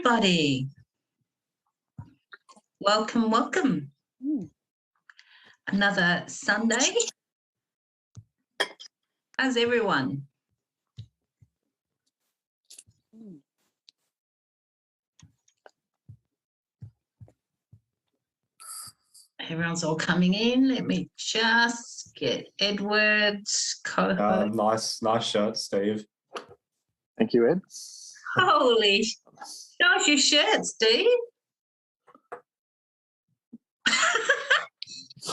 everybody. Welcome, welcome. Another Sunday. How's everyone? Everyone's all coming in. Let me just get Edward's co-host. Nice shirt, Steve. Thank you, Ed. Holy, show us your shirt, Steve.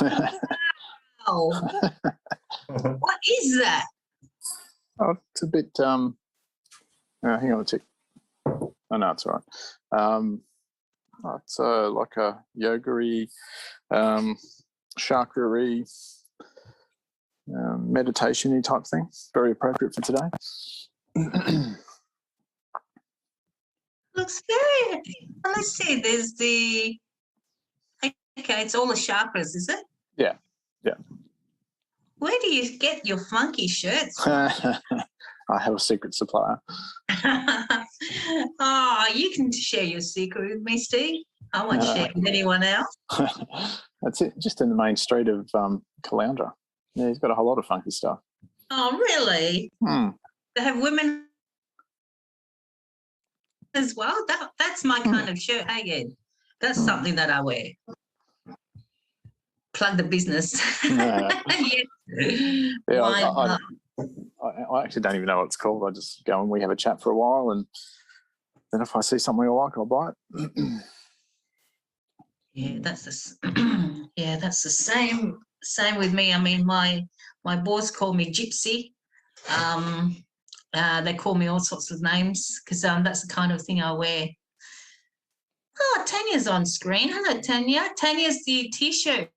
Wow. What is that? Oh, it's a bit. Hang on a tick. Oh no, it's all right. It's like a yoga-y, chakra-y, meditation-y type thing. Very appropriate for today. Looks good. Let's see. There's the. Okay, it's all the chakras, is it? Yeah. Where do you get your funky shirts from? I have a secret supplier. Oh, you can share your secret with me, Steve. I won't share with anyone else. That's it. Just in the main street of Caloundra. Yeah, he's got a whole lot of funky stuff. Oh, really? They have women as well? That's my kind of shirt, hey, Ed? That's something that I wear. Plug the business. Yeah, I actually don't even know what it's called. I just go and we have a chat for a while, and then if I see something I like, I'll buy it. Yeah, that's the same with me. I mean, my boss called me Gypsy. They call me all sorts of names because that's the kind of thing I wear. Oh, Tanya's on screen. Hello, Tanya. Tanya's the T-shirt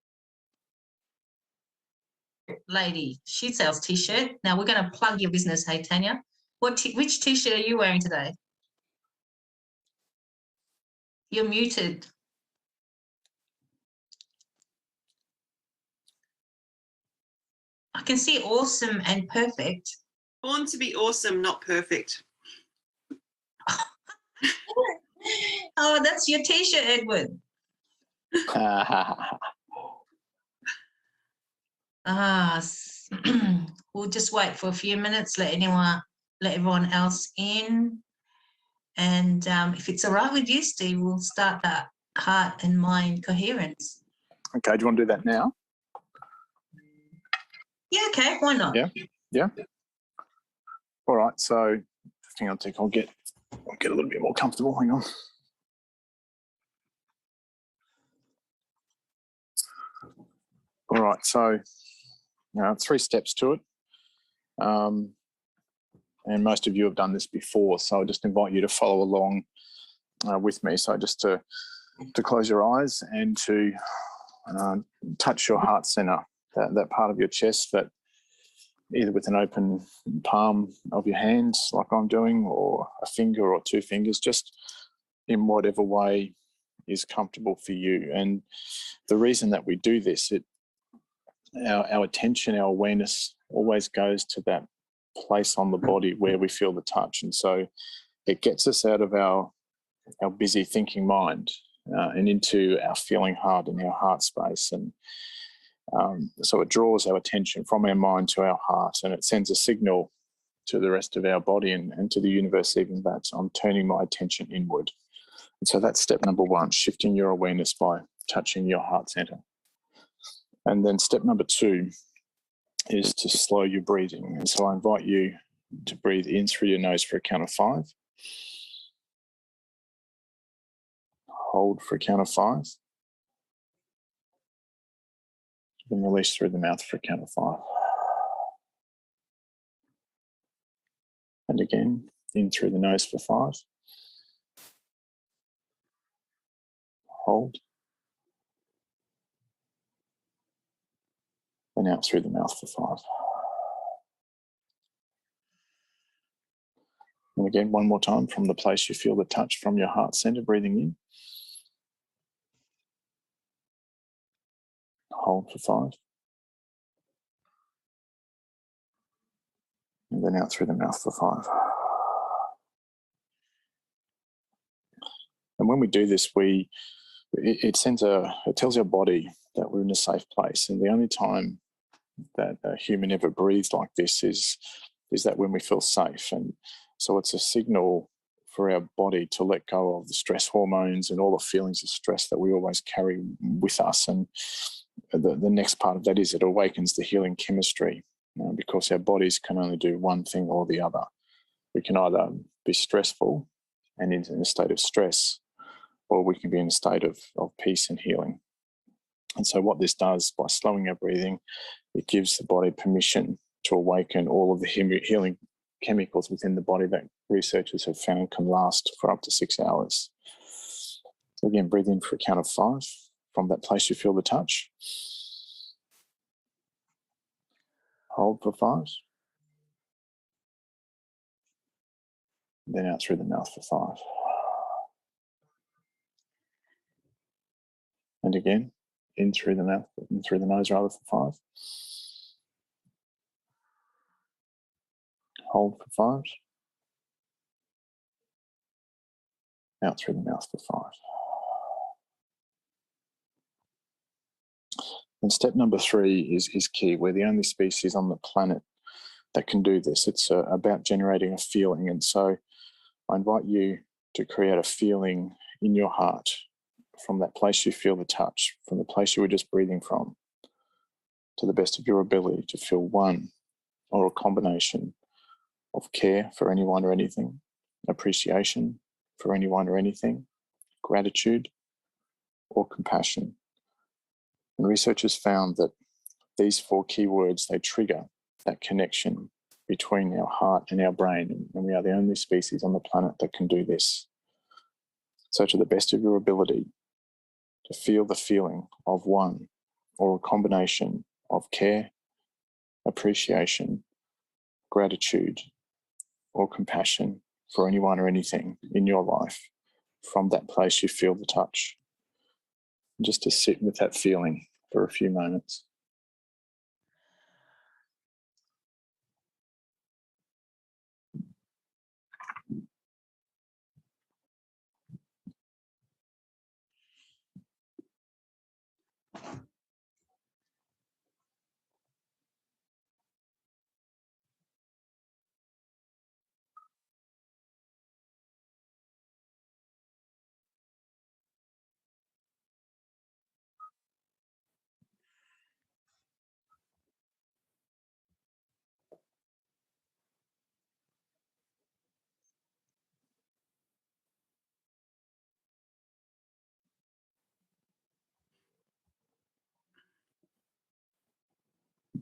lady. She sells T-shirt. Now we're going to plug your business. Hey, Tanya, which T-shirt are you wearing today? You're muted. I can see awesome and perfect. Born to be awesome, not perfect. Oh, that's your T-shirt, Edward. We'll just wait for a few minutes, let everyone else in. And if it's all right with you, Steve, we'll start that heart and mind coherence. Okay, do you want to do that now? Yeah, okay, why not? Yeah. All right, so hang on a tick, I'll get a little bit more comfortable. Hang on. All right, so 3 steps to it. And most of you have done this before, so I just invite you to follow along with me. So just to close your eyes and to touch your heart center, that part of your chest that either with an open palm of your hands like I'm doing, or a finger or 2 fingers, just in whatever way is comfortable for you. And the reason that we do this, our attention, our awareness always goes to that place on the body where we feel the touch. And so it gets us out of our busy thinking mind and into our feeling heart and our heart space. And so it draws our attention from our mind to our heart, and it sends a signal to the rest of our body and to the universe even that I'm turning my attention inward. And so that's step number 1, shifting your awareness by touching your heart center. And then step number 2 is to slow your breathing. And so I invite you to breathe in through your nose for a count of 5. Hold for a count of 5. Then release through the mouth for a count of 5. And again, in through the nose for 5. Hold. And out through the mouth for 5. And again, one more time from the place you feel the touch from your heart center, breathing in. Hold for 5. And then out through the mouth for 5. And when we do this, it tells our body that we're in a safe place. And the only time that a human ever breathes like this is that when we feel safe. And so it's a signal for our body to let go of the stress hormones and all the feelings of stress that we always carry with us. And the next part of that is it awakens the healing chemistry, because our bodies can only do one thing or the other. We can either be stressful and in a state of stress, or we can be in a state of peace and healing. And so what this does, by slowing our breathing, it gives the body permission to awaken all of the healing chemicals within the body that researchers have found can last for up to 6 hours. So again, breathe in for a count of 5 from that place you feel the touch. Hold for 5. Then out through the mouth for 5. And again, in through the mouth, in through the nose rather, for 5. Hold for 5. Out through the mouth for 5. And step number 3 is key. We're the only species on the planet that can do this. It's about generating a feeling. And so I invite you to create a feeling in your heart from that place you feel the touch, from the place you were just breathing from, to the best of your ability to feel one or a combination of care for anyone or anything, appreciation for anyone or anything, gratitude, or compassion. And researchers found that these 4 keywords, they trigger that connection between our heart and our brain, and we are the only species on the planet that can do this. So to the best of your ability, to feel the feeling of one or a combination of care, appreciation, gratitude, or compassion for anyone or anything in your life from that place you feel the touch. Just to sit with that feeling for a few moments.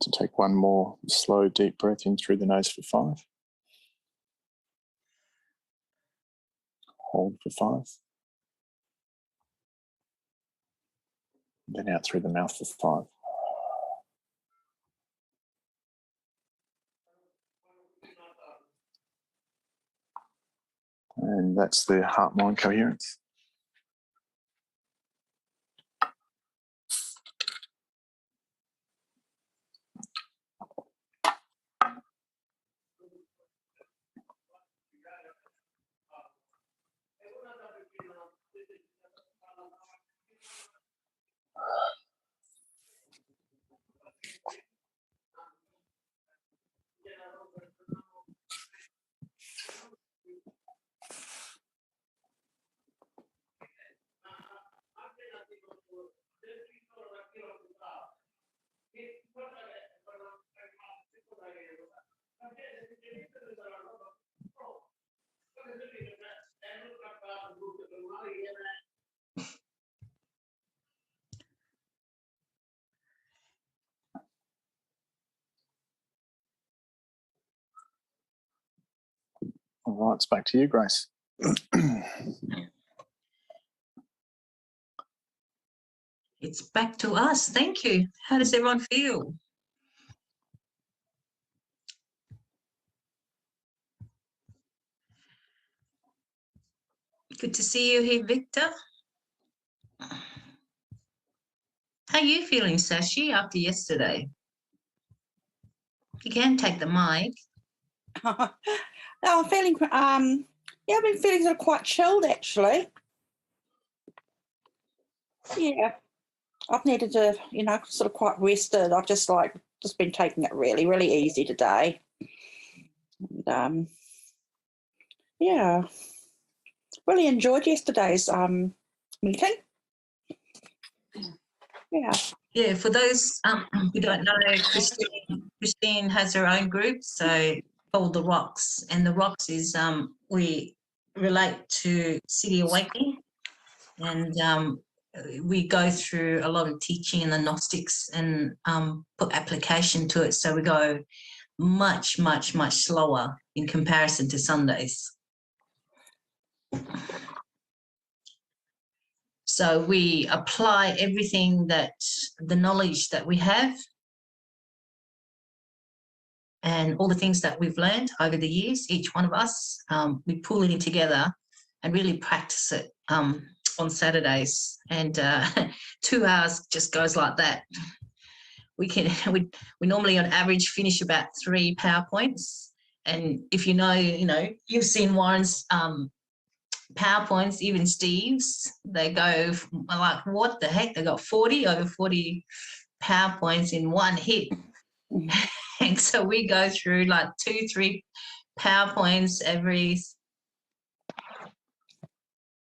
To take one more slow, deep breath in through the nose for 5. Hold for 5. Then out through the mouth for 5. And that's the heart-mind coherence. All right, it's back to you, Grace. It's back to us. Thank you. How does everyone feel? Good to see you here, Victor. How are you feeling, Sashi, after yesterday? You can take the mic. No, I'm feeling, I've been feeling sort of quite chilled, actually. Yeah, I've needed to, sort of quite rested. I've just been taking it really, really easy today. And, yeah, really enjoyed yesterday's meeting. Yeah. Yeah, for those who don't know, Christine has her own group, so called The Rocks. And The Rocks is we relate to City Awakening, and we go through a lot of teaching in the Gnostics and put application to it. So we go much, much, much slower in comparison to Sundays. So we apply everything the knowledge that we have and all the things that we've learned over the years, each one of us, we pull it in together and really practice it on Saturdays. And 2 hours just goes like that. We normally on average finish about 3 PowerPoints. And if you've seen Warren's PowerPoints, even Steve's, they go like, what the heck? They got over 40 PowerPoints in one hit. And so we go through like 2-3 PowerPoints every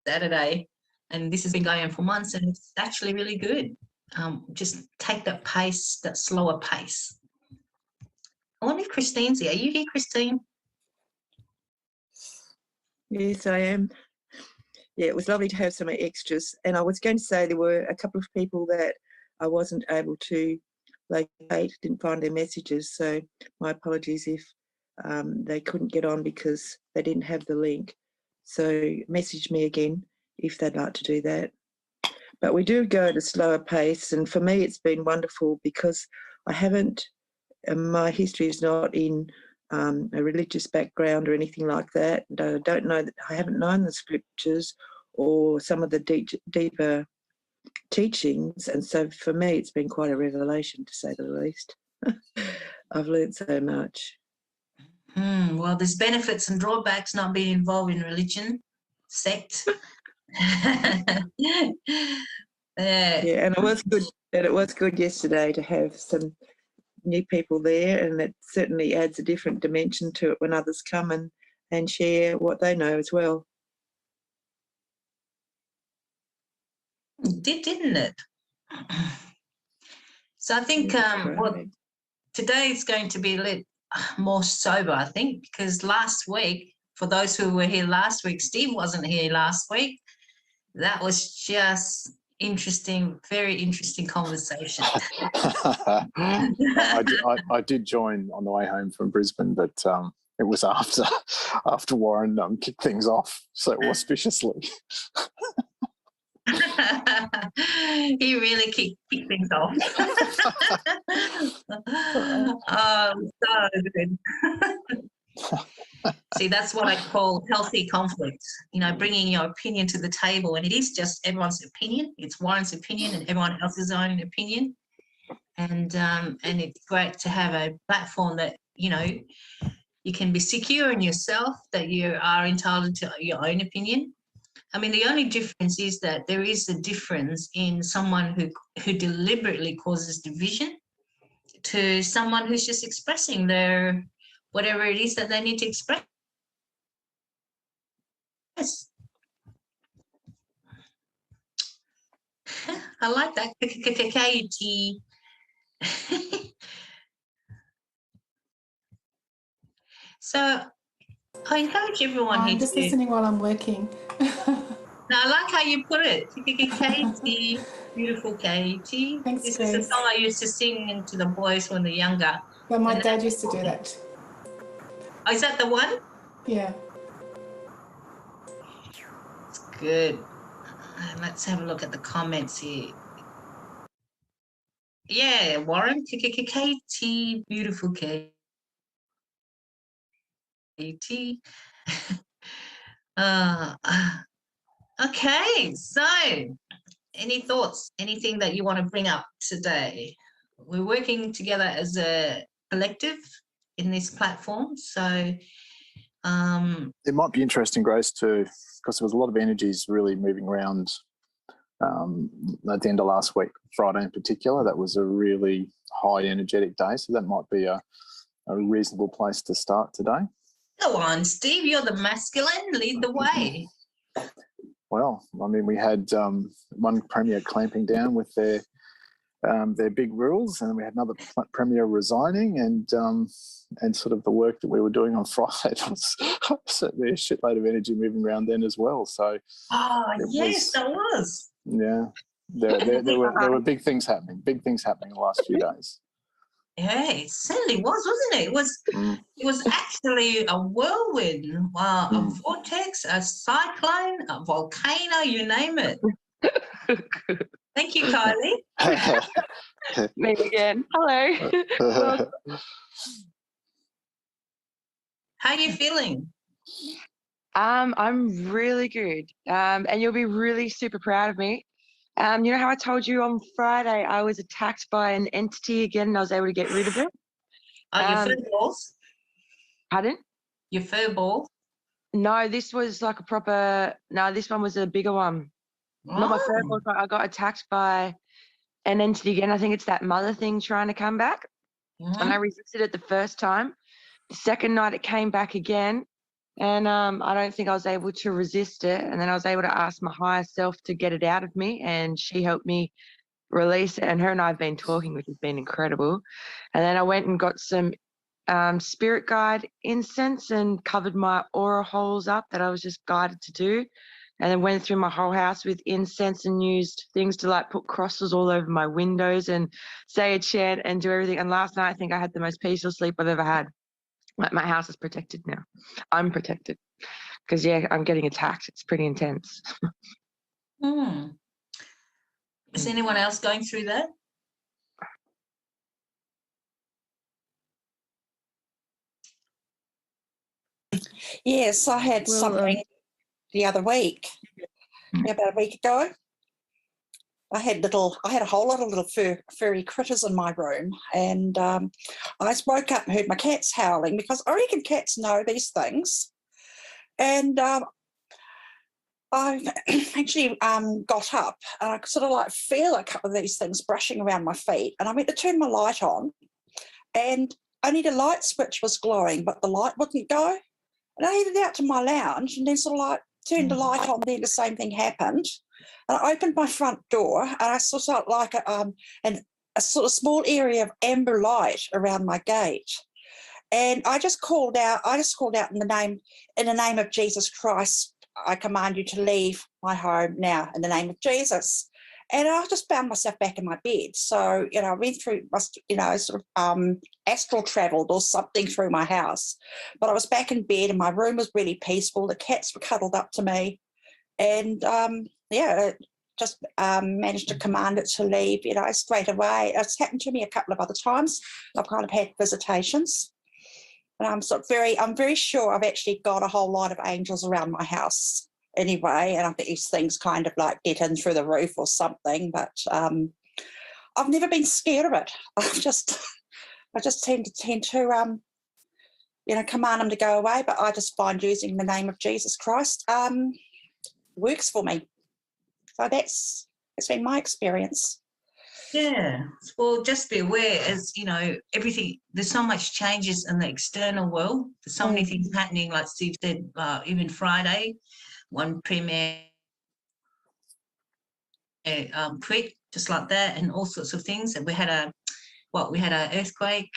Saturday. And this has been going on for months, and it's actually really good. Just take that pace, that slower pace. I wonder if Christine's here. Are you here, Christine? Yes, I am. Yeah, it was lovely to have some extras. And I was going to say there were a couple of people that I wasn't able to locate, didn't find their messages. So my apologies if they couldn't get on because they didn't have the link. So message me again if they'd like to do that. But we do go at a slower pace. And for me, it's been wonderful because my history is not in a religious background or anything like that. I don't know that I haven't known the scriptures or some of the deeper teachings, and so for me it's been quite a revelation, to say the least. I've learned so much. Well, there's benefits and drawbacks not being involved in religion, sect. Yeah, and it was good. And it was good yesterday to have some new people there, and it certainly adds a different dimension to it when others come and share what they know as well. It did, didn't it? So I think today is going to be a little more sober, I think, because last week, for those who were here last week, Steve wasn't here last week. That was just interesting, very interesting conversation. I did join on the way home from Brisbane, but it was after Warren kicked things off so auspiciously. He really kicked things off. Oh, so good. See, that's what I call healthy conflict, bringing your opinion to the table. And it is just everyone's opinion. It's Warren's opinion and everyone else's own opinion. And it's great to have a platform that, you can be secure in yourself, that you are entitled to your own opinion. I mean, the only difference is that there is a difference in someone who deliberately causes division to someone who's just expressing their whatever it is that they need to express. I like that. Katie. So I encourage everyone here. I'm just listening while I'm working. Now, I like how you put it. Katie, beautiful Katie. Thanks, this Grace. is a song I used to sing to the boys when they're younger. Well, my dad used to do that. Oh, is that the one? Yeah. It's good. Let's have a look at the comments here. Yeah, Warren, Katie, beautiful Katie. Okay, so any thoughts, anything that you want to bring up today? We're working together as a collective in this platform, so it might be interesting, Grace, because there was a lot of energies really moving around at the end of last week, Friday in particular. That was a really high energetic day, so that might be a reasonable place to start today. Go on, Steve, you're the masculine, lead the way. Well, I mean, we had one premier clamping down with their big rules, and then we had another premier resigning, and sort of the work that we were doing on Friday was certainly a shitload of energy moving around then as well. So, yes, that was. Yeah, there were big things happening in the last few days. Yeah, it certainly was, wasn't it? It was actually a whirlwind, a vortex, a cyclone, a volcano, you name it. Thank you, Kylie. Me again. Hello. How are you feeling? I'm really good. And you'll be really super proud of me. You know how I told you on Friday I was attacked by an entity again and I was able to get rid of it? Your fur balls? Pardon? Your fur ball? No, this was like this one was a bigger one. Not my fur ball, but I got attacked by an entity again. I think it's that mother thing trying to come back. And I resisted it the first time. The second night it came back again. And I don't think I was able to resist it. And then I was able to ask my higher self to get it out of me. And she helped me release it. And her and I have been talking, which has been incredible. And then I went and got some spirit guide incense and covered my aura holes up that I was just guided to do. And then went through my whole house with incense and used things to like put crosses all over my windows and say a chant and do everything. And last night I think I had the most peaceful sleep I've ever had. Like my house is protected now. I'm protected because I'm getting attacked. It's pretty intense. Is anyone else going through that? Yes, I had something the other week, about a week ago. I had a whole lot of little furry critters in my room, and I woke up and heard my cats howling because I reckon cats know these things. And I actually got up and I could sort of like feel a couple of these things brushing around my feet, and I went to turn my light on, and only the light switch was glowing, but the light wouldn't go. And I headed out to my lounge and then sort of like turned the light on, then the same thing happened. And I opened my front door and I saw sort of like a sort of small area of amber light around my gate. And I just called out in the name of Jesus Christ, I command you to leave my home now in the name of Jesus. And I just found myself back in my bed. So, I went through, astral traveled or something through my house. But I was back in bed and my room was really peaceful. The cats were cuddled up to me. And, just managed to command it to leave, straight away. It's happened to me a couple of other times. I've kind of had visitations. And I'm very sure I've actually got a whole lot of angels around my house anyway, and I think these things kind of like get in through the roof or something, but I've never been scared of it. I just tend to command them to go away, but I just find using the name of Jesus Christ works for me. So it's been my experience. Yeah, well, just be aware, as everything, there's so much changes in the external world. There's so many things happening, like Steve said, even Friday, one premier quit, just like that, and all sorts of things. And we had an earthquake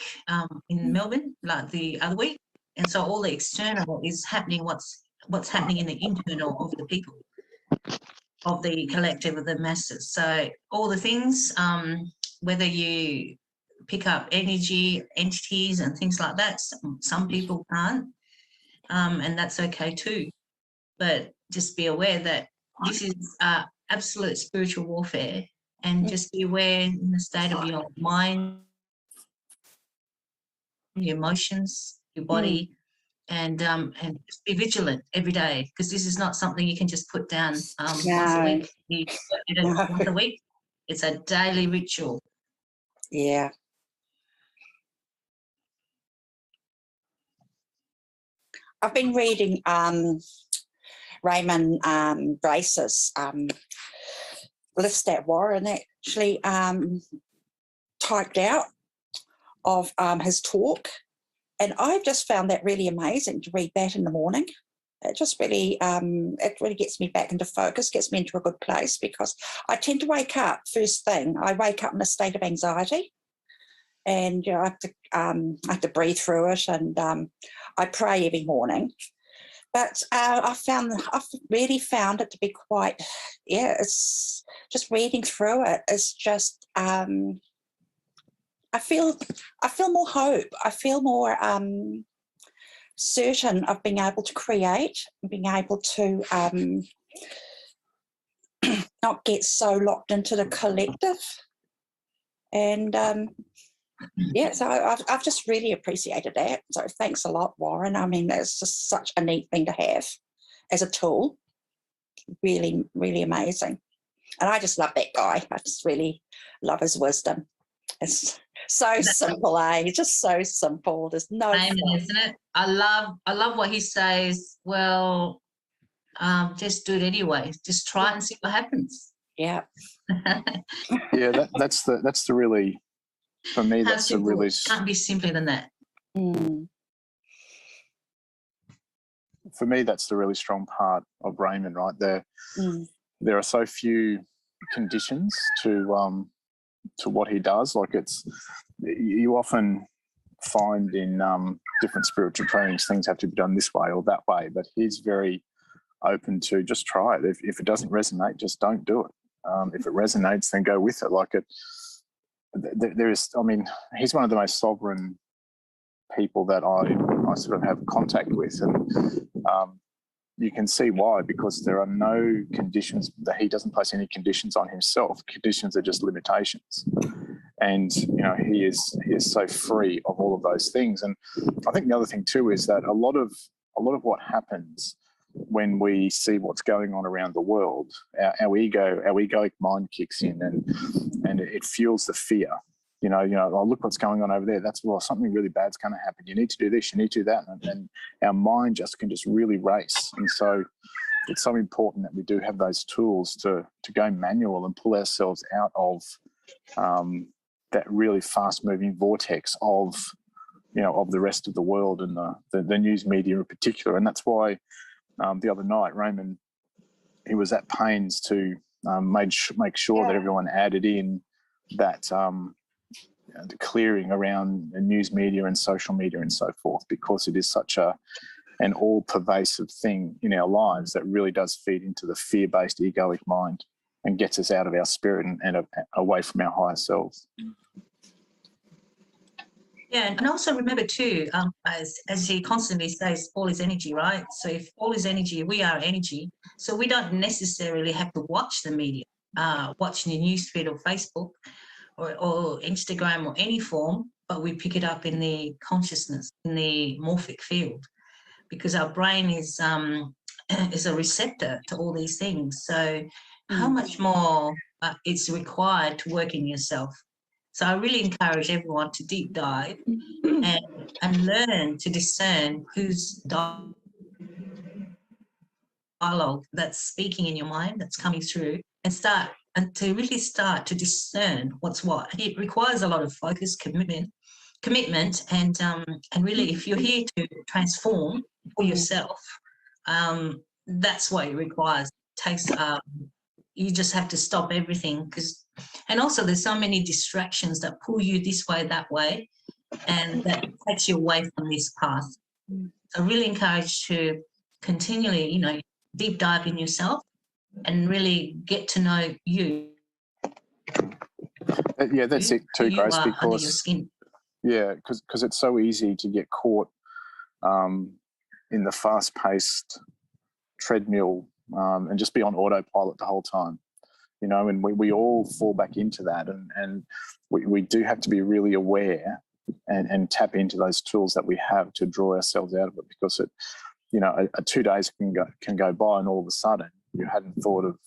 in Melbourne like the other week, and so all the external is happening. What's happening in the internal of the people, of the collective, of the masses. So all the things, whether you pick up energy, entities and things like that, some people can't, and that's okay too. But just be aware that this is absolute spiritual warfare, and just be aware in the state of your mind, your emotions, your body, and just be vigilant every day, because this is not something you can just put down once a week. You do it once a week. It's a daily ritual. Yeah. I've been reading Raymond Brace's list that Warren actually typed out of his talk. And I've just found that really amazing to read that in the morning. It just really, it really gets me back into focus, gets me into a good place, because I tend to wake up first thing. I wake up in a state of anxiety, and I have to breathe through it, and I pray every morning. But I've really found it to be quite, it's just reading through it. It's just, I feel more hope. I feel more certain of being able to create, being able to not get so locked into the collective. And so I've just really appreciated that. So thanks a lot, Warren. I mean, it's just such a neat thing to have as a tool. Really, really amazing. And I just love that guy. I just really love his wisdom. It's so simple, eh? It's just so simple. There's no Amen, isn't it? I love what he says. Well, just do it anyway. Just try it and see what happens. Yeah. Yeah, that's the really, for me, How that's simple? the really, Can't be simpler than that. for me, that's the really strong part of Raymond, right? There are so few conditions to what he does. Like, you often find in different spiritual trainings, things have to be done this way or that way, but he's very open to just try it. If it doesn't resonate, just don't do it. If it resonates, then go with it. Like, he's one of the most sovereign people that I sort of have contact with, and you can see why, because there are no conditions, that he doesn't place any conditions on himself. Conditions are just limitations, and he is so free of all of those things. And I think the other thing too is that a lot of what happens when we see what's going on around the world, our egoic mind kicks in, and it fuels the fear. Oh, look what's going on over there. That's, well, something really bad's going to happen. You need to do this, you need to do that. And our mind can just really race. And so it's so important that we do have those tools to go manual and pull ourselves out of that really fast moving vortex of the rest of the world and the news media in particular. And that's why the other night, Raymond, he was at pains to make sure that everyone added in that the clearing around the news media and social media and so forth, because it is such an all-pervasive thing in our lives that really does feed into the fear-based egoic mind and gets us out of our spirit and away from our higher selves. Yeah, and also remember too, as he constantly says, all is energy, right? So if all is energy, we are energy. So we don't necessarily have to watch the media, watch the newsfeed or Facebook or Instagram or any form, but we pick it up in the consciousness, in the morphic field, because our brain is a receptor to all these things. So how much more it's required to work in yourself. So I really encourage everyone to deep dive and learn to discern whose dialogue that's speaking in your mind, that's coming through, and to really start to discern what's what. It requires a lot of focus, commitment, and really, if you're here to transform for yourself, that's what it requires. It takes you just have to stop everything, and also there's so many distractions that pull you this way, that way, and that takes you away from this path. So I really encourage to continually, deep dive in yourself and really get to know you. Yeah, that's it too, Grace, under your because skin. Yeah, because it's so easy to get caught in the fast-paced treadmill and just be on autopilot the whole time, and we all fall back into that, and we do have to be really aware and tap into those tools that we have to draw ourselves out of it, because it, 2 days can go by and all of a sudden you hadn't thought of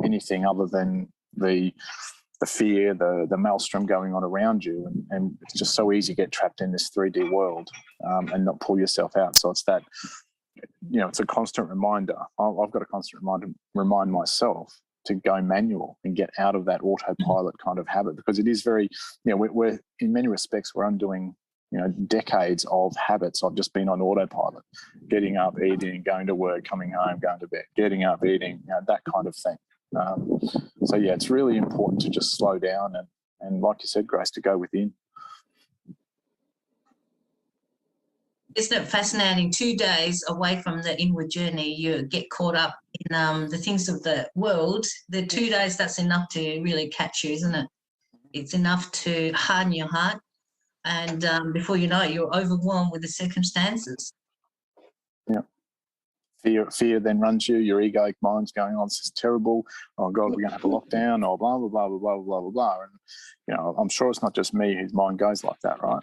anything other than the fear, the maelstrom going on around you, and it's just so easy to get trapped in this 3D world and not pull yourself out. So it's that, it's a constant reminder. I've got a constant reminder, remind myself to go manual and get out of that autopilot kind of habit, because it is very, we're in many respects, we're undoing, decades of habits of just being on autopilot, getting up, eating, going to work, coming home, going to bed, getting up, eating, that kind of thing. So yeah, it's really important to just slow down and like you said, Grace, to go within. Isn't it fascinating? 2 days away from the inward journey, you get caught up in the things of the world. The 2 days, that's enough to really catch you, isn't it? It's enough to harden your heart. And before you know it, you're overwhelmed with the circumstances. Yeah. Fear then runs you. Your egoic mind's going, oh, this is terrible. Oh, God, we're going to have a lockdown, or blah, blah, blah, blah, blah, blah, blah, blah. And, I'm sure it's not just me whose mind goes like that, right?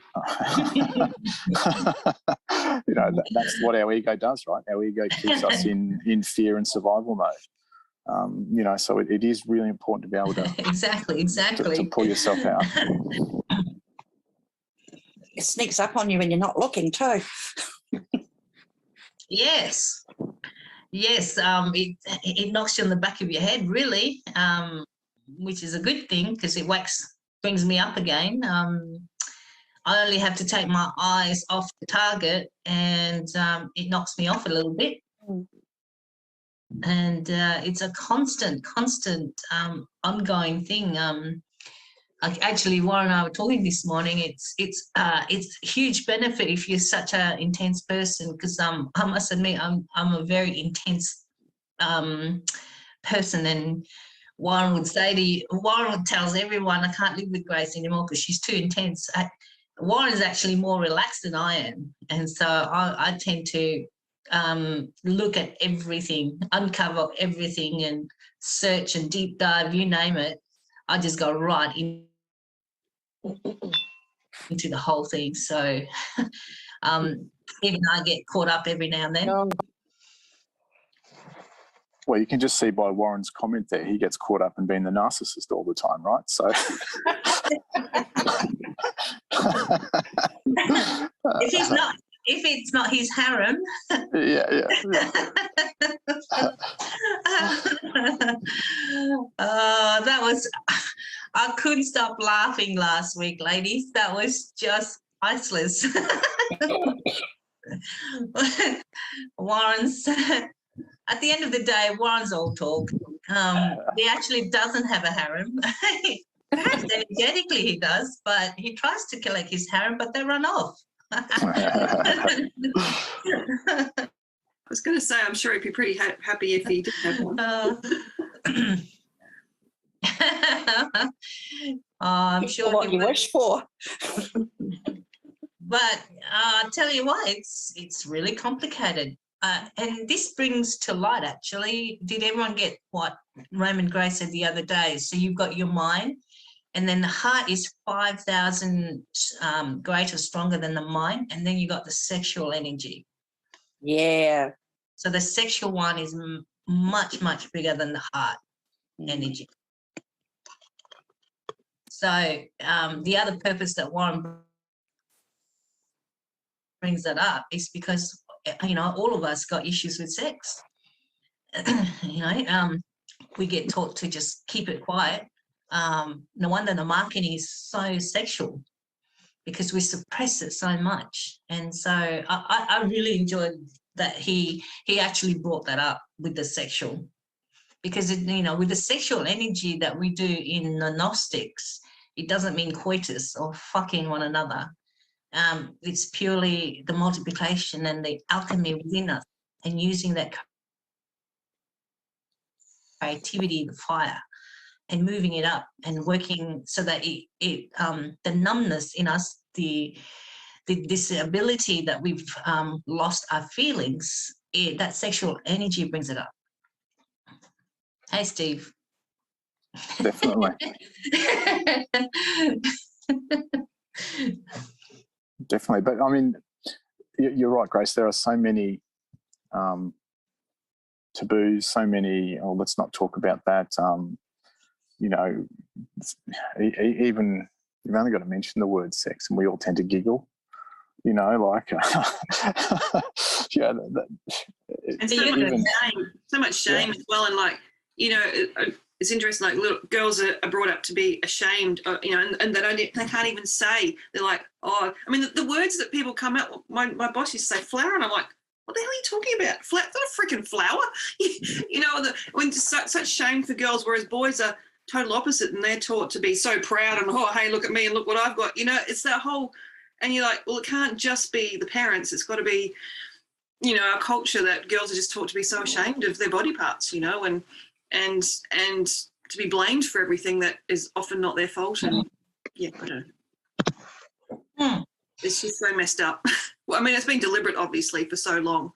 That's what our ego does, right? Our ego keeps us in fear and survival mode. So it is really important to be able to exactly to pull yourself out. It sneaks up on you when you're not looking too. Yes. It knocks you on the back of your head, really, which is a good thing because it brings me up again. I only have to take my eyes off the target, and it knocks me off a little bit. And it's a constant ongoing thing. Actually, Warren and I were talking this morning. It's a huge benefit if you're such an intense person, because I must admit I'm a very intense person, and Warren tells everyone I can't live with Grace anymore because she's too intense. Warren is actually more relaxed than I am, and so I tend to look at everything, uncover everything, and search and deep dive, you name it. I just go right into the whole thing. So even I get caught up every now and then. Well, you can just see by Warren's comment there, he gets caught up in being the narcissist all the time, right? So if it's not his harem. Yeah. I couldn't stop laughing last week, ladies. That was just priceless. Warren's, at the end of the day, Warren's all talk. He actually doesn't have a harem. Perhaps energetically he does, but he tries to collect his harem, but they run off. I was going to say, I'm sure he'd be pretty happy if he did have one. I'm sure what you wish for. But I'll tell you what, it's really complicated. And this brings to light, actually, did everyone get what Roman Grace said the other day? So you've got your mind, and then the heart is 5,000 greater, stronger than the mind, and then you got the sexual energy. Yeah. So the sexual one is much, much bigger than the heart energy. So the other purpose that Warren brings that up is because, all of us got issues with sex. We get taught to just keep it quiet. No wonder the marketing is so sexual, because we suppress it so much. And so I really enjoyed that he actually brought that up with the sexual, because with the sexual energy that we do in the Gnostics, it doesn't mean coitus or fucking one another. It's purely the multiplication and the alchemy within us, and using that creativity, the fire, and moving it up and working so that the numbness in us, this ability that we've lost our feelings, that sexual energy brings it up. Hey, Steve. Definitely. Definitely. But I mean, you're right, Grace. There are so many taboos, so many, let's not talk about that. Even you've only got to mention the word sex and we all tend to giggle, and so much shame as well. And it's interesting, like little girls are brought up to be ashamed, you know, and they can't even say. They're like, oh, I mean, the words that people come out, my boss used to say flower, and I'm like, what the hell are you talking about? It's not a freaking flower. You know, when such shame for girls, whereas boys are total opposite, and they're taught to be so proud and, oh, hey, look at me and look what I've got. You know, it's that whole, and you're like, well, it can't just be the parents. It's got to be, you know, our culture that girls are just taught to be so ashamed of their body parts, you know, and to be blamed for everything that is often not their fault. And yeah, I don't know. It's just so messed up. Well, I mean, it's been deliberate, obviously, for so long.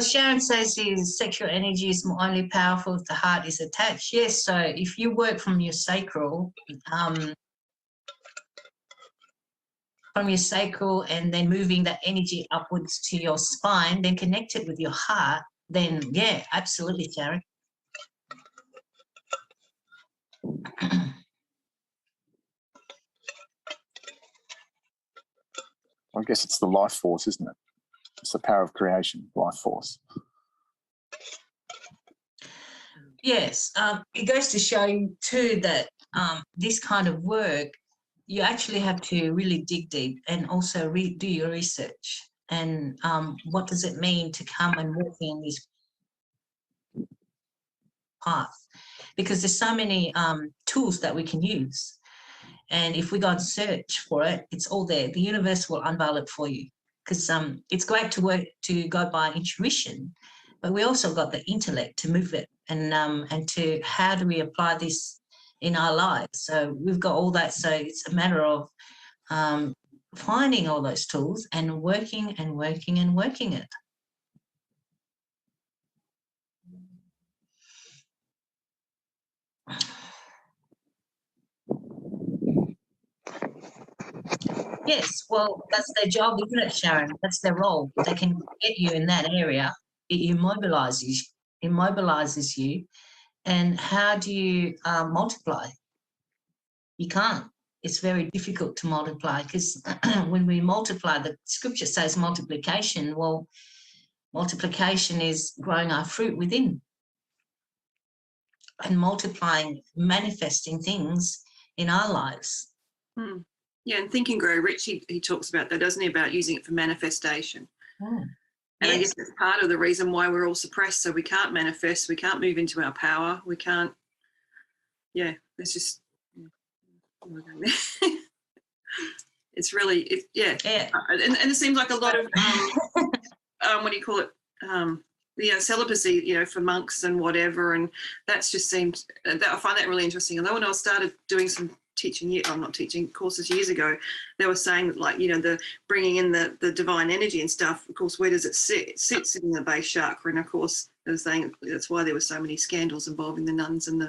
Sharon says his sexual energy is only powerful if the heart is attached. Yes, so if you work from your sacral, and then moving that energy upwards to your spine, then connect it with your heart, then yeah, absolutely, Sharon. I guess it's the life force, isn't it? It's the power of creation, life force. Yes, it goes to show you too that this kind of work, you actually have to really dig deep and also do your research. And what does it mean to come and walk in this path? Because there's so many tools that we can use. And if we go and search for it, it's all there. The universe will unveil it for you. Because it's great to go by intuition, but we also got the intellect to move it and to how do we apply this in our lives. So we've got all that. So it's a matter of finding all those tools and working and working and working it. Yes, well, that's their job, isn't it, Sharon? That's their role. They can get you in that area. It immobilizes you. And how do you multiply? You can't. It's very difficult to multiply because when we multiply, the scripture says multiplication. Well, multiplication is growing our fruit within and multiplying, manifesting things in our lives. Yeah, and Think and Grow Rich, he talks about that, doesn't he, about using it for manifestation. And yes. I guess that's part of the reason why we're all suppressed, so we can't manifest, we can't move into our power, we can't, yeah, it's just, it's really, yeah. And it seems like a lot of, what do you call it, celibacy, you know, for monks and whatever, and that's just seemed, I find that really interesting. Although when I started doing some courses years ago, they were saying that, like, you know, the bringing in the divine energy and stuff, of course, where does it sit? It sits in the base chakra, and of course they were saying that's why there were so many scandals involving the nuns and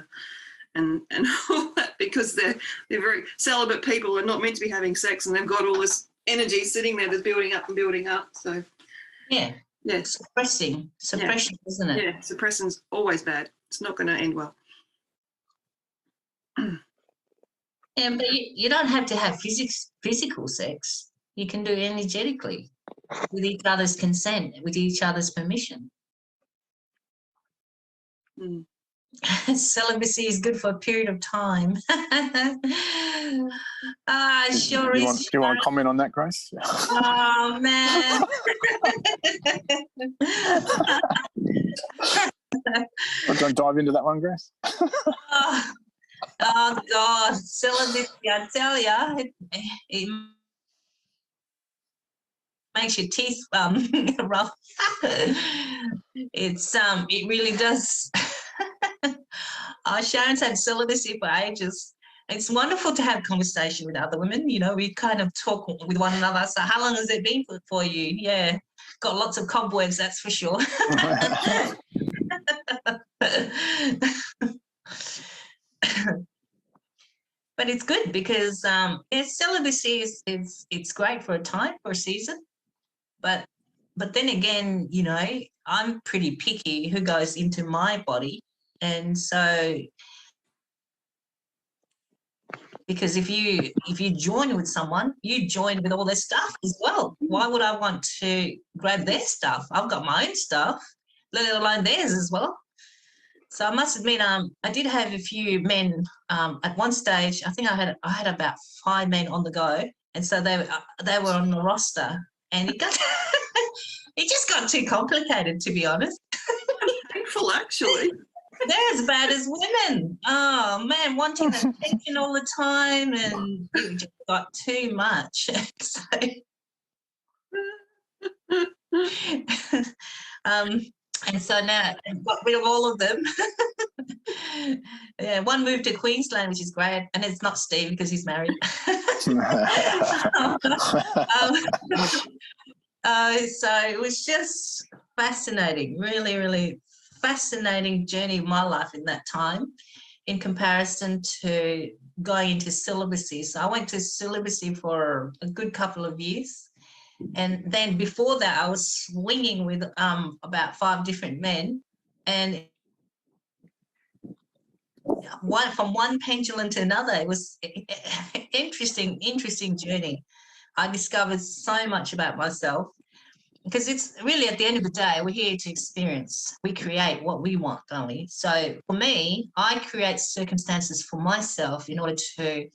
all that, because they're very celibate people and not meant to be having sex, and they've got all this energy sitting there that's building up and building up. So yeah, suppression, isn't it? Yeah, suppressing's always bad. It's not going to end well. Yeah, but you don't have to have physical sex. You can do energetically with each other's consent, with each other's permission. Celibacy is good for a period of time. Sure do is. You want to comment on that, Grace? Oh, man. Want to dive into that one, Grace? Oh, God, celibacy, I tell you, it makes your teeth rough. It really does. Sharon's had celibacy for ages. It's wonderful to have conversation with other women. You know, we kind of talk with one another. So how long has it been for you? Yeah, got lots of cobwebs, that's for sure. But it's good because celibacy it's great for a time, for a season. But then again, you know, I'm pretty picky who goes into my body. And so, because if you join with someone, you join with all their stuff as well. Why would I want to grab their stuff? I've got my own stuff, let alone theirs as well. So I must admit, I did have a few men at one stage. I think I had about 5 men on the go, and so they were on the roster, and it got it just got too complicated, to be honest. Painful, actually. They're as bad as women. Oh man, wanting attention all the time, and it just got too much. So, and so now I've got rid of all of them. Yeah, one moved to Queensland, which is great, and it's not Steve because he's married. So it was just fascinating, really, really fascinating journey of my life in that time in comparison to going into celibacy. So I went to celibacy for a good couple of years. And then before that, I was swinging with about 5 different men. And from one pendulum to another, it was interesting journey. I discovered so much about myself, because it's really, at the end of the day, we're here to experience. We create what we want, don't we? So for me, I create circumstances for myself in order to,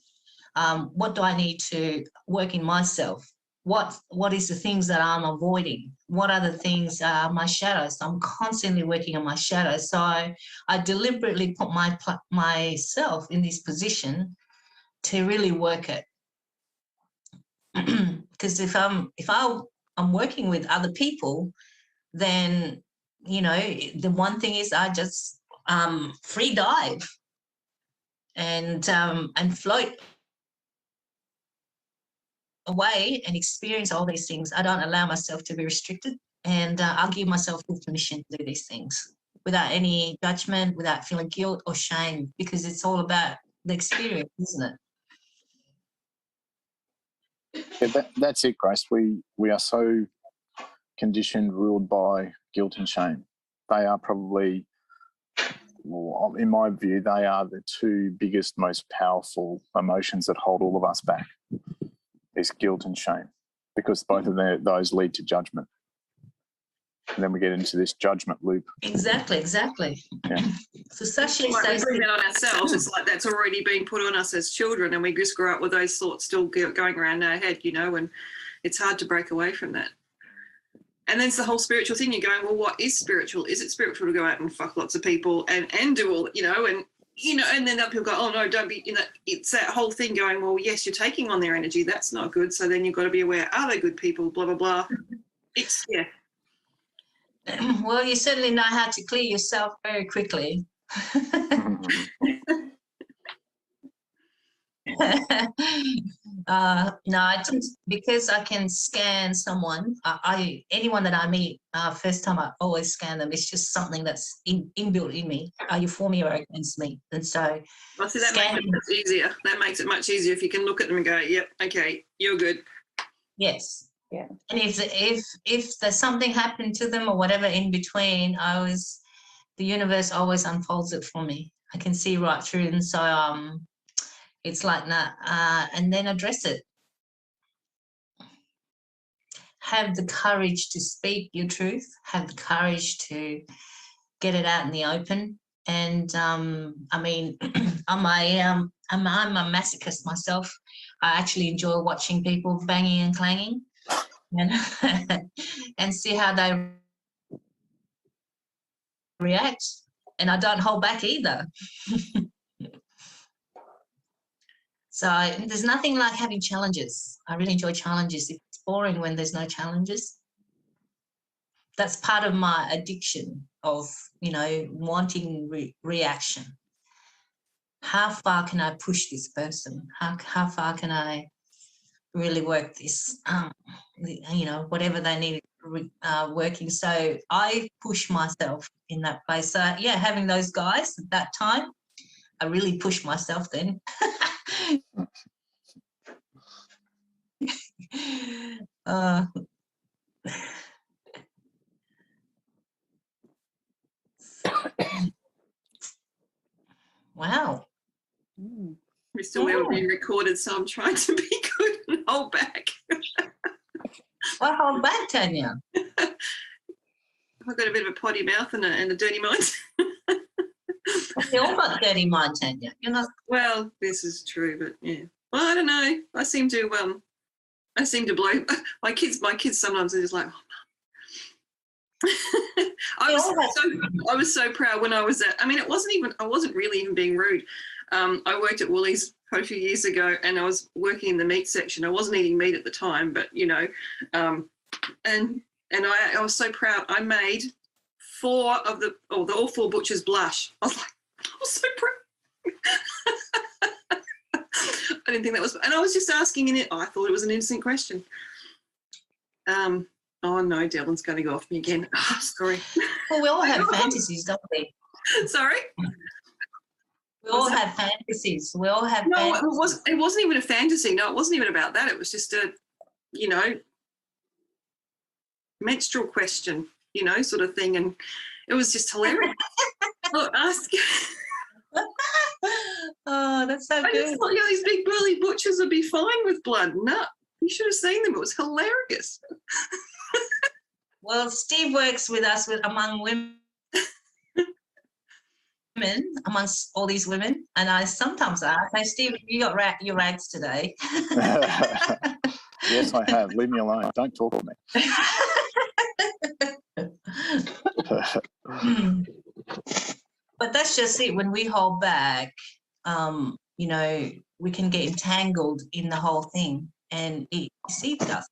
what do I need to work in myself? What is the things that I'm avoiding? What are the things, my shadows? I'm constantly working on my shadows. So I deliberately put myself in this position to really work it. Because if I'm working with other people, then, you know, the one thing is I just free dive and float away and experience all these things. I don't allow myself to be restricted, and I'll give myself full permission to do these things without any judgment, without feeling guilt or shame, because it's all about the experience, isn't it? Yeah, that's it, Grace. We are so conditioned, ruled by guilt and shame. They are probably, well, in my view, they are the 2 biggest, most powerful emotions that hold all of us back, is guilt and shame, because both of those lead to judgment. And then we get into this judgment loop. Exactly. Yeah. So Sashi Like we says bring that on ourselves. It's like that's already been put on us as children, and we just grow up with those thoughts still going around in our head, you know, and it's hard to break away from that. And then it's the whole spiritual thing. You're going, well, what is spiritual? Is it spiritual to go out and fuck lots of people and do all, you know, and then other people go, oh no, don't be, you know, it's that whole thing going, well, yes, you're taking on their energy. That's not good. So then you've got to be aware, are they good people? Blah, blah, blah. It's, yeah. Well, you certainly know how to clear yourself very quickly. No, I didn't, because I can scan someone. Anyone that I meet, first time I always scan them. It's just something that's inbuilt in me. Are you for me or against me? And so, I see that makes it much easier. That makes it much easier if you can look at them and go, yep, okay, you're good. Yes. Yeah. And if there's something happened to them or whatever in between, the universe always unfolds it for me. I can see right through, and so it's like that, and then address it. Have the courage to speak your truth. Have the courage to get it out in the open. And I mean, I'm a masochist myself. I actually enjoy watching people banging and clanging, and and see how they react. And I don't hold back either. So there's nothing like having challenges. I really enjoy challenges. It's boring when there's no challenges. That's part of my addiction of, you know, wanting reaction. How far can I push this person? How far can I really work this? You know, whatever they need working. So I push myself in that place. So yeah, having those guys at that time, I really pushed myself then. Wow. We're still being recorded, so I'm trying to be good and hold back. What hold back, Tanya? I've got a bit of a potty mouth and a dirty mind. You all got dirty mind, Tanya. You're not. Well, this is true, but yeah. Well, I don't know. I seem to blow my kids. My kids sometimes are just like, oh, I was so proud when I was at. I mean, I wasn't really even being rude. I worked at Woolies quite a few years ago, and I was working in the meat section. I wasn't eating meat at the time, but and I was so proud. I made all four butchers blush. I was so proud. I didn't think that was, and I was just asking in it. I thought it was an innocent question. Oh no, Dylan's going to go off me again. Oh, sorry. Well, we all have fantasies, don't we? Sorry. We all have fantasies. We all have. No, fantasies. it wasn't even a fantasy. No, it wasn't even about that. It was just a, menstrual question, sort of thing, and it was just hilarious. Look, Oh, that's so I good. just thought, these big burly butchers would be fine with blood. No, you should have seen them. It was hilarious. Well, Steve works with us among women, amongst all these women, and I sometimes ask, "Hey, Steve, you got your rags today?" Yes, I have. Leave me alone. Don't talk to me. But that's just it. When we hold back, we can get entangled in the whole thing, and it deceives us.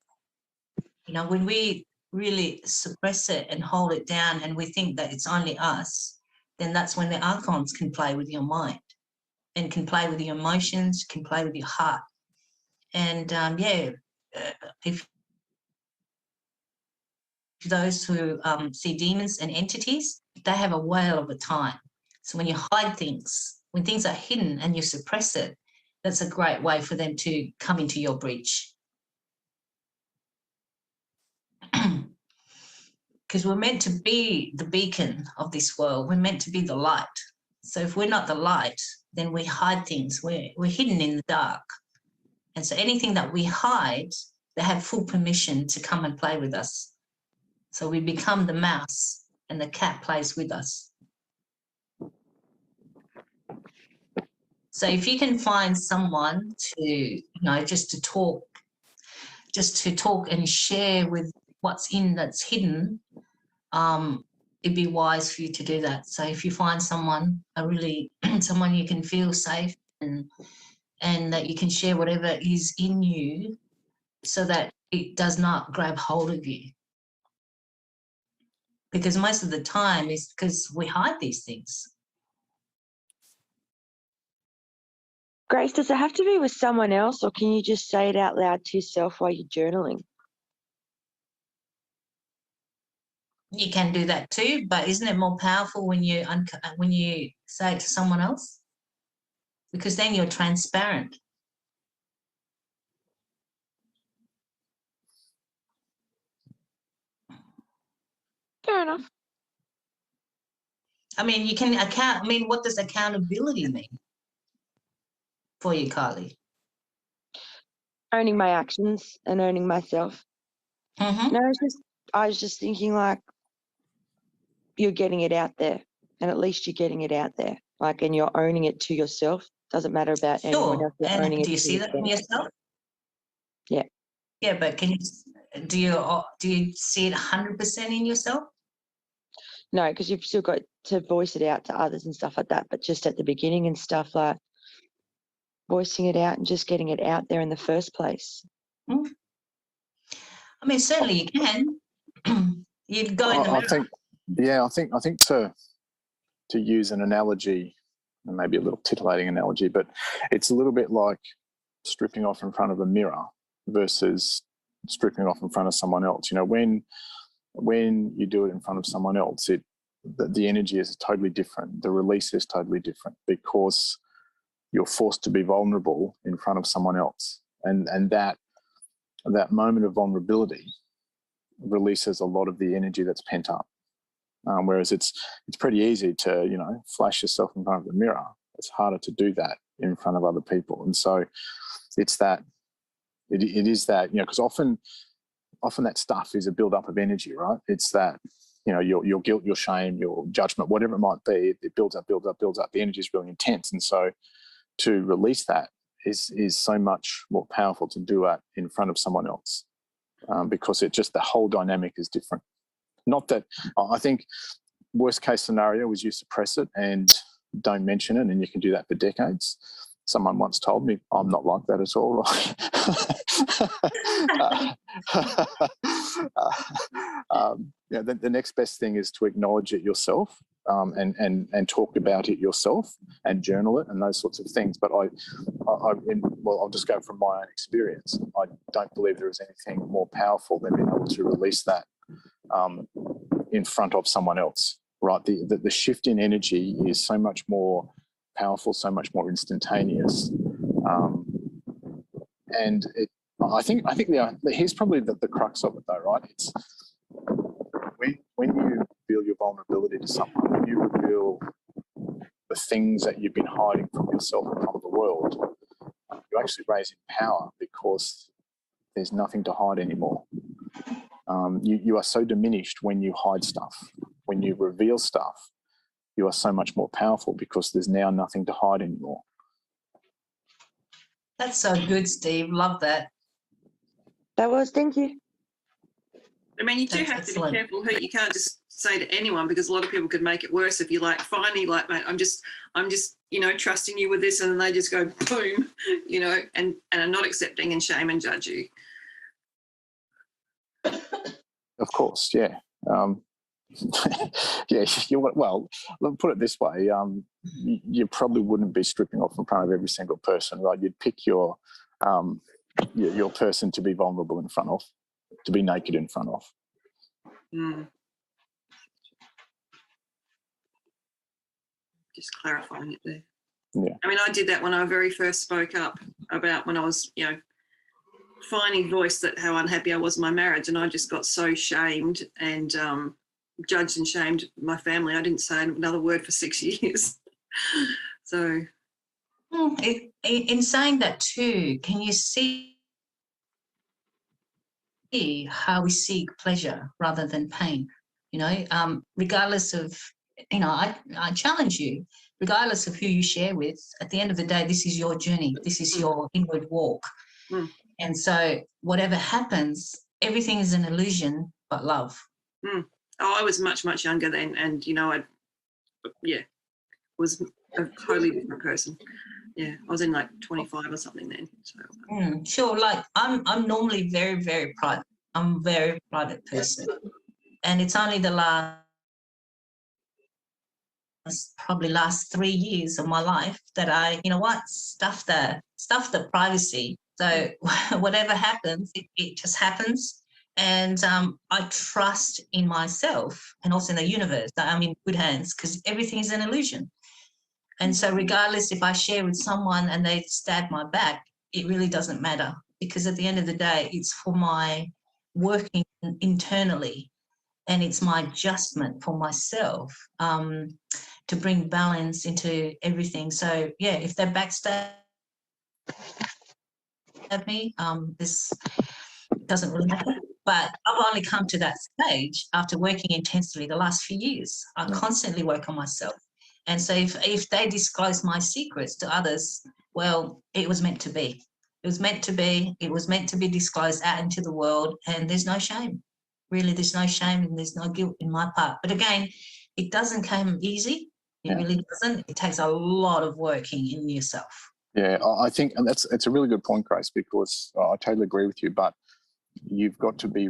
When we really suppress it and hold it down, and we think that it's only us, then that's when the archons can play with your mind, and can play with your emotions, can play with your heart, and if those who see demons and entities, they have a whale of a time. So when you hide things, when things are hidden and you suppress it, that's a great way for them to come into your breach. Because we're meant to be the beacon of this world. We're meant to be the light. So if we're not the light, then we hide things. We're hidden in the dark. And so anything that we hide, they have full permission to come and play with us. So we become the mouse and the cat plays with us. So if you can find someone to, just to talk and share with what's that's hidden, it'd be wise for you to do that. So if you find someone you can feel safe and that you can share whatever is in you, so that it does not grab hold of you. Because most of the time it's because we hide these things. Grace, does it have to be with someone else, or can you just say it out loud to yourself while you're journaling? You can do that too, but isn't it more powerful when you say it to someone else? Because then you're transparent. Fair enough. I mean, you can account. I mean, what does accountability mean for you, Kylie? Owning my actions and owning myself. Mm-hmm. No, I was just thinking, like, you're getting it out there, and at least you're getting it out there, like, and you're owning it to yourself. Doesn't matter about anyone else. You're owning And do it you to see that in yourself? Yeah. Yeah, but do you see it 100% in yourself? No, because you've still got to voice it out to others and stuff like that. But just at the beginning and stuff, like voicing it out and just getting it out there in the first place. I mean, certainly you can. You'd go in the mirror. I think to use an analogy, and maybe a little titillating analogy, but it's a little bit like stripping off in front of a mirror versus stripping off in front of someone else. When you do it in front of someone else, the energy is totally different. The release is totally different because you're forced to be vulnerable in front of someone else, and that moment of vulnerability releases a lot of the energy that's pent up. Whereas it's pretty easy to flash yourself in front of the mirror. It's harder to do that in front of other people, and so it's that it is that because often that stuff is a build up of energy, right? It's that your guilt, your shame, your judgment, whatever it might be, it builds up, builds up, builds up. The energy is really intense. And so to release that is so much more powerful to do it in front of someone else, because the whole dynamic is different. Not that, I think worst case scenario is you suppress it and don't mention it, and you can do that for decades. Someone once told me I'm not like that at all. The next best thing is to acknowledge it yourself, and talk about it yourself and journal it and those sorts of things. But I'll just go from my own experience. I don't believe there is anything more powerful than being able to release that in front of someone else. Right, the shift in energy is so much more powerful, so much more instantaneous, and I think here's probably the crux of it, though. Right, it's when you reveal your vulnerability to someone, when you reveal the things that you've been hiding from yourself and from the world, you're actually raising power, because there's nothing to hide anymore. You are so diminished when you hide stuff. When you reveal stuff, you are so much more powerful, because there's now nothing to hide anymore. That's so good, Steve. Love that. Thank you. I mean, you do That's have excellent. to be careful who you can't just say to anyone, because a lot of people could make it worse if you finally mate, I'm just trusting you with this, and then they just go boom, and are not accepting and shame and judge you. Of course, yeah. Yeah, well, let put it this way, you probably wouldn't be stripping off in front of every single person, right? You'd pick your person to be vulnerable in front of, to be naked in front of. Just clarifying it there. Yeah. I mean, I did that when I very first spoke up about when I was, finally voiced that how unhappy I was in my marriage, and I just got so shamed and judged and shamed my family. I didn't say another word for 6 years. So, in saying that too, can you see how we seek pleasure rather than pain? Regardless of, I challenge you, regardless of who you share with, at the end of the day, this is your journey. This is your inward walk. And so whatever happens, everything is an illusion but love. Oh, I was much, much younger then, and, I was a totally different person. Yeah, I was in like 25 or something then. So. Sure, like I'm normally very, very private. I'm a very private person. And it's only the last 3 years of my life that I, stuff the privacy. So whatever happens, it just happens. And I trust in myself and also in the universe that I'm in good hands, because everything is an illusion. And so regardless if I share with someone and they stab my back, it really doesn't matter, because at the end of the day, it's for my working internally, and it's my adjustment for myself to bring balance into everything. So, yeah, if they backstab me, this doesn't really matter. But I've only come to that stage after working intensely the last few years. I constantly work on myself. And so if they disclose my secrets to others, well, it was meant to be. It was meant to be. It was meant to be disclosed out into the world, and there's no shame. Really, there's no shame and there's no guilt in my part. But again, it doesn't come easy. It really doesn't. It takes a lot of working in yourself. Yeah, I think, and it's a really good point, Grace, because I totally agree with you. But you've got to be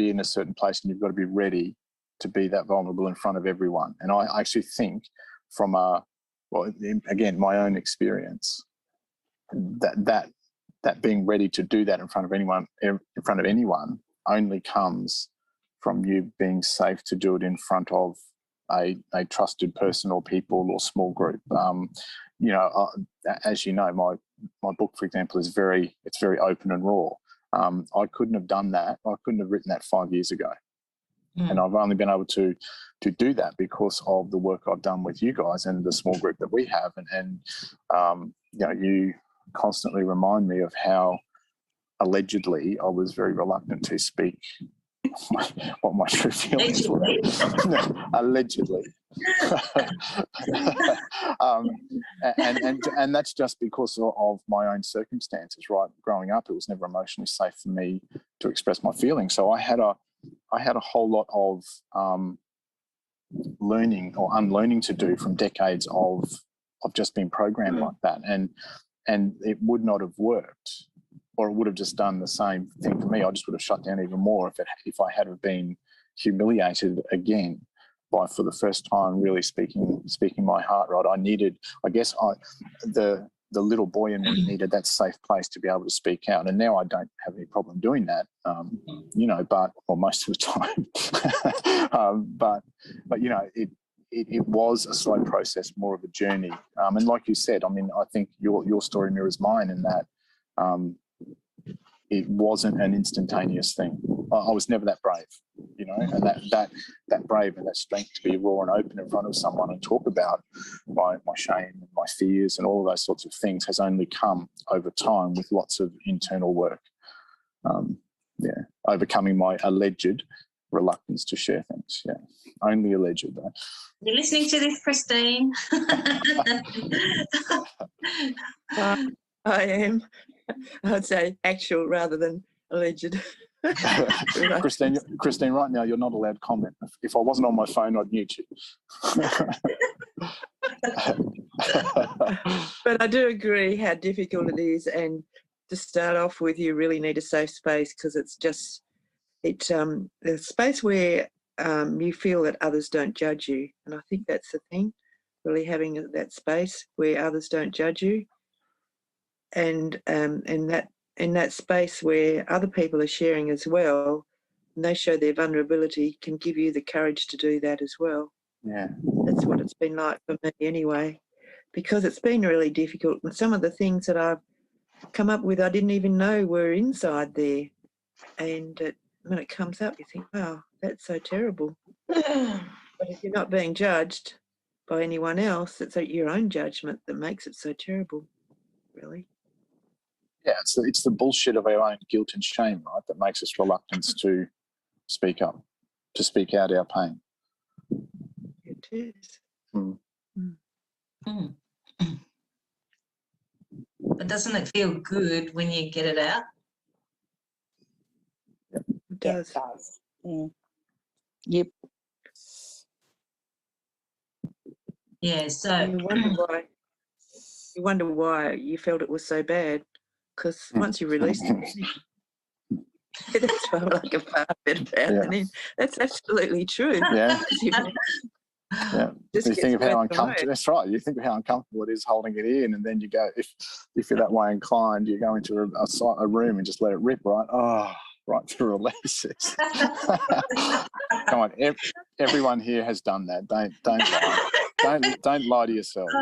in a certain place, and you've got to be ready to be that vulnerable in front of everyone. And I actually think, from again, my own experience, that being ready to do that in front of anyone only comes from you being safe to do it in front of a trusted person or people or small group. As you know, my book, for example, it's very open and raw. I couldn't have done that. I couldn't have written that 5 years ago. And I've only been able to do that because of the work I've done with you guys and the small group that we have. And you constantly remind me of how allegedly I was very reluctant to speak what my true feelings were. Allegedly. And that's just because of my own circumstances, right? Growing up, it was never emotionally safe for me to express my feelings. So I had a whole lot of learning or unlearning to do from decades of just being programmed like that. And it would not have worked, or it would have just done the same thing for me. I just would have shut down even more if I had been humiliated again by, for the first time, really speaking my heart, right? The little boy in me needed that safe place to be able to speak out. And now I don't have any problem doing that, most of the time. But it was a slow process, more of a journey. And like you said, I mean, I think your story mirrors mine in that it wasn't an instantaneous thing. I was never that brave, and that brave and that strength to be raw and open in front of someone and talk about my shame and my fears and all of those sorts of things has only come over time with lots of internal work. Overcoming my alleged reluctance to share things. Yeah, only alleged though. You're listening to this, Christine? I am. I'd say actual rather than alleged. Christine, right now you're not allowed comment. If I wasn't on my phone, I'd mute you. But I do agree how difficult it is, and to start off with, you really need a safe space, because it's a space where you feel that others don't judge you, and I think that's the thing, really having that space where others don't judge you, and in that space where other people are sharing as well, and they show their vulnerability, can give you the courage to do that as well. Yeah, that's what it's been like for me anyway, because it's been really difficult, and some of the things that I've come up with I didn't even know were inside there, and when it comes up you think, wow, that's so terrible. But if you're not being judged by anyone else, it's your own judgment that makes it so terrible, really. Yeah, it's the bullshit of our own guilt and shame, right, that makes us reluctant to speak up, to speak out our pain. It is. But doesn't it feel good when you get it out? It does. It does. Yeah. Yep. Yeah, so you wonder why you felt it was so bad, because once you release it, that's what like a far better about it. That's absolutely true. Yeah. Yeah. You think of how uncomfortable. That's right. You think of how uncomfortable it is holding it in, and then you go, if you're that way inclined, you go into a room and just let it rip, right? Oh, right through releases. Come on, everyone here has done that. Don't lie. Don't lie to yourselves.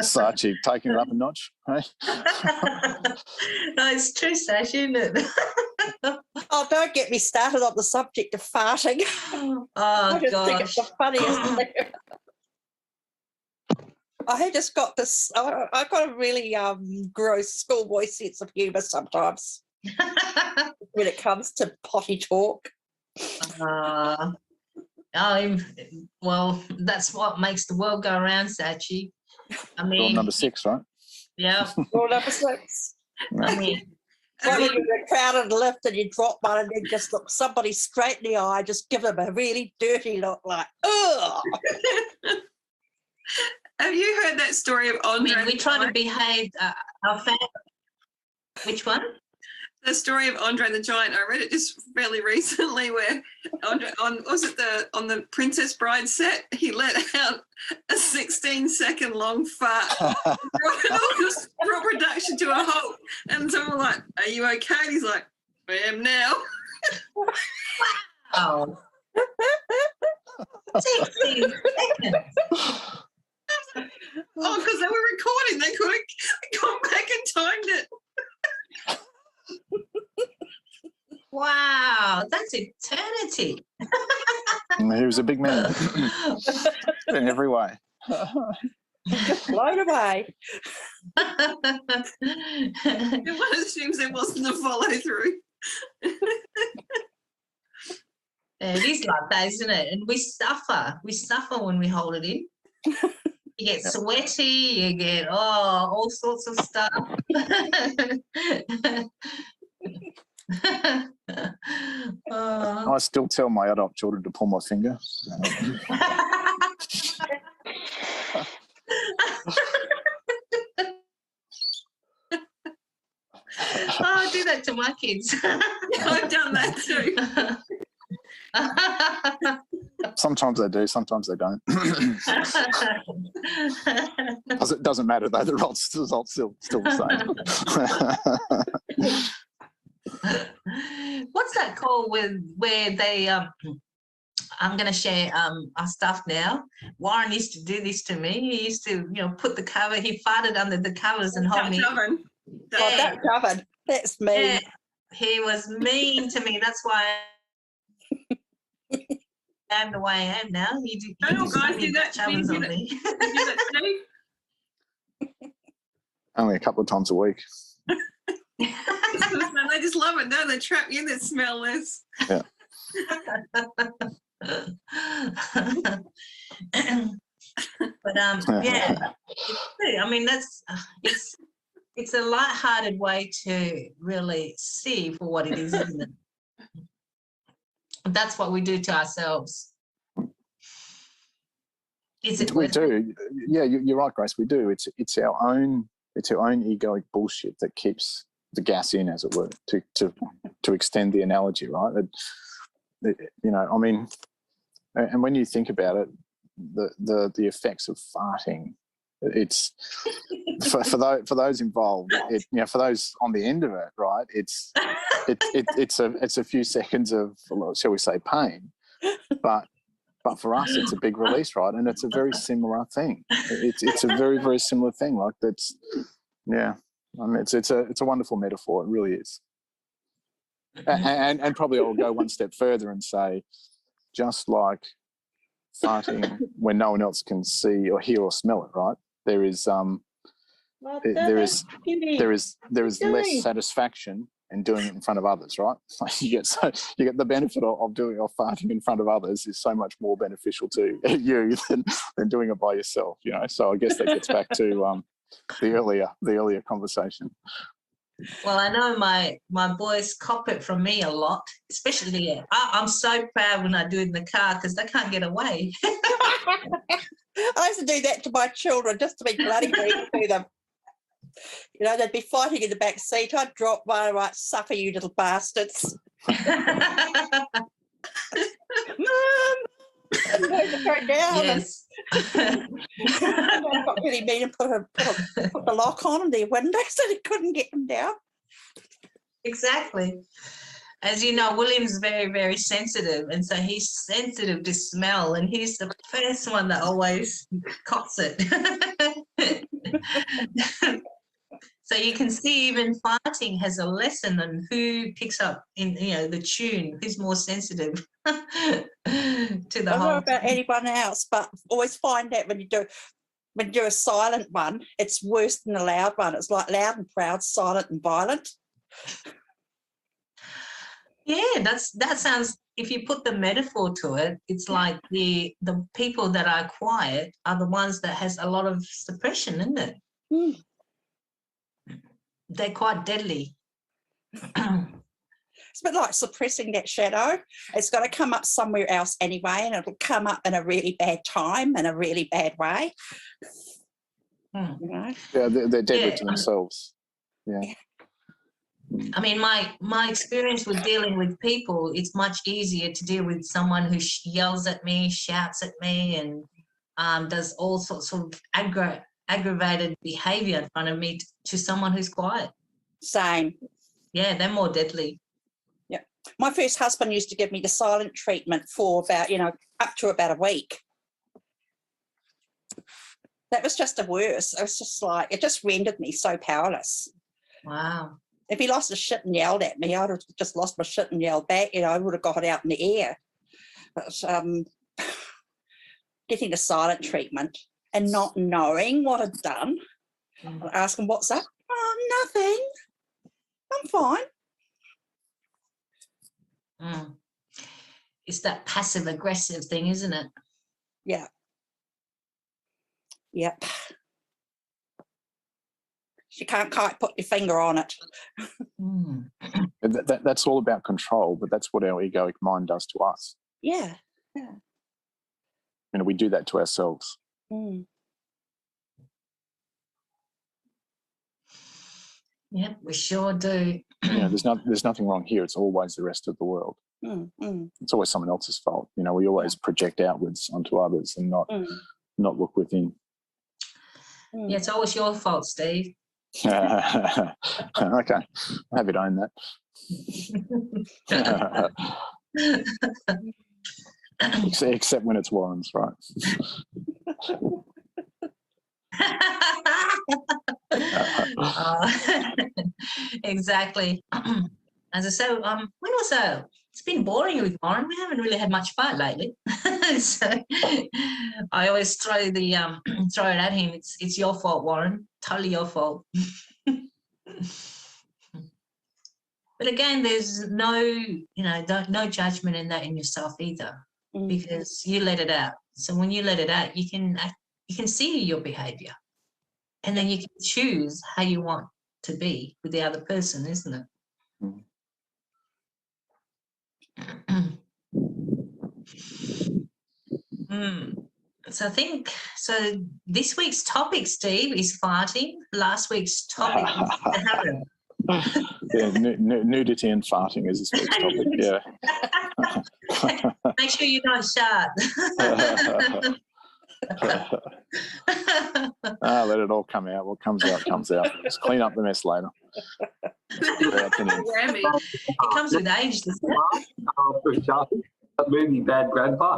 Sachi, taking it up a notch, hey? No, it's true, Sash, isn't it? Oh, don't get me started on the subject of farting. I just think it's the funniest thing. I just got this. I've got a really gross schoolboy sense of humour sometimes when it comes to potty talk. Well, that's what makes the world go around, Sachi. I mean, rule number 6, right? Yeah. Rule number 6. I mean, when you're in a crowded lift and you drop one and then just look somebody straight in the eye, just give them a really dirty look, like, ugh. Have you heard that story of Andre? We try to behave our family. Which one? The story of Andre the Giant. I read it just fairly recently, where Andre, on the Princess Bride set, he let out a 16-second long fart, brought production to a halt, and someone like, "Are you okay?" And he's like, "I am now." Wow. 16 seconds. Oh, because they were recording. They could have gone back and timed it. Wow, that's eternity. He was a big man in every way. Just blown away. One assumes there wasn't a follow through. It is like that, isn't it? And we suffer. We suffer when we hold it in. You get sweaty, you get all sorts of stuff. I still tell my adult children to pull my finger. I do that to my kids. I've done that too. Sometimes they do, sometimes they don't. It doesn't matter though, the result's still the same. What's that called where they I'm going to share our stuff now. Warren used to do this to me. He used to, put the cover, he farted under the covers and hold me. Oh, that covered. That's mean. Yeah, he was mean to me. That's why I'm the way I am now. Don't all guys do that? Do you do that, Steve? Only a couple of times a week. They just love it. No, they trap you in that smell less. Yeah. But yeah, I mean it's a light-hearted way to really see for what it is, isn't it? That's what we do to ourselves. Is it? We do. Yeah, you're right, Grace. We do. It's our own egoic bullshit that keeps the gas in, as it were, to extend the analogy, right? I mean, and when you think about it, the effects of farting, it's for those involved, for those on the end of it, right? It's a few seconds of, shall we say, pain, but for us it's a big release, right? And it's a very similar thing. It's a very, very similar thing. Like that's, yeah. I mean, it's a wonderful metaphor. It really is. And probably I'll go one step further and say, just like farting when no one else can see or hear or smell it, right? There is less satisfaction in doing it in front of others, right? You get the benefit of farting in front of others is so much more beneficial to you than doing it by yourself, So I guess that gets back to the earlier conversation. Well, I know my boys cop it from me a lot, especially I'm so proud when I do it in the car because they can't get away. I used to do that to my children just to be bloody mean to them. They'd be fighting in the back seat. I'd drop one, right, suffer you little bastards. Yes. I got really mean and put the lock on their window so they couldn't get them down. Exactly. As you know, William's very, very sensitive, and so he's sensitive to smell, and he's the first one that always cops it. So you can see even farting has a lesson on who picks up in the tune, who's more sensitive to the I don't whole. know about anyone else, but always find out when you do a silent one, it's worse than a loud one. It's like loud and proud, silent and violent. Yeah, that sounds. If you put the metaphor to it, it's like the people that are quiet are the ones that has a lot of suppression, isn't it? Mm. They're quite deadly. It's a bit like suppressing that shadow. It's got to come up somewhere else anyway, and it'll come up in a really bad time, in a really bad way. Yeah, they're deadly to themselves. Yeah. I mean, my experience with dealing with people, it's much easier to deal with someone who yells at me, shouts at me, and does all sorts of aggravated behaviour in front of me to someone who's quiet. Same. Yeah, they're more deadly. Yeah. My first husband used to give me the silent treatment for about, up to about a week. That was just the worst. It was just like, it just rendered me so powerless. Wow. If he lost his shit and yelled at me, I'd have just lost my shit and yelled back. I would have got it out in the air. But getting the silent treatment and not knowing what I'd done, I'd ask him, what's up? Oh, nothing. I'm fine. Mm. It's that passive aggressive thing, isn't it? Yeah. Yep. You can't quite put your finger on it. Mm. That's all about control, but that's what our egoic mind does to us. Yeah. We do that to ourselves. Mm. Yep, we sure do. There's nothing wrong here. It's always the rest of the world. It's always someone else's fault. We always project outwards onto others and not look within. Yeah, it's always your fault, Steve. Okay, I'm happy to own that. Except when it's Warren's, right? Exactly. As I said, when also it's been boring with Warren. We haven't really had much fun lately. So I always throw it at him. It's your fault, Warren. Totally your fault. But again, there's no judgment in that in yourself either, because you let it out. So when you let it out, you can see your behavior, and then you can choose how you want to be with the other person, isn't it? So I think this week's topic, Steve, is farting. Last week's topic was the harem. Yeah, nudity and farting is this week's topic. Yeah. Make sure you don't shart. Let it all come out. What comes out comes out. Just clean up the mess later. Whammy. It comes with age, doesn't it? That movie Bad Grandpa.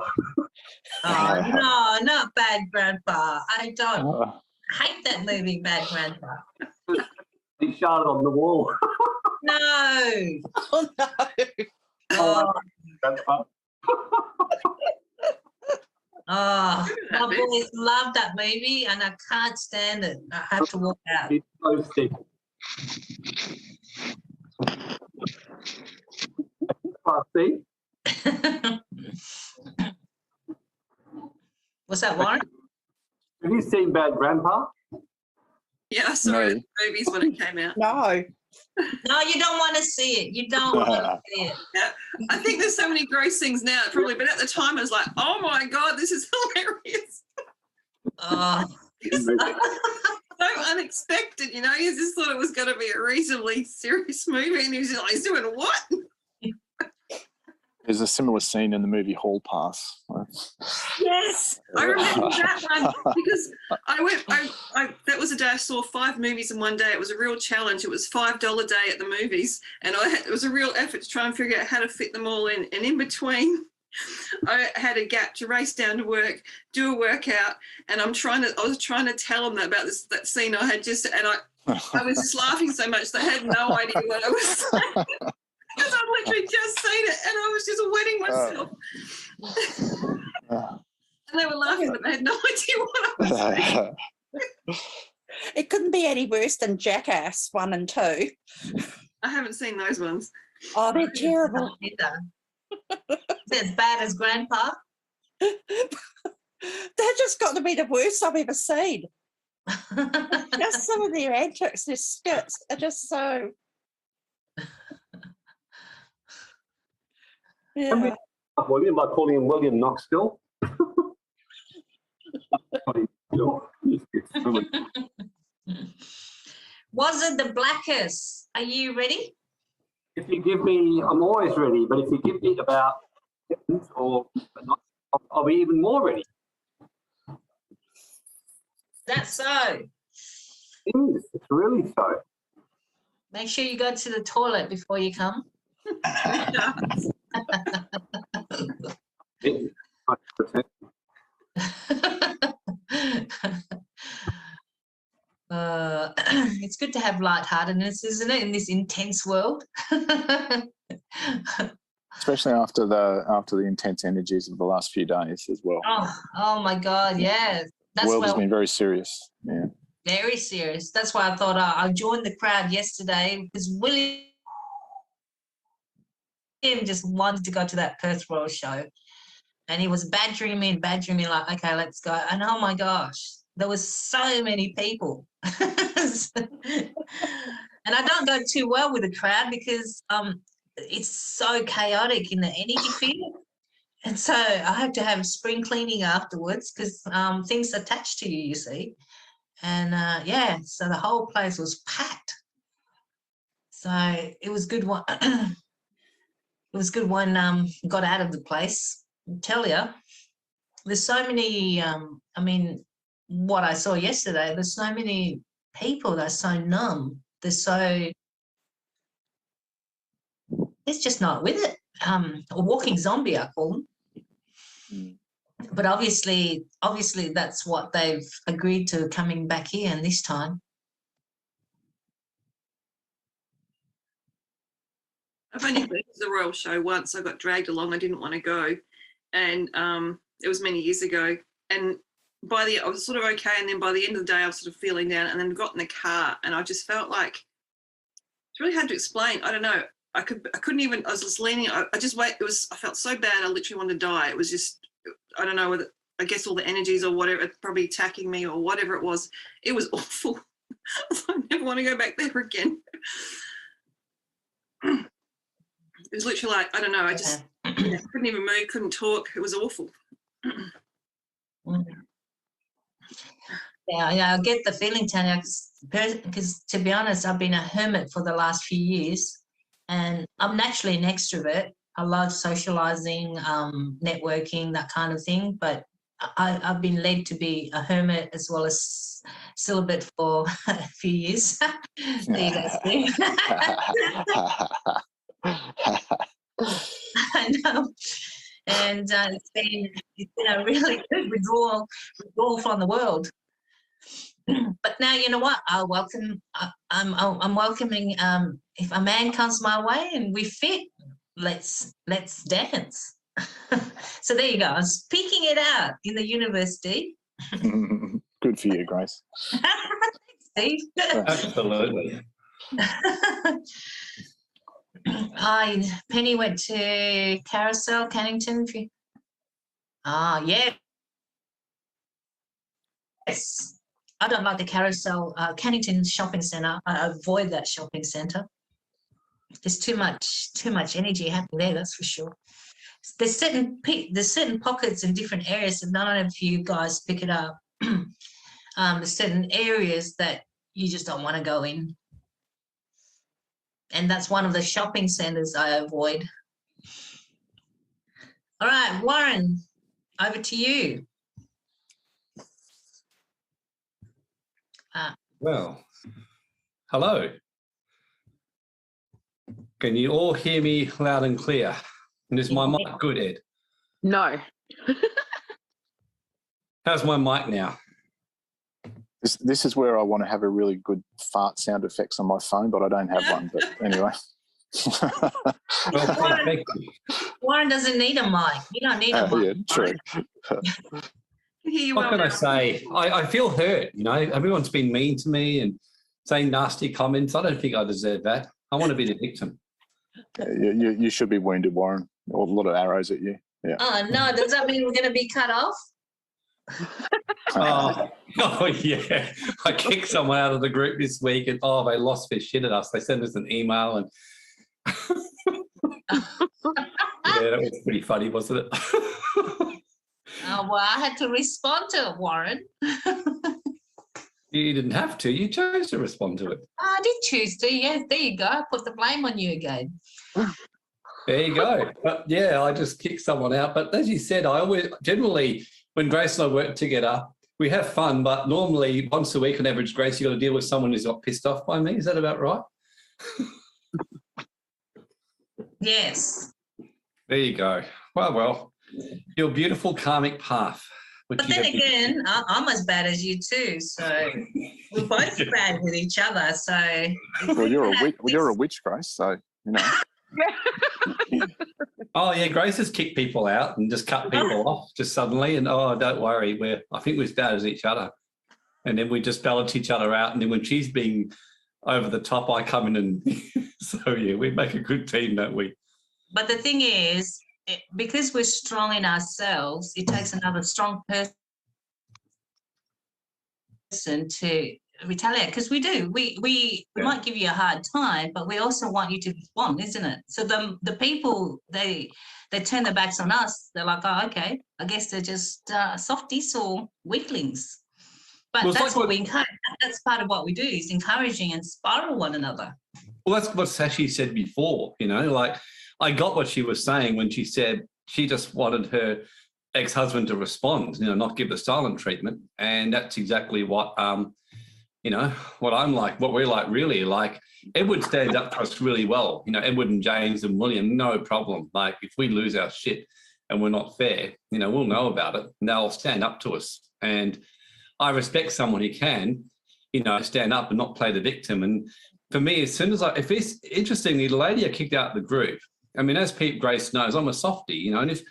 Oh, no, not Bad Grandpa. I don't hate that movie, Bad Grandpa. He shot it on the wall. No. Oh, no. Oh, Grandpa. my boys love that movie, and I can't stand it. I have to walk out. It's so sick. See? What's that, Warren? Have you seen Bad Grandpa? Yeah, I saw it in movies when it came out. No. No, you don't want to see it. You don't want to see it. Yeah, I think there's so many gross things now, probably, but at the time I was like, oh my God, this is hilarious. Oh. So unexpected, you just thought it was going to be a reasonably serious movie, and he was like, he's doing what? There's a similar scene in the movie Hall Pass. Yes, I remember that one because that was a day I saw 5 movies in one day. It was a real challenge. It was $5 day at the movies, and it was a real effort to try and figure out how to fit them all in. And in between, I had a gap to race down to work, do a workout, and I was trying to tell them about that scene I had just, and I was just laughing so much they had no idea what I was saying. Because I'd literally just seen it and I was just wetting myself. And they were laughing, but they had no idea what I was saying. It couldn't be any worse than Jackass 1 and 2. I haven't seen those ones. Oh, they're terrible. Is it as bad as Grandpa? They're just got to be the worst I've ever seen. Just some of their antics, their skits are just so... Yeah. William, by calling him William Knoxville. Was it the blackest? Are you ready? If you give me, I'm always ready, but if you give me about seconds I'll be even more ready. That's so. It is. It's really so. Make sure you go to the toilet before you come. It's good to have lightheartedness, isn't it, in this intense world? Especially after the intense energies of the last few days as well. Oh my God, yeah. The world has been very serious. Yeah. Very serious. That's why I thought I joined the crowd yesterday because William him just wanted to go to that Perth Royal show. And he was badgering me like, okay, let's go. And oh my gosh, there was so many people. And I don't go too well with the crowd because it's so chaotic in the energy field. And so I have to have spring cleaning afterwards because things attach to you, you see. And so the whole place was packed. So it was good one. It was good one got out of the place. I tell you, there's so many, what I saw yesterday, there's so many people that are so numb. It's just not with it. A walking zombie, I call them. But obviously that's what they've agreed to coming back here and this time. I've only been to the Royal Show once. I got dragged along. I didn't want to go. And it was many years ago. And I was sort of okay. And then by the end of the day, I was sort of feeling down. And then got in the car and I just felt like it's really hard to explain. I don't know. I couldn't even, I was just leaning. I felt so bad. I literally wanted to die. It was just, I don't know whether, I guess all the energies or whatever, probably attacking me or whatever it was. It was awful. I never want to go back there again. It was literally like, I don't know, I just couldn't even move, couldn't talk. It was awful. Yeah, I get the feeling, Tanya, because to be honest, I've been a hermit for the last few years and I'm naturally an extrovert. I love socializing, networking, that kind of thing, but I've been led to be a hermit as well as celibate for a few years. There you go, Steve. I know. And it's been a really good withdrawal from the world. But now you know what? I'm welcoming. If a man comes my way and we fit, let's dance. So there you go. I'm speaking it out in the university. Good for you, Grace. Thanks, Steve. Absolutely. Penny went to Carousel, Cannington. Yeah. Yes. I don't like the Carousel, Cannington shopping centre. I avoid that shopping centre. There's too much energy happening there, that's for sure. There's certain pockets in different areas, and I don't know if you guys pick it up. There's certain areas that you just don't want to go in. And that's one of the shopping centres I avoid. All right, Warren, over to you. Well, hello. Can you all hear me loud and clear? And is my mic good, Ed? No. How's my mic now? This is where I want to have a really good fart sound effects on my phone, but I don't have one. But anyway. Well, thank you. Warren doesn't need a mic. You don't need a mic. Yeah, true. What can I say? I feel hurt, you know. Everyone's been mean to me and saying nasty comments. I don't think I deserve that. I want to be the victim. You should be wounded, Warren. Or a lot of arrows at you. Yeah. Oh, no. Does that mean we're going to be cut off? Oh, yeah. I kicked someone out of the group this week and, they lost their shit at us. They sent us an email and yeah, that was pretty funny, wasn't it? Well, I had to respond to it, Warren. You didn't have to. You chose to respond to it. I did choose to. Yeah, there you go. I put the blame on you again. There you go. But yeah, I just kicked someone out. But as you said, I always generally, when Grace and I work together, we have fun. But normally, once a week on average, Grace, you got to deal with someone who's got pissed off by me. Is that about right? Yes. There you go. Well, your beautiful karmic path. But then again, I'm as bad as you too. So we're both bad with each other. So well, you're a witch, Grace. So you know. Oh yeah, Grace has kicked people out and just cut people off just suddenly. And don't worry, I think we're as bad as each other. And then we just balance each other out. And then when she's being over the top, I come in and so yeah, we make a good team, don't we? but the thing is, because we're strong in ourselves, it takes another strong person to retaliate, because we do. We might give you a hard time, but we also want you to respond, isn't it? So the people, they turn their backs on us. They're like, oh, okay, I guess they're just softies or weaklings. But Well, that's like what we encourage. That's part of what we do, is encouraging and spiral one another. Well, that's what Sashi said before, you know, like I got what she was saying when she said she just wanted her ex-husband to respond, you know, not give the silent treatment. And that's exactly what, you know, what I'm like, what we're like, really. Like Edward stands up for us really well, you know, Edward and James and William, no problem. Like if we lose our shit and we're not fair, you know, we'll know about it and they'll stand up to us. And I respect someone who can, you know, stand up and not play the victim. And for me, as soon as if it's interestingly, the lady I kicked out the group, I mean, as Grace knows, I'm a softie, you know, and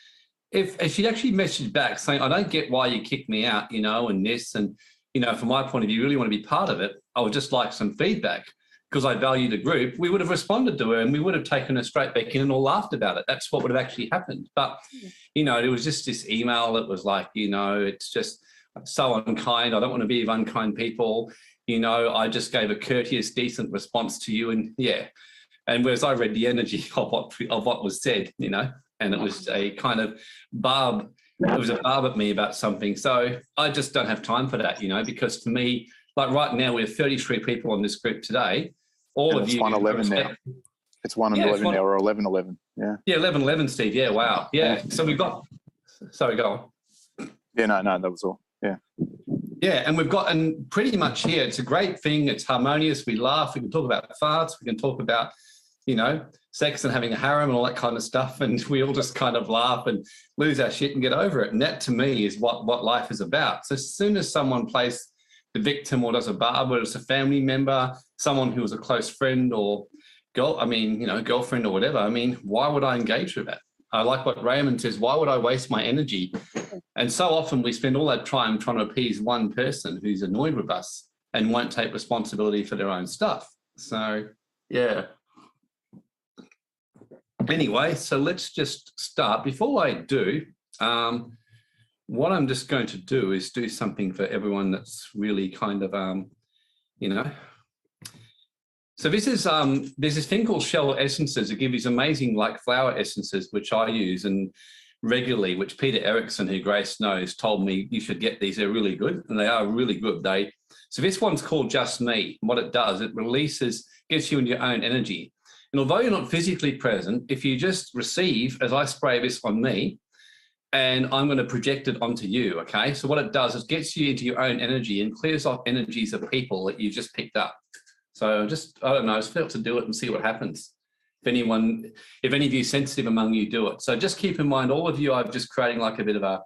if she actually messaged back saying, I don't get why you kicked me out, you know, and this, and, you know, from my point of view, you really want to be part of it, I would just like some feedback because I value the group, we would have responded to her and we would have taken her straight back in and all laughed about it. That's what would have actually happened. But, you know, it was just this email that was like, you know, it's just so unkind. I don't want to be with unkind people. You know, I just gave a courteous, decent response to you. And yeah. And whereas I read the energy of what was said, you know, and it was a kind of barb. It was a barb at me about something. So I just don't have time for that, you know, because to me, like right now, we have 33 people on this group today. All and of it's you. 1:11 now. It's 1:11 now, or 11:11. Yeah. Yeah, 11:11, Steve. Yeah, wow. Yeah. So we've got. Sorry, go on. Yeah, no, that was all. Yeah. Yeah, and we've got, and pretty much here, it's a great thing. It's harmonious. We laugh. We can talk about farts. We can talk about, you know, sex and having a harem and all that kind of stuff. And we all just kind of laugh and lose our shit and get over it. And that to me is what life is about. So as soon as someone plays the victim or does a barb, whether it's a family member, someone who was a close friend or girlfriend or whatever, I mean, why would I engage with that? I like what Raymond says, why would I waste my energy? And so often we spend all that time trying to appease one person who's annoyed with us and won't take responsibility for their own stuff. So, yeah. Anyway, so let's just start. Before I do, what I'm just going to do is do something for everyone that's really kind of, you know. So this is, there's this thing called shell essences that give these amazing like flower essences, which I use and regularly, which Peter Erickson, who Grace knows, told me you should get these. They're really good, and they are really good. So this one's called Just Me. And what it does, it gets you in your own energy. And although you're not physically present, if you just receive, as I spray this on me, and I'm going to project it onto you, okay? So what it does is gets you into your own energy and clears off energies of people that you've just picked up. So I don't know, I just felt to do it and see what happens. If any of you sensitive among you do it. So just keep in mind, all of you, I'm just creating like a bit of a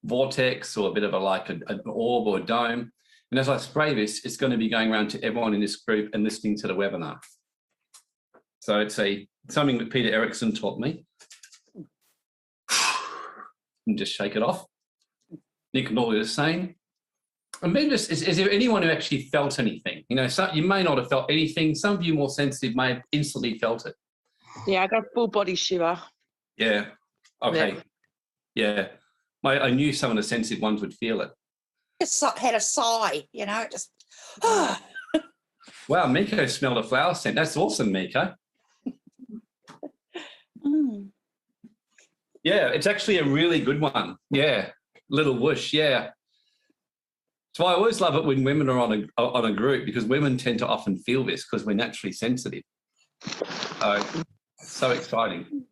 vortex or a bit of an orb or a dome. And as I spray this, it's going to be going around to everyone in this group and listening to the webinar. So it's something that Peter Erickson taught me. And just shake it off. You can all do the same. And maybe is there anyone who actually felt anything? You know, you may not have felt anything. Some of you more sensitive may have instantly felt it. Yeah, I got a full body shiver. Yeah. Okay. Yeah. I knew some of the sensitive ones would feel it. Just had a sigh, you know, just. Wow, Miko smelled a flower scent. That's awesome, Miko. Yeah, it's actually a really good one. Yeah, little whoosh. Yeah. So I always love it when women are on a group, because women tend to often feel this because we're naturally sensitive. So exciting.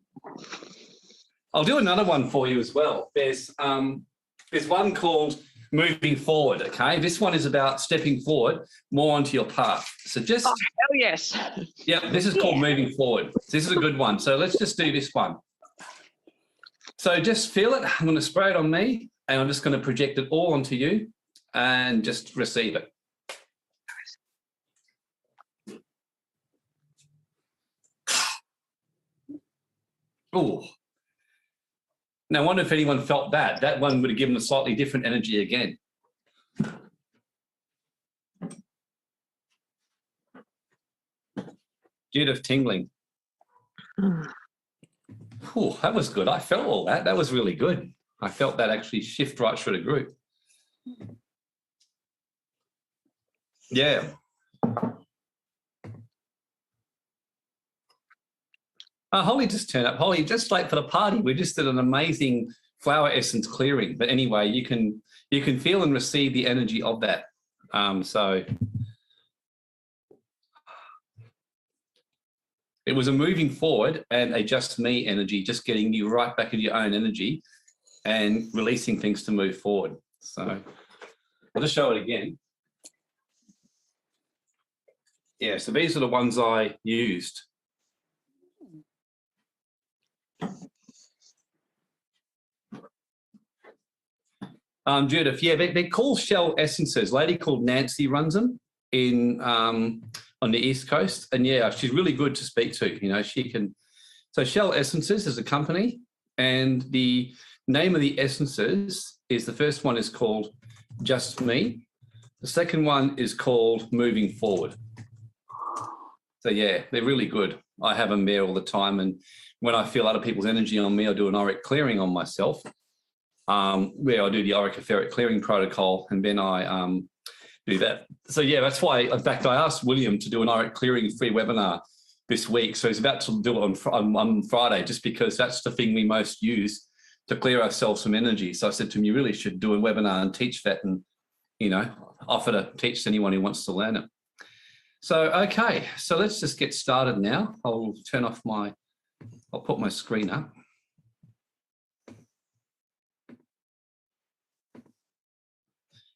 I'll do another one for you as well. There's one called Moving Forward, okay? This one is about stepping forward more onto your path. So just... Oh, hell yes. Yeah, this is called Moving Forward. This is a good one. So let's just do this one. So just feel it. I'm going to spray it on me, and I'm just going to project it all onto you and just receive it. Oh. Now, I wonder if anyone felt that. That one would have given a slightly different energy again. Judith tingling. Whew, that was good. I felt all that. That was really good. I felt that actually shift right through the group. Yeah. Holly just turned up. Holly, just late for the party. We just did an amazing flower essence clearing. But anyway, you can feel and receive the energy of that. So it was a moving forward and a just me energy, just getting you right back into your own energy and releasing things to move forward. So I'll just show it again. Yeah, so these are the ones I used. Judith, yeah, they're called shell essences. A lady called Nancy runs them in on the East Coast, and yeah, she's really good to speak to. You know, she can. So Shell Essences is a company, and the name of the essences is, the first one is called Just Me. The second one is called Moving Forward. So yeah, they're really good. I have them there all the time, and when I feel other people's energy on me, I do an auric clearing on myself. Where I do the auric etheric clearing protocol, and then I do that. So yeah, that's why, in fact, I asked William to do an auric clearing free webinar this week. So he's about to do it on Friday, just because that's the thing we most use to clear ourselves from energy. So I said to him, you really should do a webinar and teach that, and, you know, offer to teach to anyone who wants to learn it. So, okay, so let's just get started now. I'll put my screen up.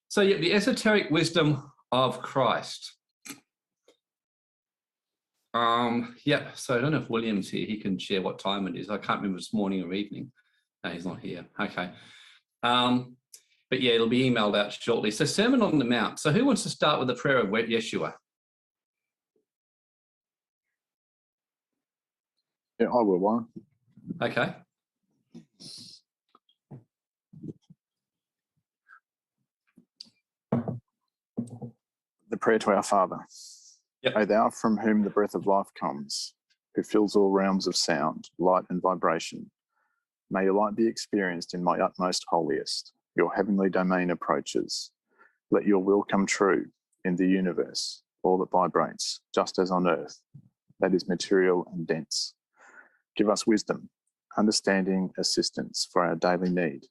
So yeah, the Esoteric Wisdom of Christ. Yeah, so I don't know if William's here. He can share what time it is. I can't remember if it's morning or evening. No, he's not here. Okay. But yeah, it'll be emailed out shortly. So Sermon on the Mount. So who wants to start with the prayer of Yeshua? Yeah, I will, Warren. Okay. The prayer to our Father. Yep. O thou from whom the breath of life comes, who fills all realms of sound, light and vibration, may your light be experienced in my utmost holiest. Your heavenly domain approaches. Let your will come true in the universe, all that vibrates, just as on earth, that is material and dense. Give us wisdom, understanding, assistance for our daily need.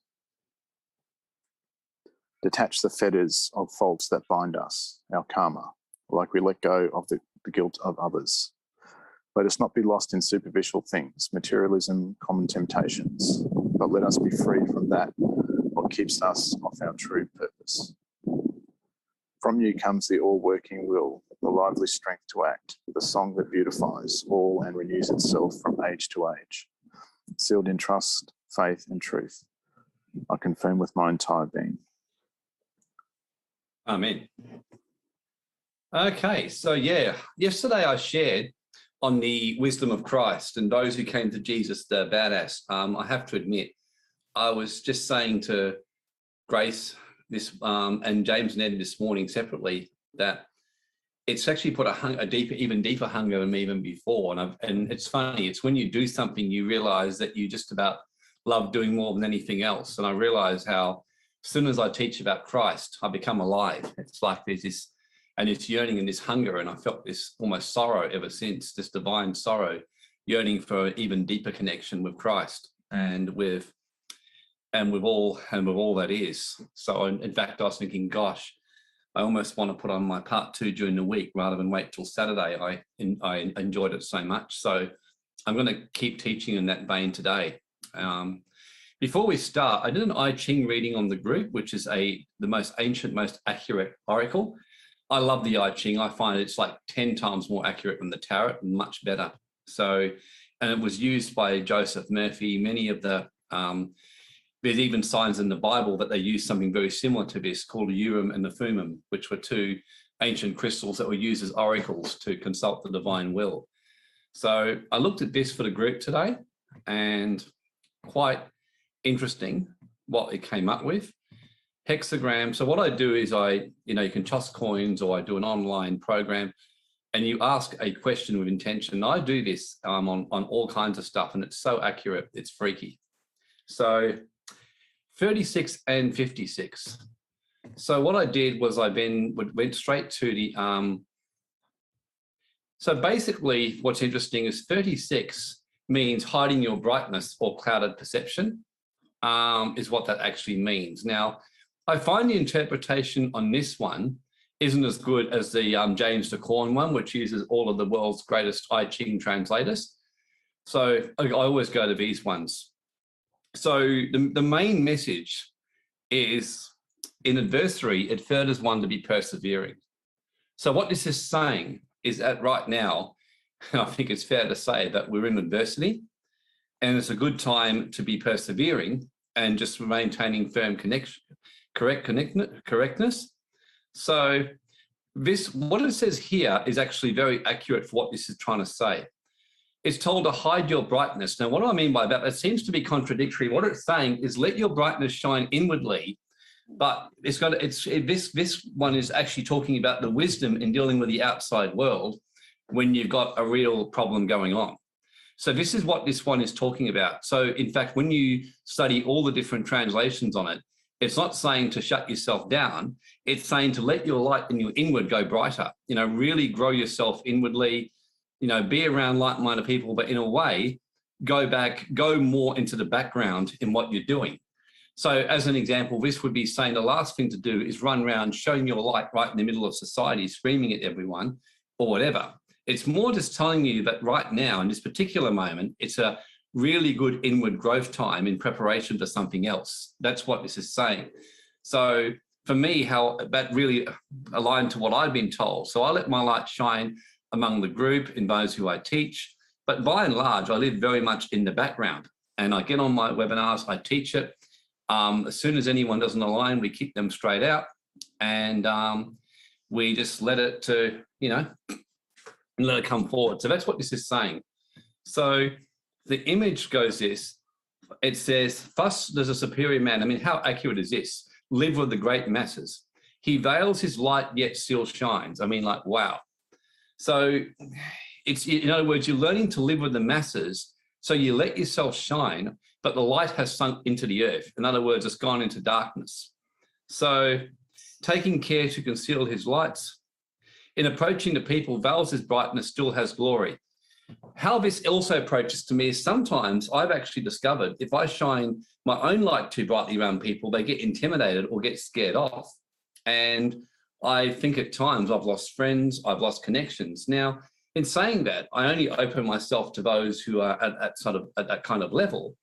Detach the fetters of faults that bind us, our karma, like we let go of the guilt of others. Let us not be lost in superficial things, materialism, common temptations, but let us be free from that, what keeps us off our true purpose. From you comes the all-working will, the lively strength to act, the song that beautifies all and renews itself from age to age. Sealed in trust, faith, and truth, I confirm with my entire being. Amen. Okay, so yeah, yesterday I shared on the wisdom of Christ and those who came to Jesus, the badass. I have to admit, I was just saying to Grace this and James and Eddie this morning separately that it's actually put a even deeper hunger in me even before. And it's funny, it's when you do something you realize that you just about love doing more than anything else. And I realize how as soon as I teach about Christ, I become alive. It's like there's this, and it's yearning and this hunger, and I felt this almost sorrow ever since, this divine sorrow, yearning for even deeper connection with Christ and with all that is. So in fact, I was thinking, gosh, I almost want to put on my part 2 during the week rather than wait till Saturday. I enjoyed it so much. So I'm going to keep teaching in that vein today. Before we start, I did an Ching reading on the group, which is the most ancient, most accurate oracle. I love the Ching. I find it's like 10 times more accurate than the tarot and much better. So, and it was used by Joseph Murphy. Many of the, there's even signs in the Bible that they used something very similar to this called Urim and Thummim, which were 2 ancient crystals that were used as oracles to consult the divine will. So I looked at this for the group today, and quite interesting what it came up with. Hexagram. So what I do is you can toss coins, or I do an online program, and you ask a question with intention. I do this on all kinds of stuff, and it's so accurate, it's freaky. So 36 and 56. So what I did was I then went straight to the, so basically what's interesting is 36 means hiding your brightness or clouded perception, is what that actually means. Now, I find the interpretation on this one isn't as good as the James de Corn one, which uses all of the world's greatest Ching translators. So I always go to these ones. So the main message is, in adversity, it furthers one to be persevering. So what this is saying is that right now, I think it's fair to say that we're in adversity, and it's a good time to be persevering and just maintaining firm correctness. So what it says here is actually very accurate for what this is trying to say. It's told to hide your brightness. Now, what do I mean by that? It seems to be contradictory. What it's saying is let your brightness shine inwardly, but this one is actually talking about the wisdom in dealing with the outside world when you've got a real problem going on. So this is what this one is talking about. So in fact, when you study all the different translations on it, it's not saying to shut yourself down. It's saying to let your light in your inward go brighter, really grow yourself inwardly, be around like-minded people, but in a way, go more into the background in what you're doing. So as an example, this would be saying the last thing to do is run around showing your light right in the middle of society, screaming at everyone or whatever. It's more just telling you that right now, in this particular moment, it's a really good inward growth time in preparation for something else. That's what this is saying. So for me, how that really aligned to what I've been told. So I let my light shine among the group in those who I teach, but by and large, I live very much in the background, and I get on my webinars, I teach it. As soon as anyone doesn't align, we kick them straight out, and we just let it let it come forward. So that's what this is saying. So the image goes this, it says, thus there's a superior man. I mean, how accurate is this? Live with the great masses. He veils his light, yet still shines. I mean, like, wow. So it's, in other words, you're learning to live with the masses. So you let yourself shine, but the light has sunk into the earth. In other words, it's gone into darkness. So taking care to conceal his lights, in approaching the people, veils his brightness, still has glory. How this also approaches to me is sometimes I've actually discovered if I shine my own light too brightly around people, they get intimidated or get scared off. And I think at times I've lost friends, I've lost connections. Now, in saying that, I only open myself to those who are at that kind of level.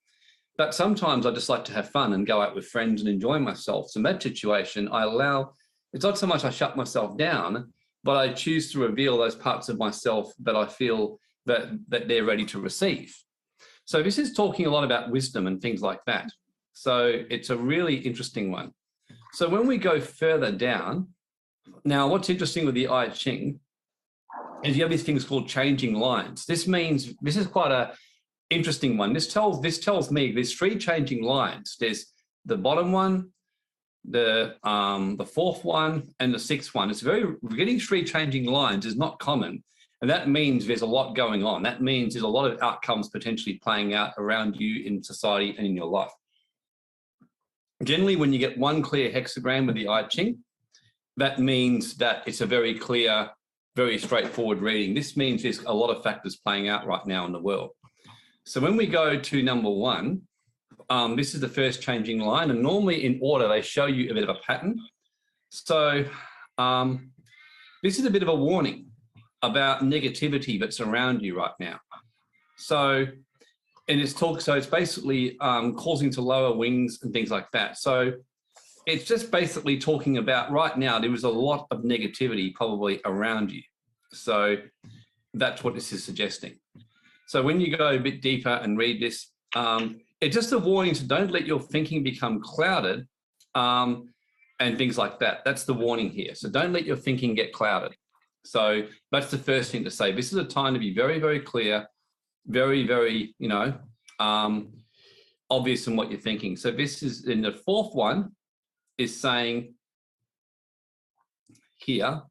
But sometimes I just like to have fun and go out with friends and enjoy myself. So in that situation, it's not so much I shut myself down, but I choose to reveal those parts of myself that I feel that they're ready to receive. So this is talking a lot about wisdom and things like that. So it's a really interesting one. So when we go further down, now what's interesting with the I Ching is you have these things called changing lines. This means, this is quite a interesting one. This tells me there's three changing lines. There's the bottom one, the fourth one, and the sixth one. Getting three changing lines is not common. And that means there's a lot going on. That means there's a lot of outcomes potentially playing out around you in society and in your life. Generally, when you get one clear hexagram with the I Ching, that means that it's a very clear, very straightforward reading. This means there's a lot of factors playing out right now in the world. So when we go to number one, this is the first changing line, and normally in order, they show you a bit of a pattern. So this is a bit of a warning about negativity that's around you right now. So, and it's basically causing to lower wings and things like that. So it's just basically talking about right now, there is a lot of negativity probably around you. So that's what this is suggesting. So when you go a bit deeper and read this, it's just a warning to don't let your thinking become clouded and things like that. That's the warning here. So don't let your thinking get clouded. So that's the first thing to say. This is a time to be very, very clear, very, very, obvious in what you're thinking. So this is in the fourth one is saying here,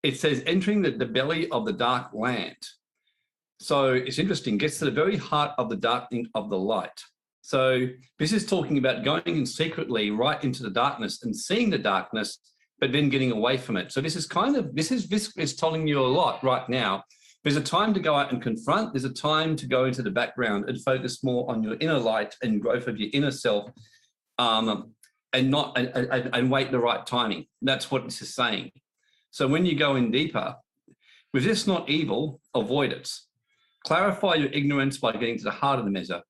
it says entering the belly of the dark land. So it's interesting, gets to the very heart of the darkening of the light. So this is talking about going in secretly right into the darkness and seeing the darkness, but then getting away from it. So this is telling you a lot right now. There's a time to go out and confront. There's a time to go into the background and focus more on your inner light and growth of your inner self, and wait the right timing. That's what this is saying. So when you go in deeper, resist not evil, avoid it. Clarify your ignorance by getting to the heart of the measure.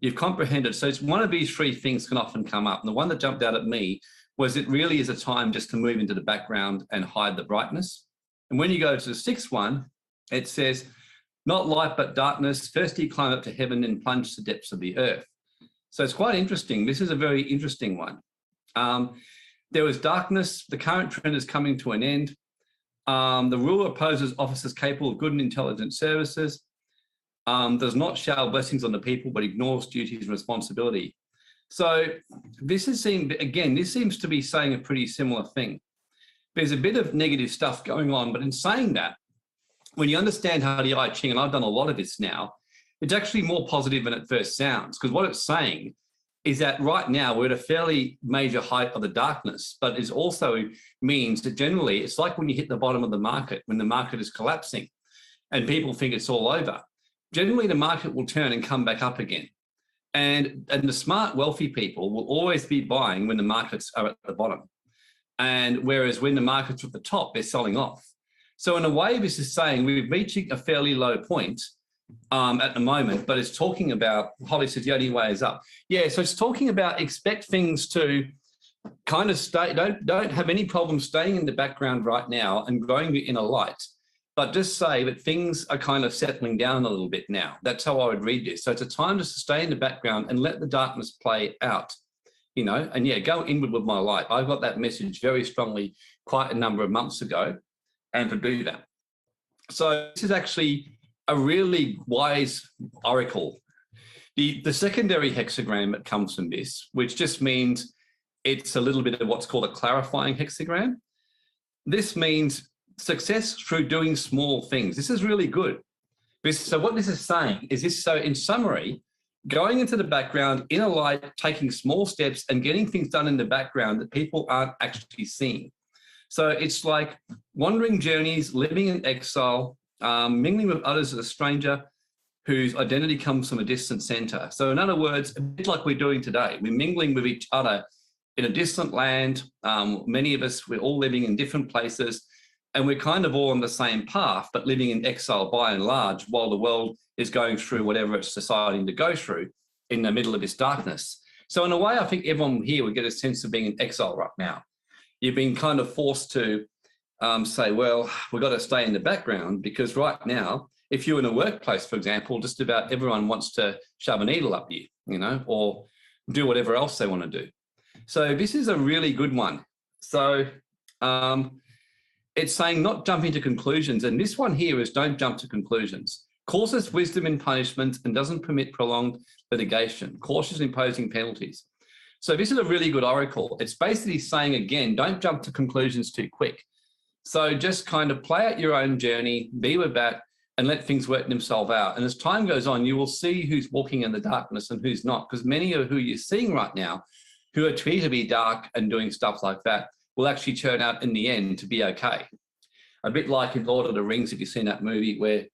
You've comprehended. So it's one of these three things can often come up. And the one that jumped out at me was it really is a time just to move into the background and hide the brightness. And when you go to the sixth one, it says, not light but darkness. First you climb up to heaven and plunge to the depths of the earth. So it's quite interesting. This is a very interesting one. There was darkness. The current trend is coming to an end. The ruler opposes officers capable of good and intelligent services. Does not shower blessings on the people, but ignores duties and responsibility. So this seems to be saying a pretty similar thing. There's a bit of negative stuff going on, but in saying that, when you understand how the I Ching, and I've done a lot of this now, it's actually more positive than it first sounds, because what it's saying is that right now we're at a fairly major height of the darkness, but it also means that generally it's like when you hit the bottom of the market, when the market is collapsing and people think it's all over. Generally, the market will turn and come back up again. And the smart, wealthy people will always be buying when the markets are at the bottom. And whereas when the markets are at the top, they're selling off. So in a way, this is saying we're reaching a fairly low point at the moment, but it's talking about, Holly says the only way is up. Yeah, so it's talking about expect things to kind of stay, don't have any problem staying in the background right now and growing your inner light. But just say that things are kind of settling down a little bit now. That's how I would read this. So it's a time just to stay in the background and let the darkness play out, and yeah, go inward with my light. I got that message very strongly quite a number of months ago, and to do that. So this is actually a really wise oracle. The secondary hexagram that comes from this, which just means it's a little bit of what's called a clarifying hexagram. This means success through doing small things. This is really good. So what this is saying is this, so in summary, going into the background, inner light, taking small steps and getting things done in the background that people aren't actually seeing. So it's like wandering journeys, living in exile, mingling with others as a stranger whose identity comes from a distant center. So in other words, a bit like we're doing today, we're mingling with each other in a distant land. Many of us, we're all living in different places, and we're kind of all on the same path, but living in exile by and large, while the world is going through whatever it's deciding to go through in the middle of this darkness. So in a way, I think everyone here would get a sense of being in exile right now. You've been kind of forced to say, well, we've got to stay in the background, because right now, if you're in a workplace, for example, just about everyone wants to shove a needle up you, or do whatever else they want to do. So this is a really good one. So it's saying not jumping to conclusions. And this one here is don't jump to conclusions. Causes wisdom in punishment and doesn't permit prolonged litigation. Cautious in imposing penalties. So this is a really good oracle. It's basically saying, again, don't jump to conclusions too quick. So just kind of play out your own journey, be with that, and let things work themselves out. And as time goes on, you will see who's walking in the darkness and who's not, because many of who you're seeing right now, who are treated to be dark and doing stuff like that, will actually turn out in the end to be okay. A bit like in Lord of the Rings, if you've seen that movie, where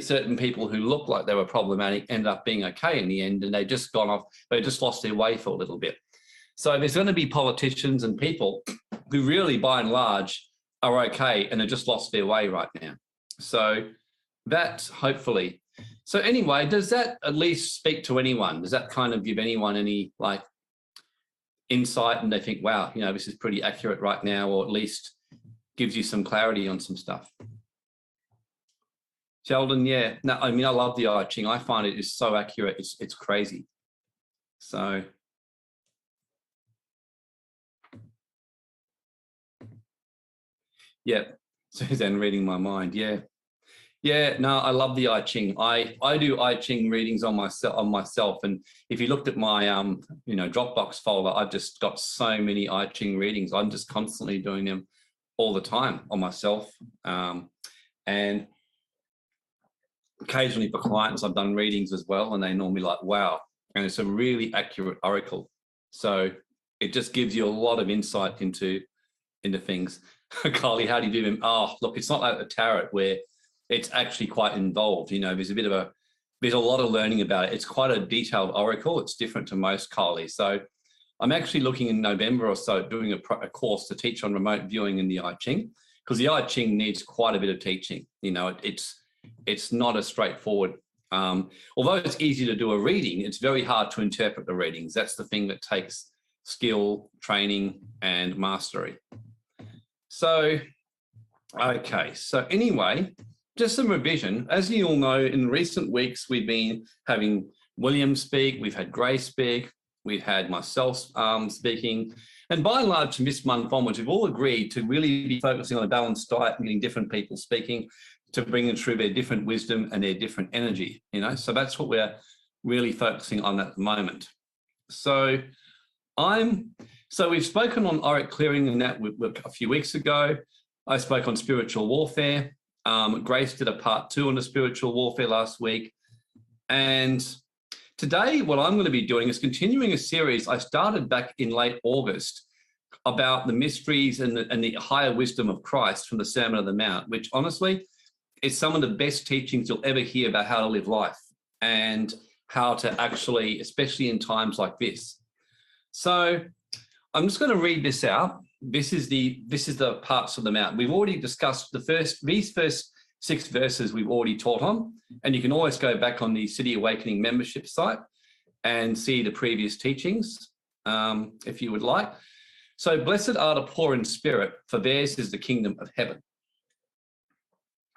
certain people who look like they were problematic ended up being okay in the end, and they just gone off, they just lost their way for a little bit. So there's going to be politicians and people who really, by and large, are okay and have just lost their way right now. So that's hopefully. So anyway, does that at least speak to anyone? Does that kind of give anyone any insight, and they think, wow, this is pretty accurate right now, or at least gives you some clarity on some stuff? Sheldon, yeah. No, I mean, I love the I Ching. I find it is so accurate. It's crazy. So yeah, Suzanne reading my mind. Yeah. Yeah, no, I love the I Ching. I do I Ching readings on myself, and if you looked at my Dropbox folder, I've just got so many I Ching readings. I'm just constantly doing them all the time on myself. And occasionally for clients, I've done readings as well, and they normally like, wow. And it's a really accurate oracle. So it just gives you a lot of insight into things. Carly, how do you do them? Oh, look, it's not like a tarot where it's actually quite involved. You know, there's a lot of learning about it. It's quite a detailed oracle. It's different to most, Carly. So I'm actually looking in November or so doing a course to teach on remote viewing in the I Ching, because the I Ching needs quite a bit of teaching. You know, it's not as straightforward. Although it's easy to do a reading, it's very hard to interpret the readings. That's the thing that takes skill, training, and mastery. So, okay. So anyway, just some revision. As you all know, in recent weeks, we've been having William speak, we've had Grace speak, we've had myself speaking. And by and large, from this month onwards, we've all agreed to really be focusing on a balanced diet and getting different people speaking to bring them through their different wisdom and their different energy, you know. So that's what we're really focusing on at the moment. So we've spoken on auric clearing and that a few weeks ago. I spoke on spiritual warfare. Grace did a part 2 on the spiritual warfare last week. And today, what I'm going to be doing is continuing a series I started back in late August about the mysteries and the higher wisdom of Christ from the Sermon on the Mount, which honestly is some of the best teachings you'll ever hear about how to live life and how to actually, especially in times like this. So I'm just going to read this out. This is the parts of the Mount. We've already discussed these first 6 verses we've already taught on, and you can always go back on the City Awakening membership site and see the previous teachings if you would like. So, blessed are the poor in spirit, for theirs is the kingdom of heaven.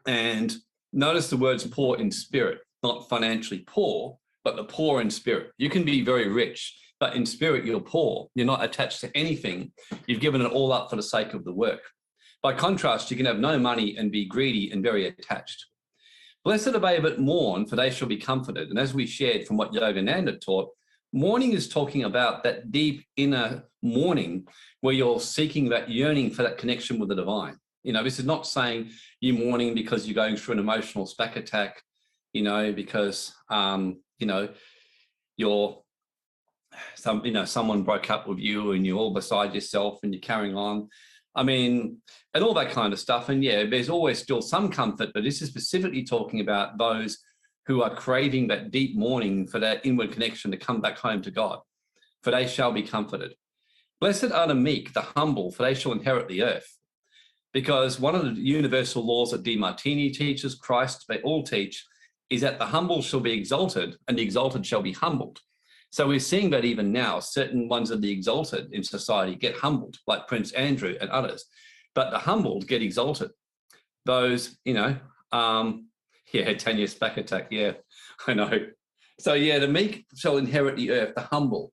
And notice the words poor in spirit, not financially poor, but the poor in spirit. You can be very rich, but in spirit you're poor. You're not attached to anything. You've given it all up for the sake of the work. By contrast, you can have no money and be greedy and very attached. Blessed are they that mourn, for they shall be comforted. And as we shared from what Yogananda taught, mourning is talking about that deep inner mourning where you're seeking that yearning for that connection with the divine. You know, this is not saying you're mourning because you're going through an emotional spack attack, you know, because, someone broke up with you and you're all beside yourself and you're carrying on. I mean, and all that kind of stuff. And yeah, there's always still some comfort, but this is specifically talking about those who are craving that deep mourning for that inward connection to come back home to God, for they shall be comforted. Blessed are the meek, the humble, for they shall inherit the earth. Because one of the universal laws that De Martini teaches, Christ, they all teach, is that the humble shall be exalted and the exalted shall be humbled. So we're seeing that even now, certain ones of the exalted in society get humbled, like Prince Andrew and others, but the humbled get exalted. Those, Tanya's back attack, yeah, I know. So yeah, the meek shall inherit the earth, the humble.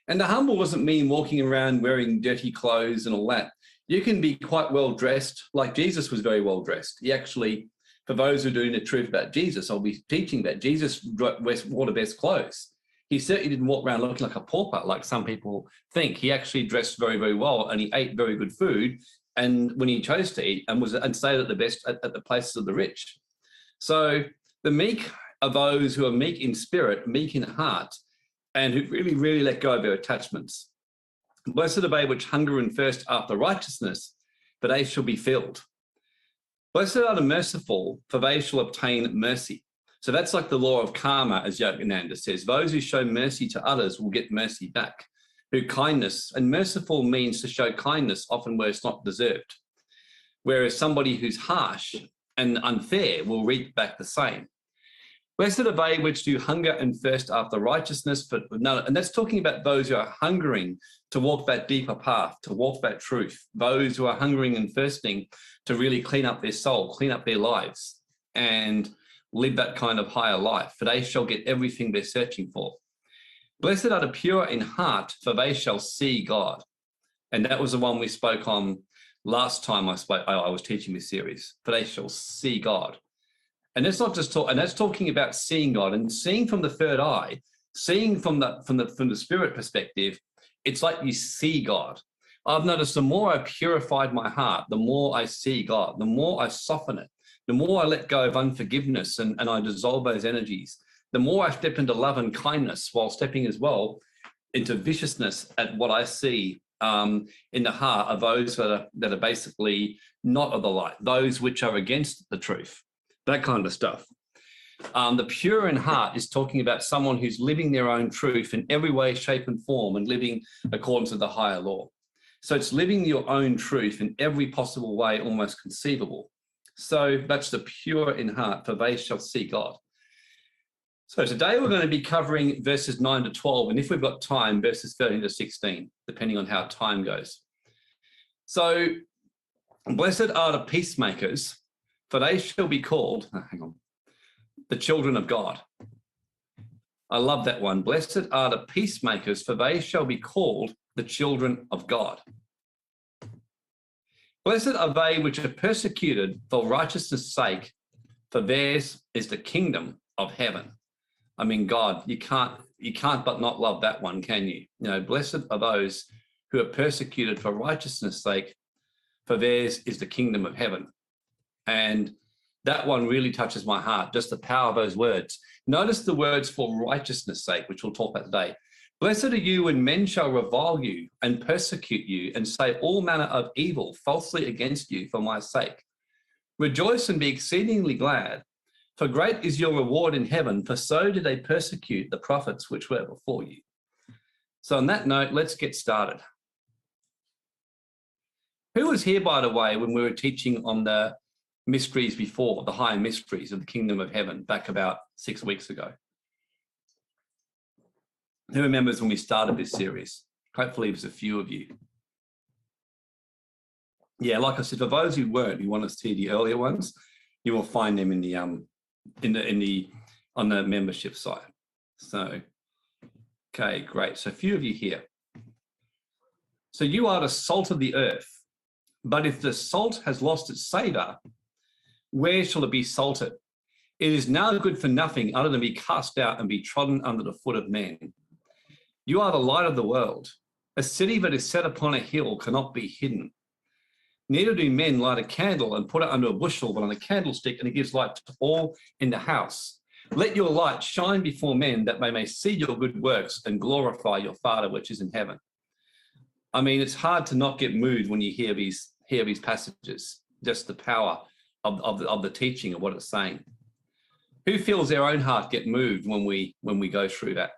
And the humble doesn't mean walking around wearing dirty clothes and all that. You can be quite well dressed, like Jesus was very well dressed. He actually, for those who are doing the truth about Jesus, I'll be teaching that Jesus wore the best clothes. He certainly didn't walk around looking like a pauper, like some people think. He actually dressed very, very well, and he ate very good food. And when he chose to eat, and stayed at the best at the places of the rich. So the meek are those who are meek in spirit, meek in heart, and who really, really let go of their attachments. Blessed are they which hunger and thirst after righteousness, for they shall be filled. Blessed are the merciful, for they shall obtain mercy. So that's like the law of karma, as Yogananda says. Those who show mercy to others will get mercy back. Who kindness, and merciful means to show kindness often where it's not deserved. Whereas somebody who's harsh and unfair will reap back the same. Blessed are they which do hunger and thirst after righteousness, and that's talking about those who are hungering to walk that deeper path, to walk that truth. Those who are hungering and thirsting to really clean up their soul, clean up their lives, and live that kind of higher life, for they shall get everything they're searching for. Blessed are the pure in heart, for they shall see God. And that was the one we spoke on last time I was teaching this series, for they shall see God. And that's not just talk, and that's talking about seeing God and seeing from the third eye, seeing from the spirit perspective. It's like you see God. I've noticed the more I purified my heart, the more I see God, the more I soften it, the more I let go of unforgiveness and I dissolve those energies, the more I step into love and kindness while stepping as well into viciousness at what I see in the heart of those that are basically not of the light, those which are against the truth, that kind of stuff. The pure in heart is talking about someone who's living their own truth in every way, shape, and form and living according to the higher law. So it's living your own truth in every possible way, almost conceivable. So that's the pure in heart, for they shall see God. So today we're going to be covering verses 9 to 12, and if we've got time, verses 13 to 16, depending on how time goes. So, blessed are the peacemakers, for they shall be called, the children of God. I love that one. Blessed are the peacemakers, for they shall be called the children of God. Blessed are they which are persecuted for righteousness' sake, for theirs is the kingdom of heaven. I mean, God, you can't but not love that one, can you? You know, blessed are those who are persecuted for righteousness' sake, for theirs is the kingdom of heaven. And that one really touches my heart, just the power of those words. Notice the words for righteousness' sake, which we'll talk about today. Blessed are you when men shall revile you and persecute you and say all manner of evil falsely against you for my sake. Rejoice and be exceedingly glad, for great is your reward in heaven, for so did they persecute the prophets which were before you. So on that note, let's get started. Who was here, by the way, when we were teaching on the mysteries before, the higher mysteries of the kingdom of heaven, back about 6 weeks ago? Who remembers when we started this series? Hopefully there's a few of you. Yeah, like I said, for those who weren't, who want to see the earlier ones, you will find them in the on the membership site. So, okay, great. So a few of you here. So you are the salt of the earth, but if the salt has lost its savor, where shall it be salted? It is now good for nothing other than be cast out and be trodden under the foot of men. You are the light of the world. A city that is set upon a hill cannot be hidden. Neither do men light a candle and put it under a bushel, but on a candlestick, and it gives light to all in the house. Let your light shine before men, that they may see your good works and glorify your Father which is in heaven. I mean, it's hard to not get moved when you hear these passages, just the power of the teaching of what it's saying. Who feels their own heart get moved when we go through that?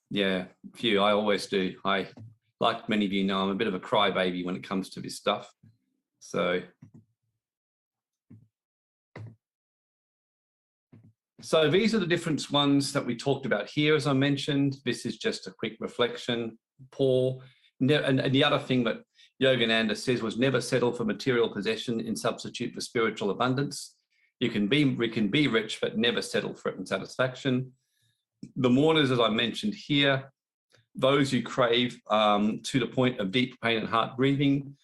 Yeah, a few. I always do. I, like many of you know, I'm a bit of a crybaby when it comes to this stuff. So these are the different ones that we talked about here, as I mentioned. This is just a quick reflection. Paul, and the other thing that Yogananda says was never settle for material possession in substitute for spiritual abundance. We can be rich, but never settle for it in satisfaction. The mourners, as I mentioned here, those who crave to the point of deep pain and heart grieving.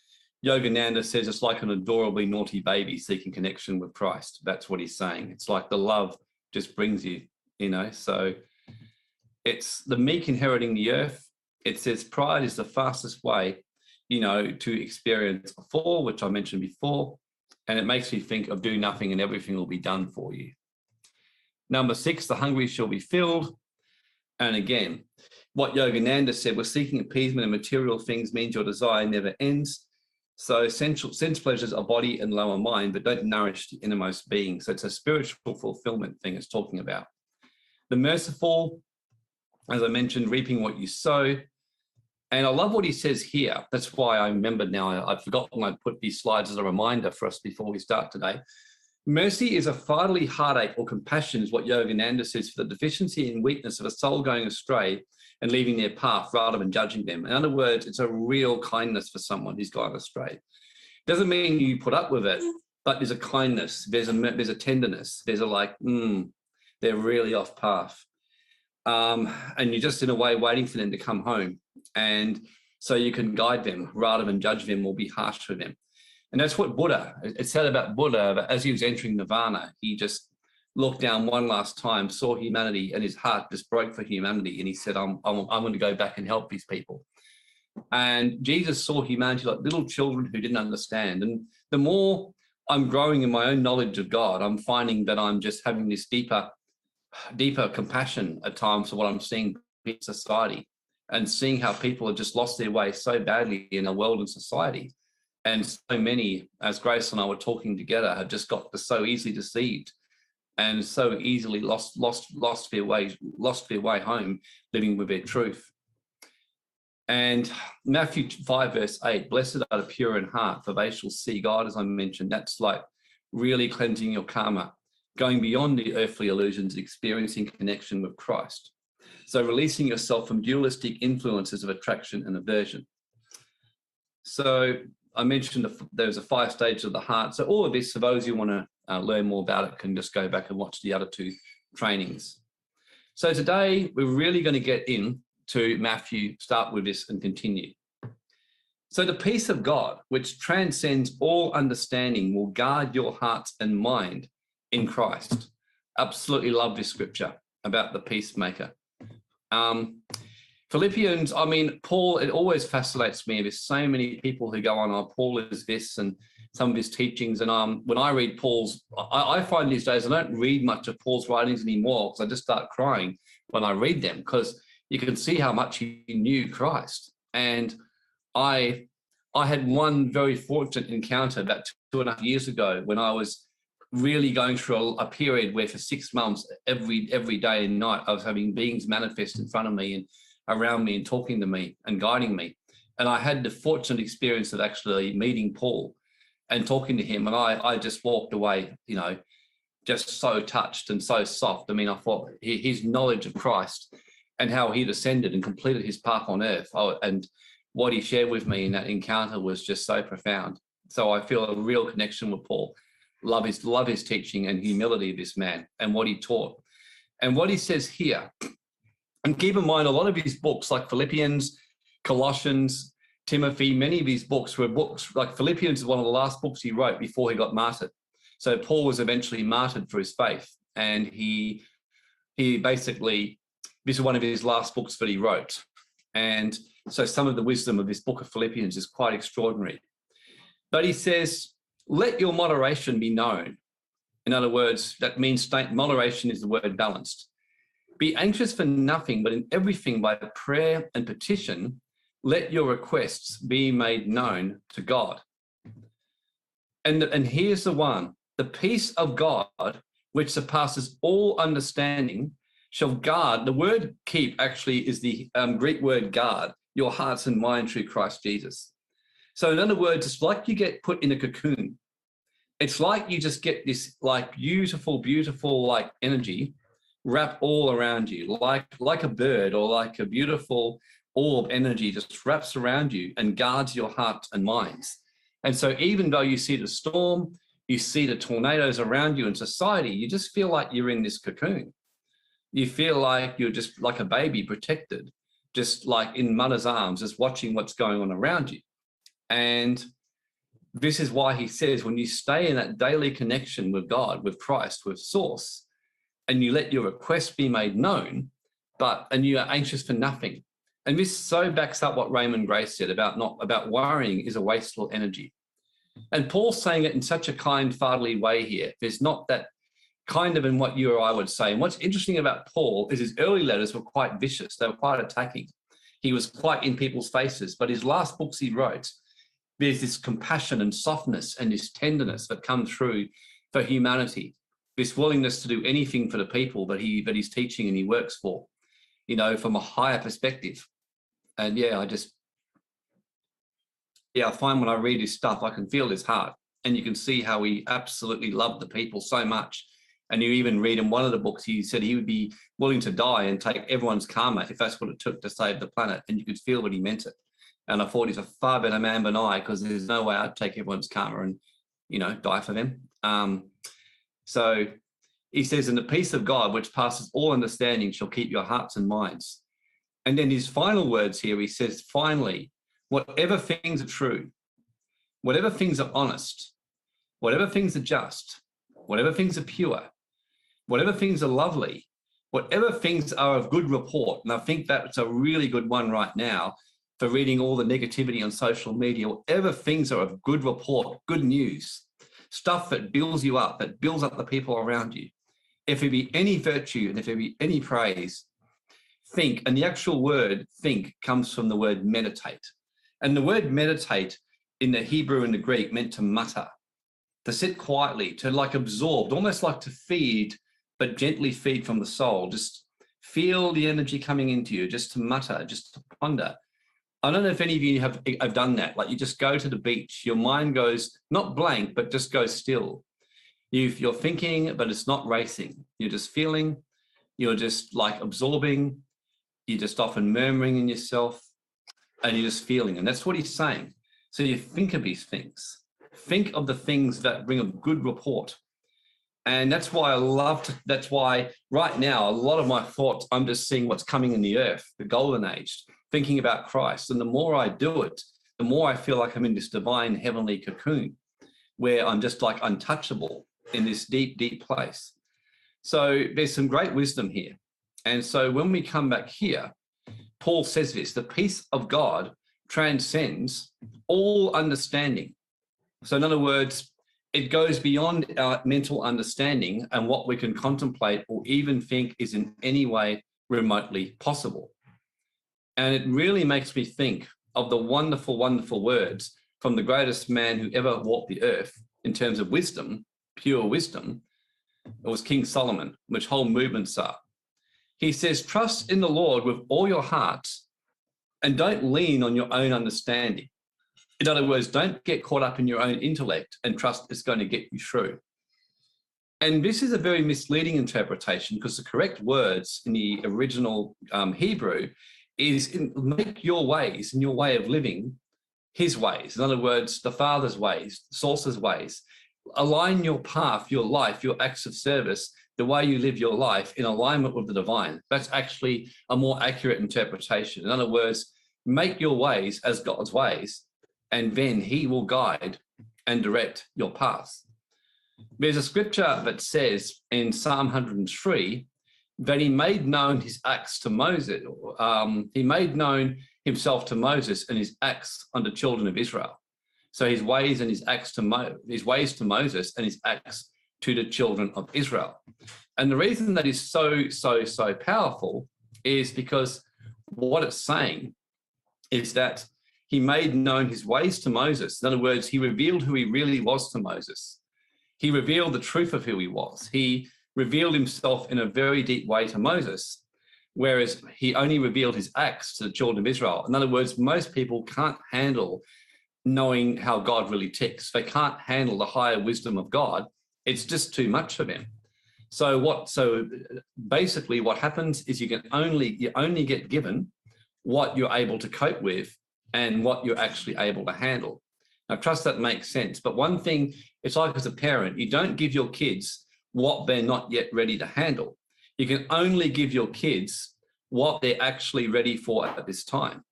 Yogananda says it's like an adorably naughty baby seeking connection with Christ. That's what he's saying. It's like the love just brings you, you know. So it's the meek inheriting the earth. It says pride is the fastest way, you know, to experience a fall, which I mentioned before. And it makes you think of do nothing and everything will be done for you. Number 6, the hungry shall be filled. And again, what Yogananda said was seeking appeasement in material things means your desire never ends. So sense pleasures are body and lower mind, but don't nourish the innermost being. So it's a spiritual fulfillment thing it's talking about. The merciful, as I mentioned, reaping what you sow. And I love what he says here. That's why I remembered now. I've forgotten I put these slides as a reminder for us before we start today. Mercy is a fatherly heartache or compassion is what Yogananda says for the deficiency and weakness of a soul going astray and leaving their path rather than judging them. In other words, it's a real kindness for someone who's gone astray. Doesn't mean you put up with it, but there's a kindness, there's a tenderness, there's a like, they're really off path. And you're just in a way waiting for them to come home. And so you can guide them rather than judge them or be harsh with them. And that's what Buddha, it said about Buddha, that as he was entering nirvana, he just looked down one last time, saw humanity, and his heart just broke for humanity. And he said, I'm going to go back and help these people. And Jesus saw humanity like little children who didn't understand. And the more I'm growing in my own knowledge of God, I'm finding that I'm just having this deeper compassion at times for what I'm seeing in society, and seeing how people have just lost their way so badly in a world and society. And so many, as Grace and I were talking together, have just got so easily deceived and so easily lost their way home, living with their truth. And Matthew 5 verse 8, blessed are the pure in heart, for they shall see God, as I mentioned. That's like really cleansing your karma, going beyond the earthly illusions, experiencing connection with Christ. So releasing yourself from dualistic influences of attraction and aversion. So I mentioned there's a 5 stages of the heart. So all of this, for those who want to learn more about it, can just go back and watch the other 2 trainings. So today we're really going to get into Matthew, start with this and continue. So the peace of God, which transcends all understanding, will guard your hearts and mind in Christ. Absolutely love this scripture about the peacemaker. Philippians, I mean, Paul, it always fascinates me. There's so many people who go on, oh, Paul is this, and some of his teachings. And when I read Paul's, I find these days I don't read much of Paul's writings anymore, because I just start crying when I read them, because you can see how much he knew Christ. And I had one very fortunate encounter about 2.5 years ago, when I was really going through a period where for 6 months, every day and night, I was having beings manifest in front of me and around me and talking to me and guiding me. And I had the fortunate experience of actually meeting Paul and talking to him. And I just walked away, you know, just so touched and so soft. I mean, I thought his knowledge of Christ and how he'd ascended and completed his path on earth, and what he shared with me in that encounter was just so profound. So I feel a real connection with Paul. Love his teaching and humility of this man and what he taught. And what he says here, and keep in mind, a lot of his books, like Philippians, Colossians, Timothy, many of his books were books, like Philippians is one of the last books he wrote before he got martyred. So Paul was eventually martyred for his faith. And he basically, this is one of his last books that he wrote. And so some of the wisdom of this book of Philippians is quite extraordinary. But he says, let your moderation be known. In other words, that means moderation is the word balanced. Be anxious for nothing, but in everything by prayer and petition, let your requests be made known to God. And here's the one, the peace of God, which surpasses all understanding, shall guard. The word keep actually is the Greek word guard, your hearts and mind through Christ Jesus. So in other words, it's like you get put in a cocoon. It's like you just get this like beautiful, beautiful like energy wrap all around you, like a bird, or like a beautiful orb energy just wraps around you and guards your heart and minds. And so even though you see the storm, you see the tornadoes around you in society, you just feel like you're in this cocoon. You feel like you're just like a baby, protected, just like in mother's arms, just watching what's going on around you. And this is why he says, when you stay in that daily connection with God, with Christ, with Source, and you let your requests be made known, and you are anxious for nothing. And this so backs up what Raymond Grace said about worrying is a wasteful energy. And Paul's saying it in such a kind, fatherly way here. There's not that kind of in what you or I would say. And what's interesting about Paul is his early letters were quite vicious. They were quite attacking. He was quite in people's faces. But his last books he wrote, there's this compassion and softness and this tenderness that come through for humanity, this willingness to do anything for the people that he's teaching and he works for, you know, from a higher perspective. And I find when I read his stuff, I can feel his heart, and you can see how he absolutely loved the people so much. And you even read in one of the books, he said he would be willing to die and take everyone's karma if that's what it took to save the planet. And you could feel that he meant it. And I thought he's a far better man than I, because there's no way I'd take everyone's karma and, you know, die for them. So he says, and the peace of God, which passes all understanding, shall keep your hearts and minds. And then his final words here, he says, finally, whatever things are true, whatever things are honest, whatever things are just, whatever things are pure, whatever things are lovely, whatever things are of good report, and I think that's a really good one right now for reading all the negativity on social media, whatever things are of good report, good news, stuff that builds you up, that builds up the people around you. If there be any virtue and if there be any praise, think. And the actual word think comes from the word meditate. And the word meditate in the Hebrew and the Greek meant to mutter, to sit quietly, to like absorb, almost like to feed, but gently feed from the soul. Just feel the energy coming into you, just to mutter, just to ponder. I don't know if any of you have done that. Like you just go to the beach, your mind goes not blank, but just goes still. You're thinking, but it's not racing. You're just feeling, you're just like absorbing, you're just often murmuring in yourself, and you're just feeling. And that's what he's saying. So you think of these things. Think of the things that bring a good report. And that's why that's why right now, a lot of my thoughts, I'm just seeing what's coming in the earth, the golden age, thinking about Christ. And the more I do it, the more I feel like I'm in this divine heavenly cocoon where I'm just like untouchable in this deep, deep place. So there's some great wisdom here. And so when we come back here, Paul says this, the peace of God transcends all understanding. So in other words, it goes beyond our mental understanding and what we can contemplate or even think is in any way remotely possible. And it really makes me think of the wonderful, wonderful words from the greatest man who ever walked the earth in terms of wisdom, pure wisdom. It was King Solomon, which whole movements are. He says, trust in the Lord with all your heart and don't lean on your own understanding. In other words, don't get caught up in your own intellect and trust it's going to get you through. And this is a very misleading interpretation because the correct words in the original Hebrew is make your ways and your way of living his ways. In other words, the Father's ways, the source's ways. Align your path, your life, your acts of service, the way you live your life in alignment with the divine. That's actually a more accurate interpretation. In other words, make your ways as God's ways, and then he will guide and direct your paths. There's a scripture that says in Psalm 103 that he made known his acts to Moses. He made known himself to Moses and his acts unto the children of Israel. So his ways and his acts his ways to Moses and his acts to the children of Israel. And the reason that is so powerful is because what it's saying is that he made known his ways to Moses. In other words, he revealed who he really was to Moses. He revealed the truth of who he was. He revealed himself in a very deep way to Moses, whereas he only revealed his acts to the children of Israel. In other words, most people can't handle knowing how God really ticks. They can't handle the higher wisdom of God. It's just too much for them. So basically what happens is you only get given what you're able to cope with and what you're actually able to handle. I trust that makes sense. But one thing, it's like as a parent, you don't give your kids what they're not yet ready to handle. You can only give your kids what they're actually ready for at this time.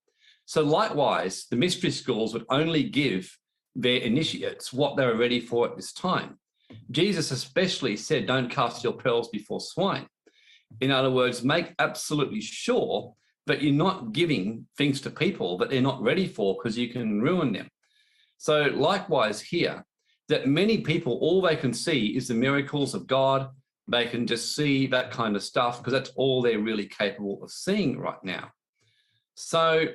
So likewise, the mystery schools would only give their initiates what they were ready for at this time. Jesus especially said, don't cast your pearls before swine. In other words, make absolutely sure that you're not giving things to people that they're not ready for because you can ruin them. So likewise here, that many people, all they can see is the miracles of God. They can just see that kind of stuff because that's all they're really capable of seeing right now. So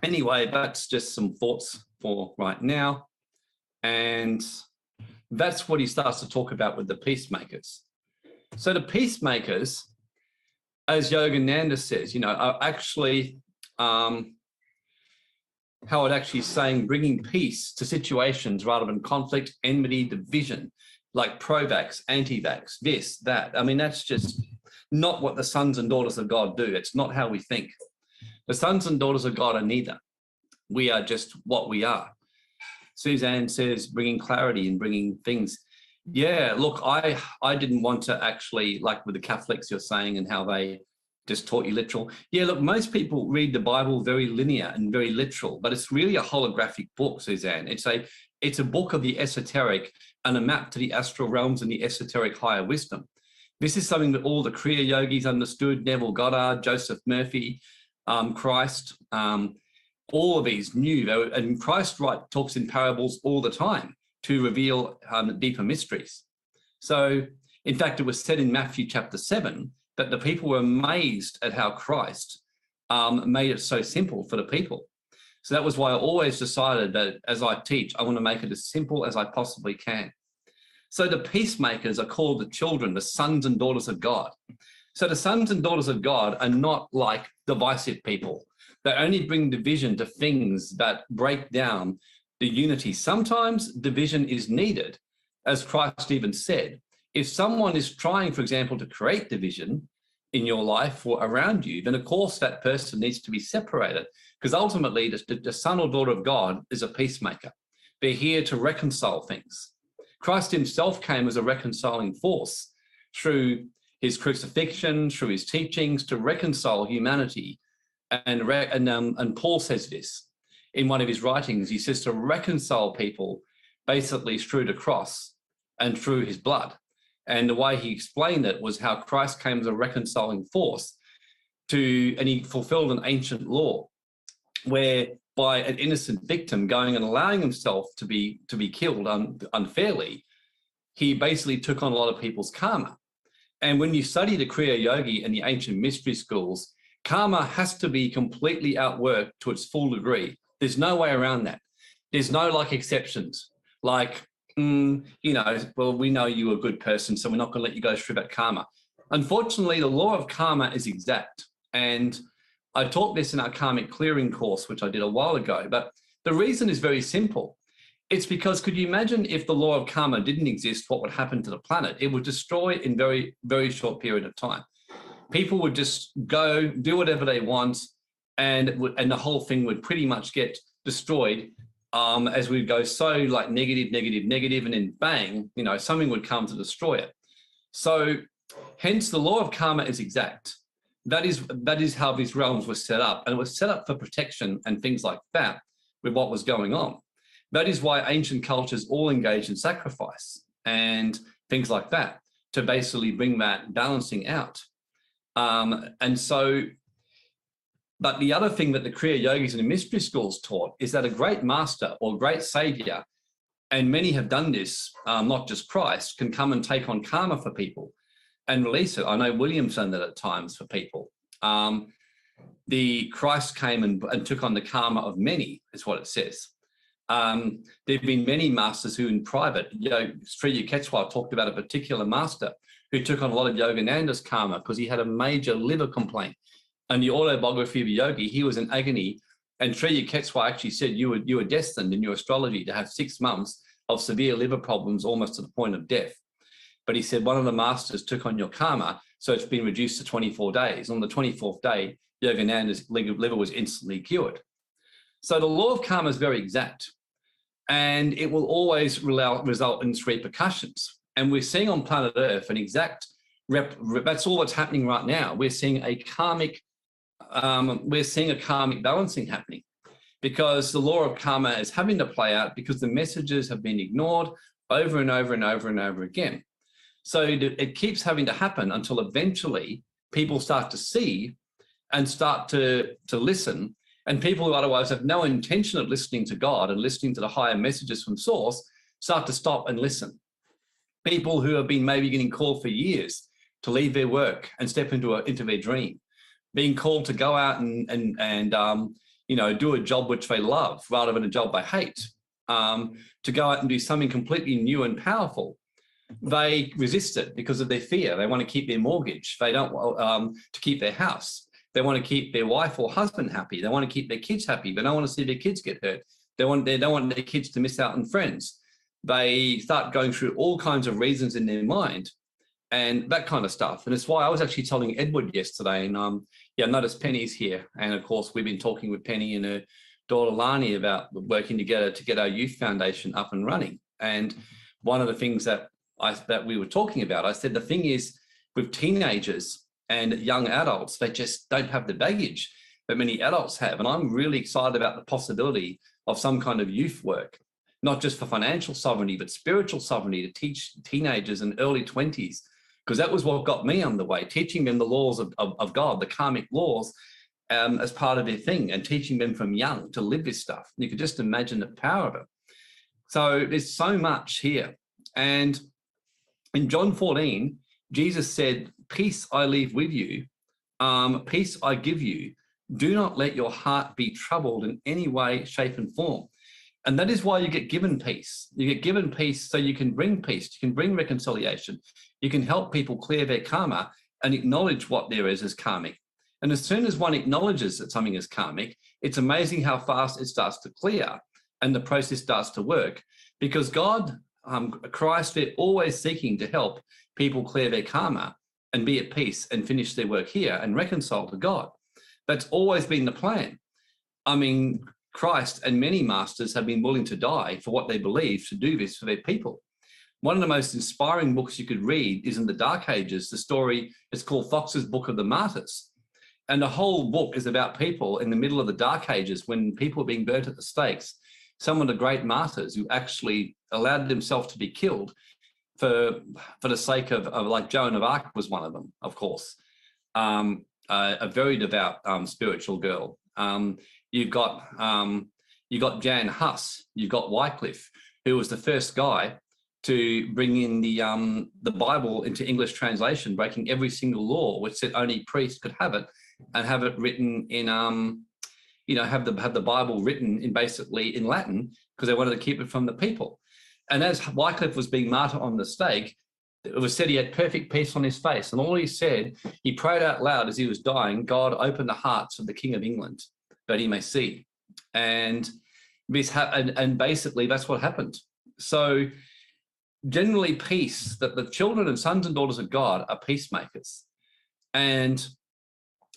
anyway, that's just some thoughts for right now. And that's what he starts to talk about with the peacemakers. So the peacemakers, as Yogananda says, are actually, how it actually saying bringing peace to situations rather than conflict, enmity, division, like pro-vax, anti-vax, this, that. I mean, that's just not what the sons and daughters of God do. It's not how we think. The sons and daughters of God are neither. We are just what we are. Suzanne says bringing clarity and bringing things. Yeah, look, I didn't want to actually, like with the Catholics you're saying and how they just taught you literal. Yeah, look, most people read the Bible very linear and very literal, but it's really a holographic book, Suzanne. It's a book of the esoteric and a map to the astral realms and the esoteric higher wisdom. This is something that all the Kriya yogis understood, Neville Goddard, Joseph Murphy, Christ, all of these knew. And Christ talks in parables all the time to reveal deeper mysteries. So, in fact, it was said in Matthew chapter 7 that the people were amazed at how Christ made it so simple for the people. So that was why I always decided that as I teach, I want to make it as simple as I possibly can. So the peacemakers are called the children, the sons and daughters of God. So the sons and daughters of God are not like divisive people. They only bring division to things that break down the unity. Sometimes division is needed, as Christ even said. If someone is trying, for example, to create division in your life or around you, then of course that person needs to be separated, because ultimately the son or daughter of God is a peacemaker. They're here to reconcile things. Christ himself came as a reconciling force through his crucifixion, through his teachings, to reconcile humanity. And Paul says this in one of his writings. He says to reconcile people basically through the cross and through his blood. And the way he explained it was how Christ came as a reconciling force and he fulfilled an ancient law where by an innocent victim going and allowing himself to be killed unfairly, he basically took on a lot of people's karma. And when you study the Kriya Yogi and the ancient mystery schools, karma has to be completely outworked to its full degree. There's no way around that. There's no like exceptions, like, well, we know you're a good person, so we're not going to let you go through that karma. Unfortunately, the law of karma is exact. And I taught this in our karmic clearing course, which I did a while ago, but the reason is very simple. It's because, could you imagine if the law of karma didn't exist, what would happen to the planet? It would destroy in very, very short period of time. People would just go do whatever they want, and the whole thing would pretty much get destroyed as we go so like negative, and then bang, something would come to destroy it. So hence the law of karma is exact. That is how these realms were set up, and it was set up for protection and things like that with what was going on. That is why ancient cultures all engage in sacrifice and things like that to basically bring that balancing out. But the other thing that the Kriya Yogis and the mystery schools taught is that a great master or great savior, and many have done this, not just Christ, can come and take on karma for people and release it. I know William's done that at times for people. The Christ came and took on the karma of many, is what it says. There have been many masters who in private, Sri Yukteswar talked about a particular master who took on a lot of Yogananda's karma because he had a major liver complaint. And the autobiography of a yogi, he was in agony. And Sri Yukteswar actually said, you were destined in your astrology to have 6 months of severe liver problems, almost to the point of death. But he said, one of the masters took on your karma, so it's been reduced to 24 days. On the 24th day, Yogananda's liver was instantly cured. So the law of karma is very exact, and it will always result in its repercussions. And we're seeing on planet Earth an exact that's all that's happening right now. We're seeing a karmic balancing happening, because the law of karma is having to play out because the messages have been ignored over and over and over and over again. So it keeps having to happen until eventually people start to see and start to listen. And people who otherwise have no intention of listening to God and listening to the higher messages from source start to stop and listen. People who have been maybe getting called for years to leave their work and step into their dream, being called to go out and do a job which they love rather than a job they hate, to go out and do something completely new and powerful. They resist it because of their fear. They want to keep their mortgage. They don't to keep their house. They want to keep their wife or husband happy. They want to keep their kids happy. They don't want to see their kids get hurt. They don't want their kids to miss out on friends. They start going through all kinds of reasons in their mind and that kind of stuff. And it's why I was actually telling Edward yesterday, and I noticed Penny's here. And of course, we've been talking with Penny and her daughter Lani about working together to get our youth foundation up and running. And one of the things that we were talking about, I said, the thing is with teenagers and young adults, they just don't have the baggage that many adults have. And I'm really excited about the possibility of some kind of youth work, not just for financial sovereignty, but spiritual sovereignty, to teach teenagers in early 20s because that was what got me on the way, teaching them the laws of God, the karmic laws, as part of their thing, and teaching them from young to live this stuff. You could just imagine the power of it. So there's so much here. And in John 14, Jesus said, peace I leave with you, peace I give you. Do not let your heart be troubled in any way, shape, and form. And that is why you get given peace. You get given peace so you can bring peace, you can bring reconciliation, you can help people clear their karma and acknowledge what there is as karmic. And as soon as one acknowledges that something is karmic, it's amazing how fast it starts to clear and the process starts to work, because God, Christ, they're always seeking to help people clear their karma and be at peace and finish their work here and reconcile to God. That's always been the plan. I mean, Christ and many masters have been willing to die for what they believe to do this for their people. One of the most inspiring books you could read is in the Dark Ages. The story is called Fox's Book of the Martyrs. And the whole book is about people in the middle of the Dark Ages when people were being burnt at the stakes. Some of the great martyrs who actually allowed themselves to be killed for the sake of like Joan of Arc was one of them, of course. A very devout spiritual girl. You've got Jan Hus, you've got Wycliffe, who was the first guy to bring in the Bible into English translation, breaking every single law, which said only priests could have it, and have it written in have the Bible written in basically in Latin, because they wanted to keep it from the people. And as Wycliffe was being martyred on the stake, it was said he had perfect peace on his face. And all he said, he prayed out loud as he was dying, God, open the hearts of the King of England that he may see. And and basically that's what happened. So generally peace, that the children and sons and daughters of God are peacemakers. And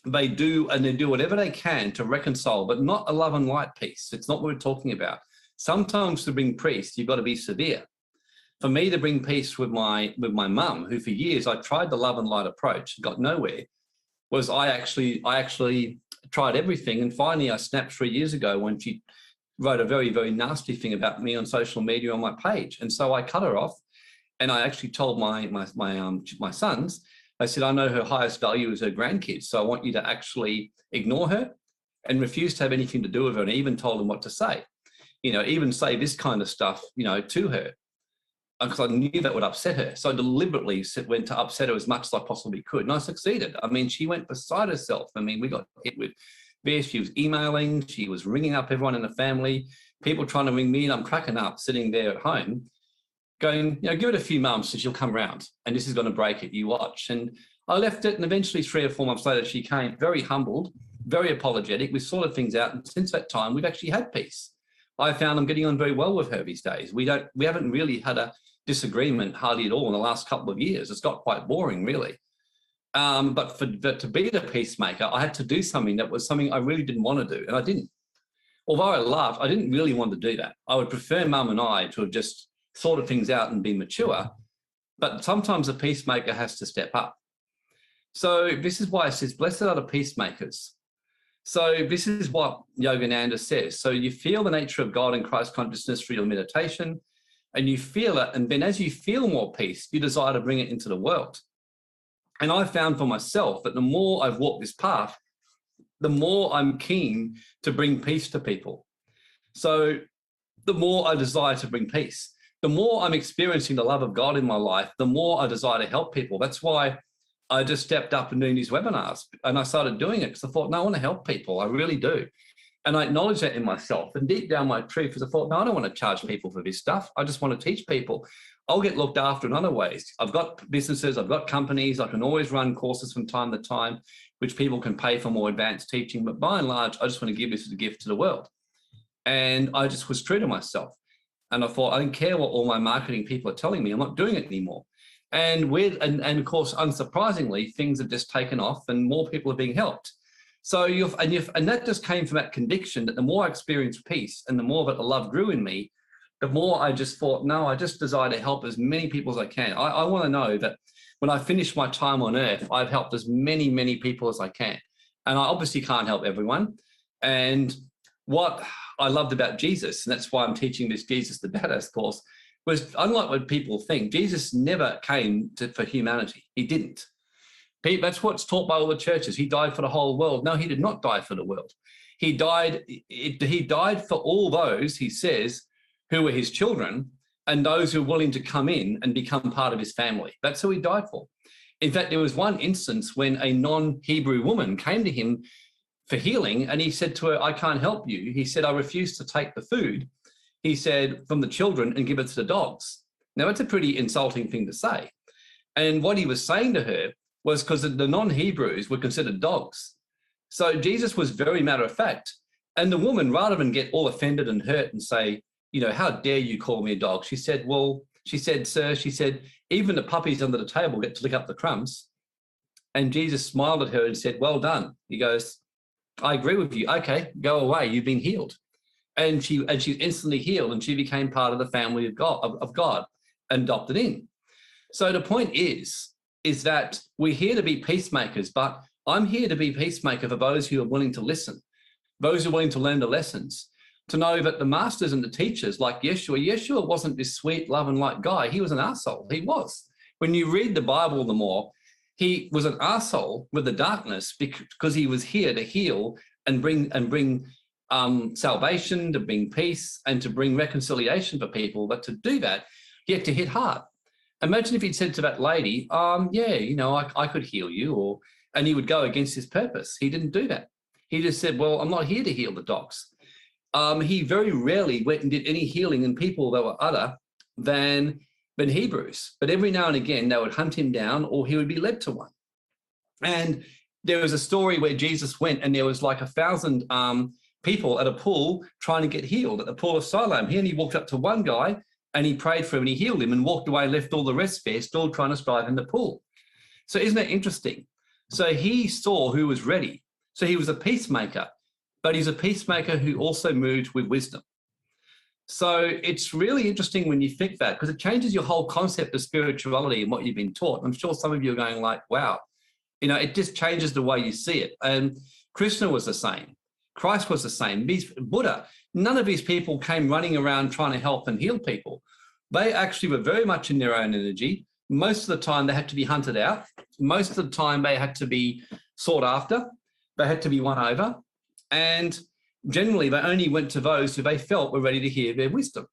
they do whatever they can to reconcile, but not a love and light peace. It's not what we're talking about. Sometimes to bring peace, you've got to be severe. For me to bring peace with my mum, who for years I tried the love and light approach, got nowhere, was I actually tried everything. And finally I snapped 3 years ago when she wrote a very, very nasty thing about me on social media on my page. And so I cut her off, and I actually told my sons, I said, I know her highest value is her grandkids, so I want you to actually ignore her and refuse to have anything to do with her. And I even told them what to say, even say this kind of stuff, to her, because I knew that would upset her. So I deliberately went to upset her as much as I possibly could. And I succeeded. I mean, she went beside herself. I mean, we got hit with this. She was emailing. She was ringing up everyone in the family, people trying to ring me. And I'm cracking up, sitting there at home going, give it a few months and she'll come around and this is going to break it. You watch. And I left it. And eventually 3 or 4 months later, she came very humbled, very apologetic. We sorted things out. And since that time, we've actually had peace. I found I'm getting on very well with her these days. We haven't really had a disagreement hardly at all in the last couple of years. It's got quite boring, really. But to be the peacemaker, I had to do something that was something I really didn't want to do, and I didn't. Although I laughed, I didn't really want to do that. I would prefer Mum and I to have just sorted things out and been mature, but sometimes a peacemaker has to step up. So this is why it says, blessed are the peacemakers. So this is what Yogananda says. So you feel the nature of God and Christ consciousness through your meditation, and you feel it, and then as you feel more peace, you desire to bring it into the world. And I found for myself that the more I've walked this path, the more I'm keen to bring peace to people. So the more I desire to bring peace, the more I'm experiencing the love of God in my life, the more I desire to help people. That's why I just stepped up and doing these webinars, and I started doing it because I thought, no, I want to help people. I really do. And I acknowledge that in myself. And deep down my truth is I thought, no, I don't want to charge people for this stuff. I just want to teach people. I'll get looked after in other ways. I've got businesses, I've got companies. I can always run courses from time to time, which people can pay for more advanced teaching. But by and large, I just want to give this as a gift to the world. And I just was true to myself. And I thought, I don't care what all my marketing people are telling me. I'm not doing it anymore. And of course, unsurprisingly, things have just taken off and more people are being helped. So and that just came from that conviction that the more I experienced peace and the more that the love grew in me, the more I just thought, no, I just desire to help as many people as I can. I want to know that when I finish my time on earth, I've helped as many, many people as I can. And I obviously can't help everyone. And what I loved about Jesus, and that's why I'm teaching this Jesus the Badass course, was, unlike what people think, Jesus never came for humanity. He didn't. That's what's taught by all the churches. He died for the whole world. No, he did not die for the world. He died for all those, he says, who were his children and those who were willing to come in and become part of his family. That's who he died for. In fact, there was one instance when a non-Hebrew woman came to him for healing, and he said to her, I can't help you. He said, I refuse to take the food, he said, from the children and give it to the dogs. Now, it's a pretty insulting thing to say. And what he was saying to her was because the non-Hebrews were considered dogs. So Jesus was very matter of fact. And the woman, rather than get all offended and hurt and say, you know, how dare you call me a dog? She said, well, she said, sir, she said, even the puppies under the table get to lick up the crumbs. And Jesus smiled at her and said, well done. He goes, I agree with you. Okay, go away. You've been healed. And she instantly healed, and she became part of the family of God and adopted in. So the point is that we're here to be peacemakers, but I'm here to be peacemaker for those who are willing to listen, those who are willing to learn the lessons, to know that the masters and the teachers like Yeshua wasn't this sweet, love and light guy. He was an arsehole. He was. When you read the Bible the more, he was an arsehole with the darkness because he was here to heal and bring salvation, to bring peace and to bring reconciliation for people. But to do that, he had to hit hard. Imagine if he'd said to that lady, yeah, you know, I could heal you, and he would go against his purpose. He didn't do that. He just said, well, I'm not here to heal the dogs. He very rarely went and did any healing in people that were other than Hebrews. But every now and again, they would hunt him down or he would be led to one. And there was a story where Jesus went and there was like 1,000 people at a pool trying to get healed at the pool of Siloam. He only walked up to one guy and he prayed for him and he healed him and walked away, left all the rest there, still trying to strive in the pool. So isn't that interesting? So he saw who was ready. So he was a peacemaker, but he's a peacemaker who also moved with wisdom. So it's really interesting when you think that, because it changes your whole concept of spirituality and what you've been taught. I'm sure some of you are going like, wow, you know, it just changes the way you see it. And Krishna was the same. Christ was the same. Buddha, none of these people came running around trying to help and heal people. They actually were very much in their own energy. Most of the time they had to be hunted out. Most of the time they had to be sought after. They had to be won over. And generally they only went to those who they felt were ready to hear their wisdom.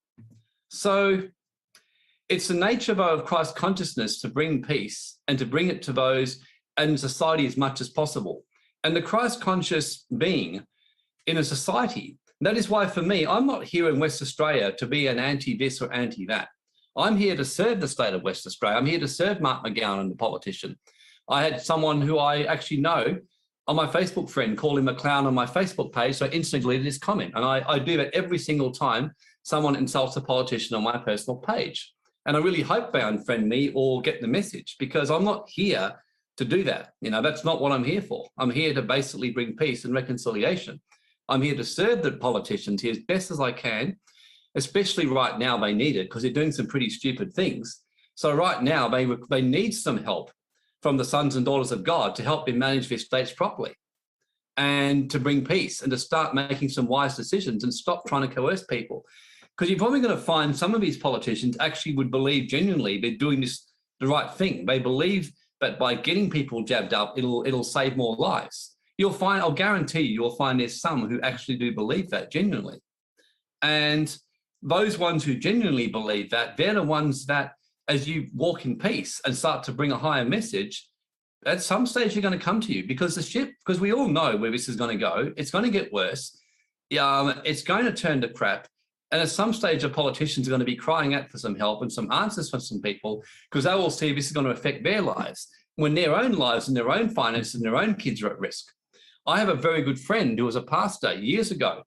So it's the nature of Christ consciousness to bring peace and to bring it to those in society as much as possible. And the Christ conscious being in a society, that is why for me, I'm not here in West Australia to be an anti-this or anti-that. I'm here to serve the state of West Australia. I'm here to serve Mark McGowan, the politician. I had someone who I actually know on my Facebook friend call him a clown on my Facebook page, so I instantly deleted his comment. And I do that every single time someone insults a politician on my personal page. And I really hope they unfriend me or get the message, because I'm not here to do that. You know, that's not what I'm here for. I'm here to basically bring peace and reconciliation. I'm here to serve the politicians here as best as I can, especially right now they need it because they're doing some pretty stupid things. So right now they need some help from the sons and daughters of God to help them manage their states properly and to bring peace and to start making some wise decisions and stop trying to coerce people. Because you're probably going to find some of these politicians actually would believe genuinely they're doing this the right thing. They believe that by getting people jabbed up, it'll save more lives. You'll find, I'll guarantee you'll find there's some who actually do believe that genuinely. And those ones who genuinely believe that, they're the ones that, as you walk in peace and start to bring a higher message, at some stage you're going to come to you, because we all know where this is going to go. It's going to get worse. It's going to turn to crap. And at some stage, the politicians are going to be crying out for some help and some answers from some people, because they will see this is going to affect their lives when their own lives and their own finances and their own kids are at risk. I have a very good friend who was a pastor years ago,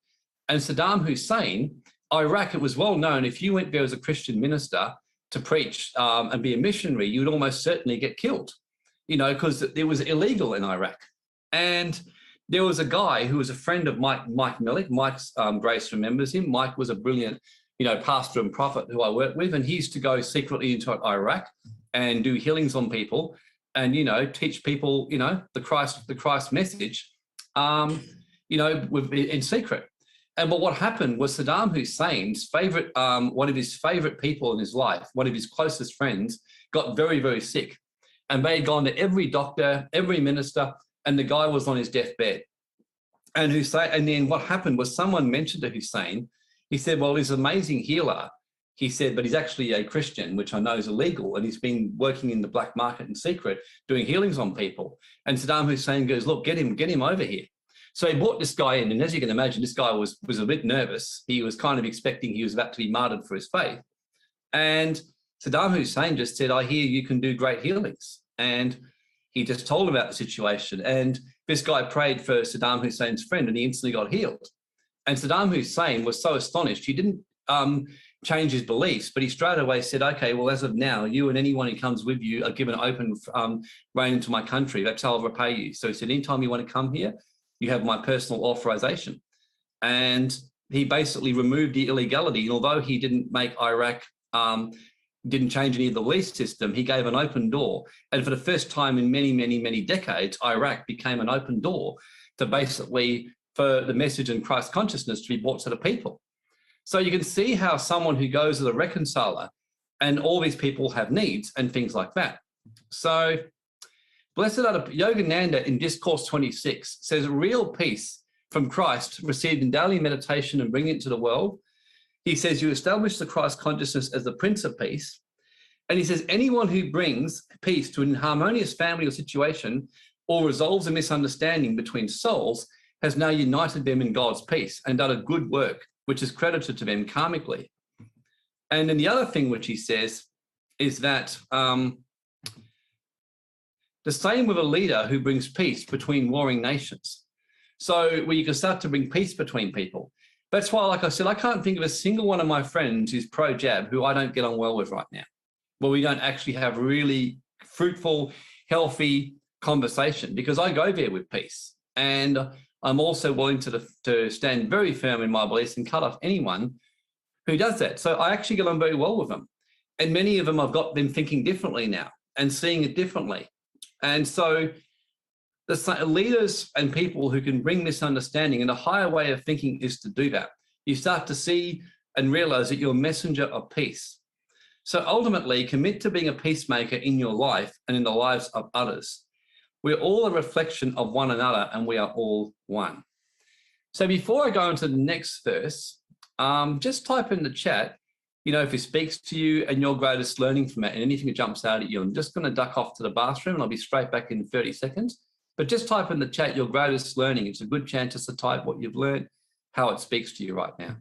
and Saddam Hussein, Iraq, it was well known if you went there as a Christian minister to preach and be a missionary, you would almost certainly get killed, you know, because it was illegal in Iraq. And there was a guy who was a friend of Mike Millick. Mike's Grace remembers him. Mike was a brilliant, you know, pastor and prophet who I worked with, and he used to go secretly into Iraq and do healings on people and, you know, teach people, you know, the Christ message, you know, in secret. But what happened was Saddam Hussein's favorite, one of his favorite people in his life, one of his closest friends, got very, very sick. And they had gone to every doctor, every minister, and the guy was on his deathbed. And then what happened was someone mentioned to Hussein. He said, well, he's an amazing healer. He said, but he's actually a Christian, which I know is illegal. And he's been working in the black market in secret, doing healings on people. And Saddam Hussein goes, look, get him over here. So he brought this guy in. And as you can imagine, this guy was a bit nervous. He was kind of expecting he was about to be martyred for his faith. And Saddam Hussein just said, I hear you can do great healings. And he just told him about the situation. And this guy prayed for Saddam Hussein's friend and he instantly got healed. And Saddam Hussein was so astonished. He didn't change his beliefs, but he straight away said, okay, well, as of now, you and anyone who comes with you are given open reign into my country. That's how I'll repay you. So he said, anytime you want to come here, you have my personal authorization. And he basically removed the illegality. And although he didn't make Iraq, didn't change any of the belief system, he gave an open door. And for the first time in many, many, many decades, Iraq became an open door to basically for the message and Christ consciousness to be brought to the people. So you can see how someone who goes as a reconciler, and all these people have needs and things like that. So Blessed are the Yogananda in Discourse 26 says real peace from Christ received in daily meditation and bringing it to the world. He says you establish the Christ consciousness as the Prince of Peace. And he says anyone who brings peace to an harmonious family or situation or resolves a misunderstanding between souls has now united them in God's peace and done a good work, which is credited to them karmically. And then the other thing which he says is that the same with a leader who brings peace between warring nations. So where you can start to bring peace between people. That's why, like I said, I can't think of a single one of my friends who's pro-jab who I don't get on well with right now, where we don't actually have really fruitful, healthy conversation, because I go there with peace. And I'm also willing to stand very firm in my beliefs and cut off anyone who does that. So I actually get on very well with them. And many of them, I've got them thinking differently now and seeing it differently. And so the leaders and people who can bring this understanding and a higher way of thinking is to do that. You start to see and realize that you're a messenger of peace. So ultimately, commit to being a peacemaker in your life and in the lives of others. We're all a reflection of one another and we are all one. So before I go into the next verse, just type in the chat, you know, if it speaks to you and your greatest learning from it and anything that jumps out at you. I'm just going to duck off to the bathroom and I'll be straight back in 30 seconds. But just type in the chat your greatest learning. It's a good chance just to type what you've learned, how it speaks to you right now.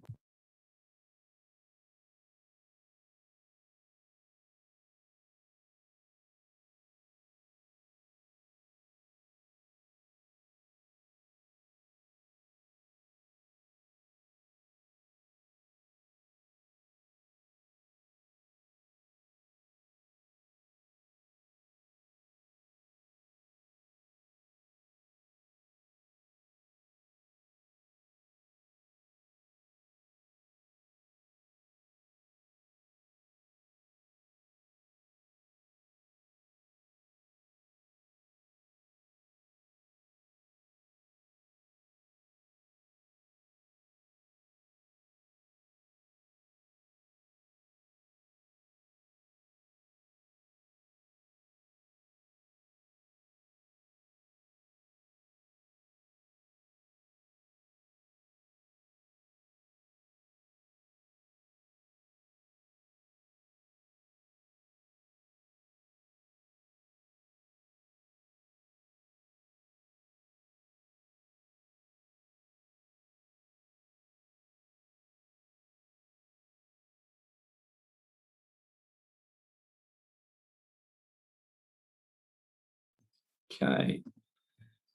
Okay.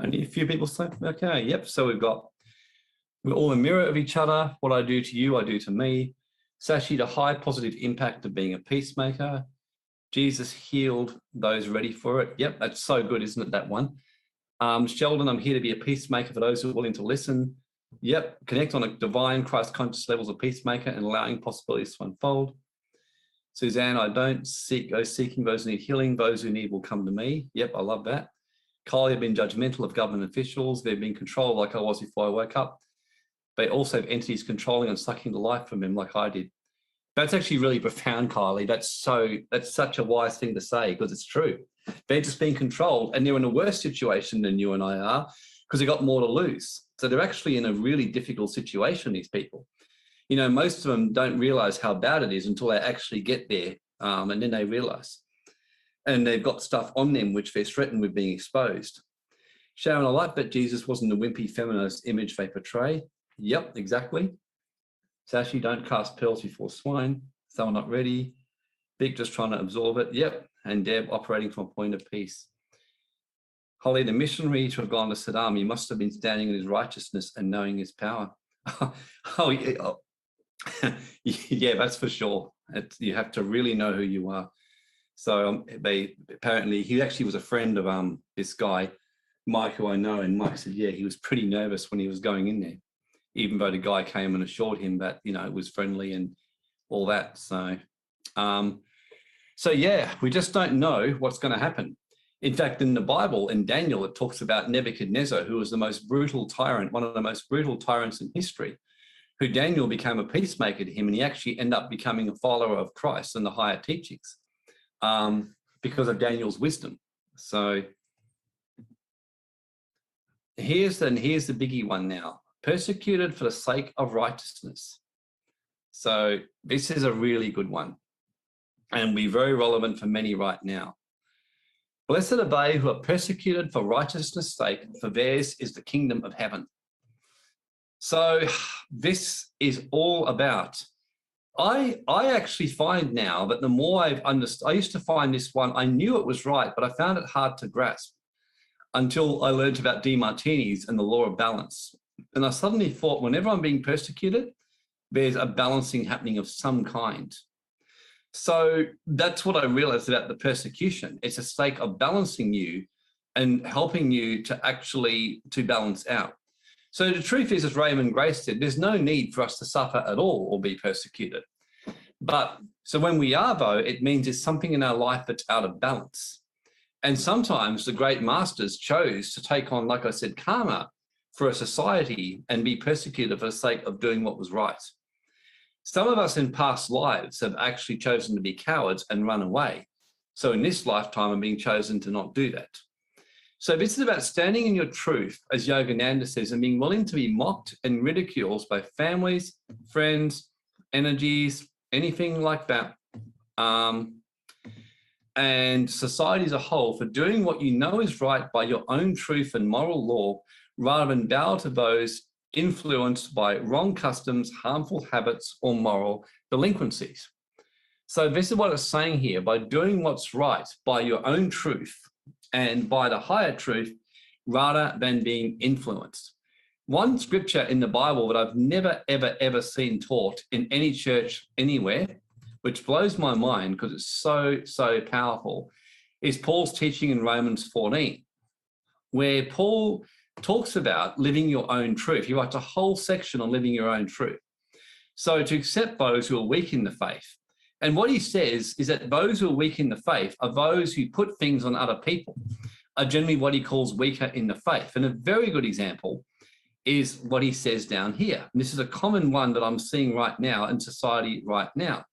Only a few people say, okay, yep. So we're all a mirror of each other. What I do to you, I do to me. Sashi, the high positive impact of being a peacemaker. Jesus healed those ready for it. Yep, that's so good, isn't it, that one? Sheldon, I'm here to be a peacemaker for those who are willing to listen. Yep, connect on a divine Christ conscious levels of peacemaker and allowing possibilities to unfold. Suzanne, I don't go seeking those who need healing. Those who need will come to me. Yep, I love that. Kylie, I've been judgmental of government officials. They've been controlled like I was before I woke up. They also have entities controlling and sucking the life from him like I did. That's actually really profound, Kylie. That's such a wise thing to say, because it's true. They're just being controlled, and they're in a worse situation than you and I are, because they've got more to lose. So they're actually in a really difficult situation, these people. You know, most of them don't realize how bad it is until they actually get there, and then they realize. And they've got stuff on them which they're threatened with being exposed. Sharon, I like that Jesus wasn't the wimpy feminist image they portray. Yep, exactly. Sashi, don't cast pearls before swine. Some are not ready. Big just trying to absorb it. Yep. And Deb operating from a point of peace. Holly, the missionary to have gone to Saddam, he must have been standing in his righteousness and knowing his power. Yeah, that's for sure. You have to really know who you are. So apparently he actually was a friend of this guy, Mike, who I know, and Mike said, yeah, he was pretty nervous when he was going in there, even though the guy came and assured him that, you know, it was friendly and all that. So, yeah, we just don't know what's going to happen. In fact, in the Bible, in Daniel, it talks about Nebuchadnezzar, who was the most brutal tyrant, one of the most brutal tyrants in history, who Daniel became a peacemaker to him, and he actually ended up becoming a follower of Christ and the higher teachings because of Daniel's wisdom. So here's the biggie one now. Persecuted for the sake of righteousness. So this is a really good one and be very relevant for many right now. Blessed are they who are persecuted for righteousness' sake, for theirs is the kingdom of heaven. So this is all about, I actually find now that the more I've understood, I used to find this one, I knew it was right, but I found it hard to grasp until I learned about DeMartini's and the law of balance. And I suddenly thought, whenever I'm being persecuted, there's a balancing happening of some kind. So that's what I realized about the persecution. It's a state of balancing you and helping you to balance out. So the truth is, as Raymond Grace said, there's no need for us to suffer at all or be persecuted. But so when we are, though, it means there's something in our life that's out of balance. And sometimes the great masters chose to take on, like I said, karma for a society and be persecuted for the sake of doing what was right. Some of us in past lives have actually chosen to be cowards and run away. So in this lifetime, I'm being chosen to not do that. So this is about standing in your truth, as Yogananda says, and being willing to be mocked and ridiculed by families, friends, energies, anything like that, and society as a whole, for doing what you know is right by your own truth and moral law, rather than bow to those influenced by wrong customs, harmful habits, or moral delinquencies. So this is what it's saying here: by doing what's right by your own truth and by the higher truth, rather than being influenced. One scripture in the Bible that I've never, ever, ever seen taught in any church anywhere, which blows my mind because it's so, so powerful, is Paul's teaching in Romans 14, where Paul talks about living your own truth. He writes a whole section on living your own truth. So to accept those who are weak in the faith. And what he says is that those who are weak in the faith are those who put things on other people, are generally what he calls weaker in the faith. And a very good example is what he says down here. And this is a common one that I'm seeing right now in society right now.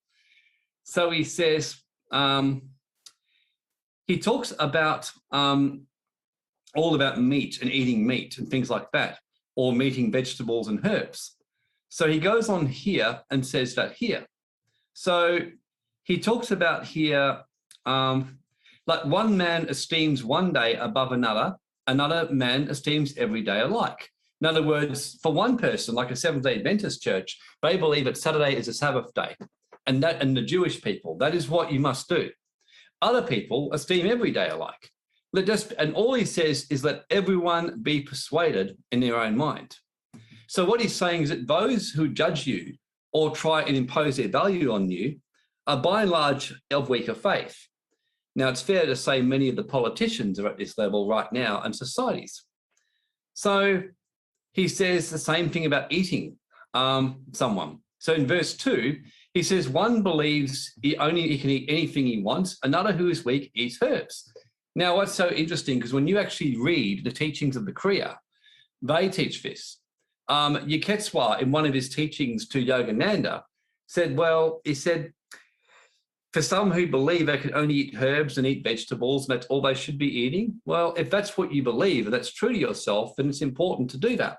So he says, he talks about all about meat and eating meat and things like that, or eating vegetables and herbs. So he goes on here and says that here. So he talks about here, like one man esteems one day above another, another man esteems every day alike. In other words, for one person, like a Seventh-day Adventist church, they believe that Saturday is a Sabbath day, and the Jewish people, that is what you must do. Other people esteem every day alike. And all he says is let everyone be persuaded in their own mind. So what he's saying is that those who judge you or try and impose their value on you are by and large of weaker faith. Now, it's fair to say many of the politicians are at this level right now and societies. So he says the same thing about eating someone. So in verse 2, he says, one believes he can eat anything he wants. Another who is weak eats herbs. Now, what's so interesting, because when you actually read the teachings of the Kriya, they teach this. Yeketswa, in one of his teachings to Yogananda, said, for some who believe they can only eat herbs and eat vegetables and that's all they should be eating, well, if that's what you believe and that's true to yourself, then it's important to do that.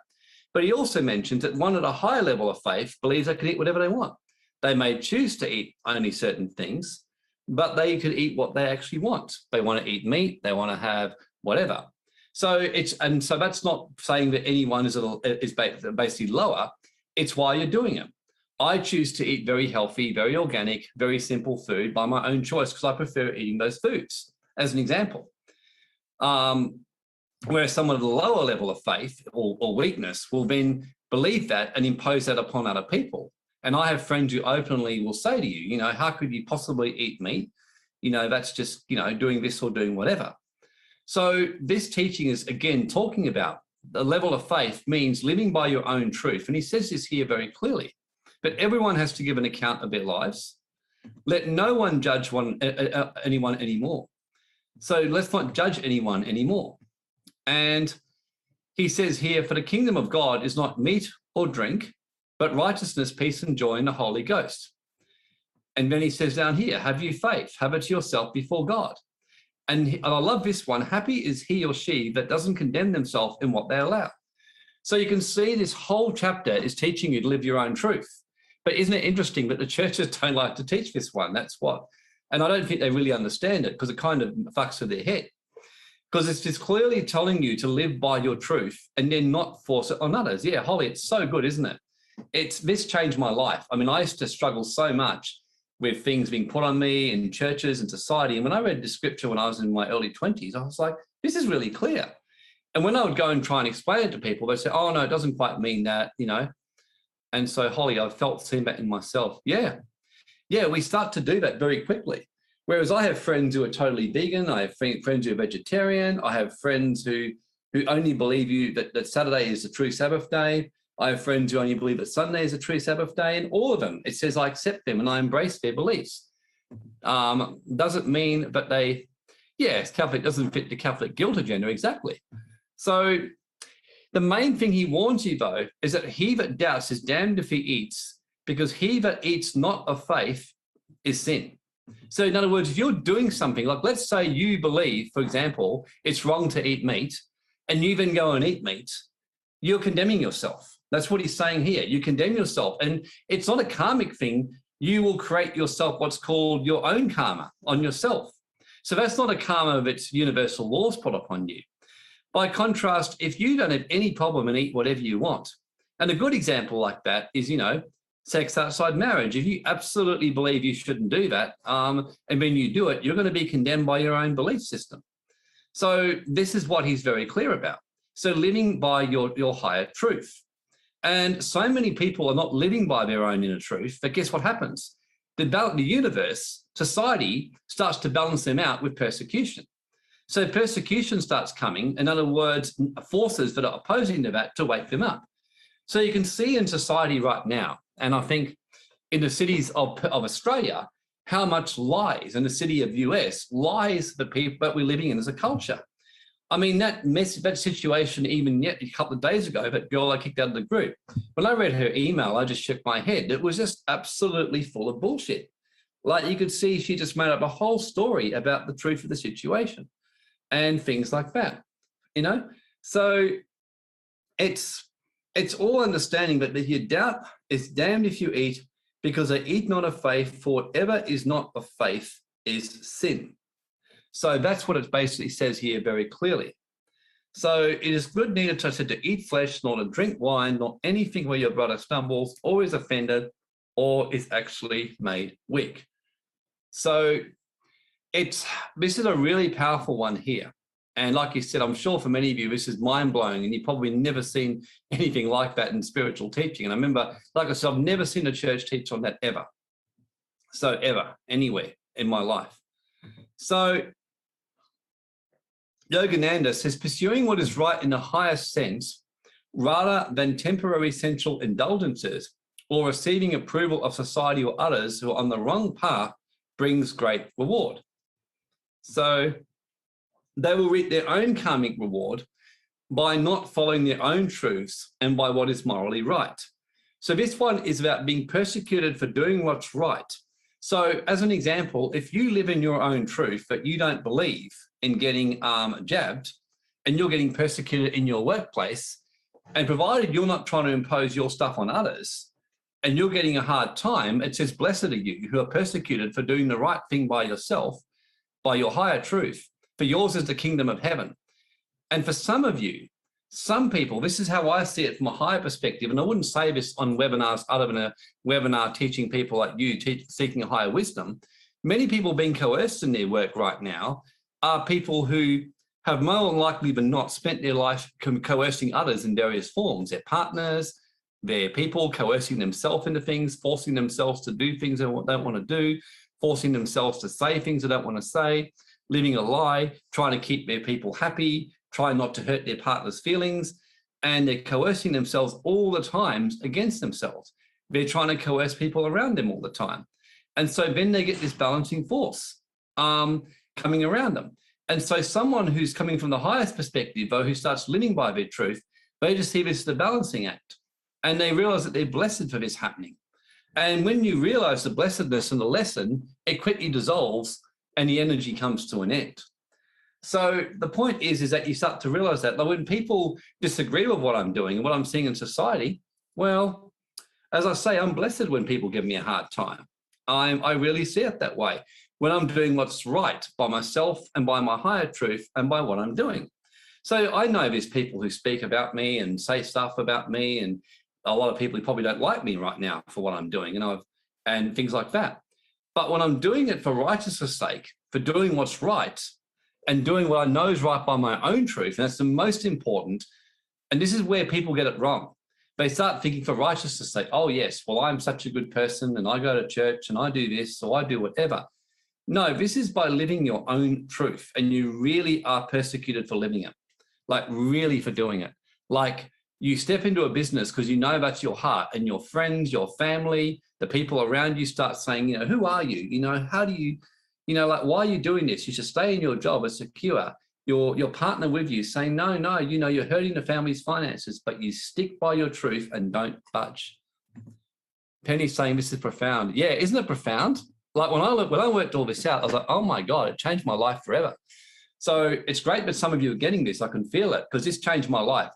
But he also mentions that one at a higher level of faith believes they can eat whatever they want. They may choose to eat only certain things, but they could eat what they actually want. They want to eat meat, they want to have whatever. So that's not saying that anyone is basically lower. It's why you're doing it. I choose to eat very healthy, very organic, very simple food by my own choice because I prefer eating those foods, as an example. Whereas someone at a lower level of faith or weakness will then believe that and impose that upon other people. And I have friends who openly will say to you, how could you possibly eat meat? That's just, doing this or doing whatever. So this teaching is, again, talking about the level of faith means living by your own truth. And he says this here very clearly. But everyone has to give an account of their lives. Let no one judge anyone anymore. So let's not judge anyone anymore. And he says here, for the kingdom of God is not meat or drink, but righteousness, peace, and joy in the Holy Ghost. And then he says down here, have you faith? Have it yourself before God. And I love this one. Happy is he or she that doesn't condemn themselves in what they allow. So you can see this whole chapter is teaching you to live your own truth. But isn't it interesting that the churches don't like to teach this one? That's what. And I don't think they really understand it because it kind of fucks with their head. Because it's just clearly telling you to live by your truth and then not force it on others. Yeah, Holly, it's so good, isn't it? This changed my life. I mean, I used to struggle so much with things being put on me in churches and society. And when I read the scripture when I was in my early 20s, I was like, this is really clear. And when I would go and try and explain it to people, they'd say, oh, no, it doesn't quite mean that, And so, Holly, I've seen that in myself. Yeah, we start to do that very quickly. Whereas I have friends who are totally vegan. I have friends who are vegetarian. I have friends who only believe that Saturday is the true Sabbath day. I have friends who only believe that Sunday is a true Sabbath day. And all of them, it says I accept them and I embrace their beliefs. Doesn't mean that Catholic doesn't fit the Catholic guilt agenda exactly. So the main thing he warns you, though, is that he that doubts is damned if he eats, because he that eats not of faith is sin. So in other words, if you're doing something, like let's say you believe, for example, it's wrong to eat meat, and you then go and eat meat, you're condemning yourself. That's what he's saying here. You condemn yourself. And it's not a karmic thing. You will create yourself what's called your own karma on yourself. So that's not a karma of its universal laws put upon you. By contrast, if you don't have any problem and eat whatever you want, and a good example like that is, sex outside marriage. If you absolutely believe you shouldn't do that, and when you do it, you're going to be condemned by your own belief system. So this is what he's very clear about. So living by your higher truth. And so many people are not living by their own inner truth, but guess what happens? The universe, society, starts to balance them out with persecution. So persecution starts coming, in other words, forces that are opposing to that to wake them up. So you can see in society right now, and I think in the cities of Australia, how much lies, in the city of US, lies the people that we're living in as a culture. I mean, that situation even yet a couple of days ago, that girl I kicked out of the group, when I read her email, I just shook my head. It was just absolutely full of bullshit. Like you could see she just made up a whole story about the truth of the situation and things like that, So it's all understanding that your doubt is damned if you eat, because I eat not of faith, for whatever is not of faith is sin. So that's what it basically says here very clearly. So it is good neither to eat flesh, nor to drink wine, nor anything where your brother stumbles, or is offended, or is actually made weak. So this is a really powerful one here. And like you said, I'm sure for many of you, this is mind-blowing, and you've probably never seen anything like that in spiritual teaching. And I remember, like I said, I've never seen a church teach on that ever. So ever, anywhere in my life. So Yogananda says, pursuing what is right in the highest sense, rather than temporary sensual indulgences or receiving approval of society or others who are on the wrong path, brings great reward. So they will reap their own karmic reward, by not following their own truths and by what is morally right. So this one is about being persecuted for doing what's right. So as an example, if you live in your own truth that you don't believe in getting jabbed and you're getting persecuted in your workplace, and provided you're not trying to impose your stuff on others and you're getting a hard time, it says, blessed are you who are persecuted for doing the right thing by yourself, by your higher truth, for yours is the kingdom of heaven. And for some of you, some people, this is how I see it from a higher perspective, and I wouldn't say this on webinars other than a webinar teaching people like you, seeking a higher wisdom. Many people being coerced in their work right now are people who have more than likely than not spent their life coercing others in various forms, their partners, their people, coercing themselves into things, forcing themselves to do things they don't want to do, forcing themselves to say things they don't want to say, living a lie, trying to keep their people happy, trying not to hurt their partner's feelings, and they're coercing themselves all the time against themselves. They're trying to coerce people around them all the time. And so then they get this balancing force coming around them. And so someone who's coming from the highest perspective, though, who starts living by their truth, they just see this as the balancing act. And they realize that they're blessed for this happening. And when you realize the blessedness and the lesson, it quickly dissolves and the energy comes to an end. So the point is that you start to realize that when people disagree with what I'm doing and what I'm seeing in society, well, as I say, I'm blessed when people give me a hard time. I really see it that way. When I'm doing what's right by myself and by my higher truth and by what I'm doing. So I know there's people who speak about me and say stuff about me, and a lot of people who probably don't like me right now for what I'm doing, and things like that. But when I'm doing it for righteousness' sake, for doing what's right and doing what I know is right by my own truth, and that's the most important, and this is where people get it wrong. They start thinking for righteousness' sake, oh yes, well, I'm such a good person and I go to church and I do this, so I do whatever. No, this is by living your own truth, and you really are persecuted for living it, like really for doing it. Like you step into a business because you know that's your heart, and your friends, your family, the people around you start saying, who are you? How do you, why are you doing this? You should stay in your job, it's secure. Your partner with you saying, no, you're hurting the family's finances, but you stick by your truth and don't budge. Penny's saying this is profound. Yeah, isn't it profound? Like when I worked all this out, I was like, oh my God, it changed my life forever. So it's great that some of you are getting this. I can feel it because this changed my life.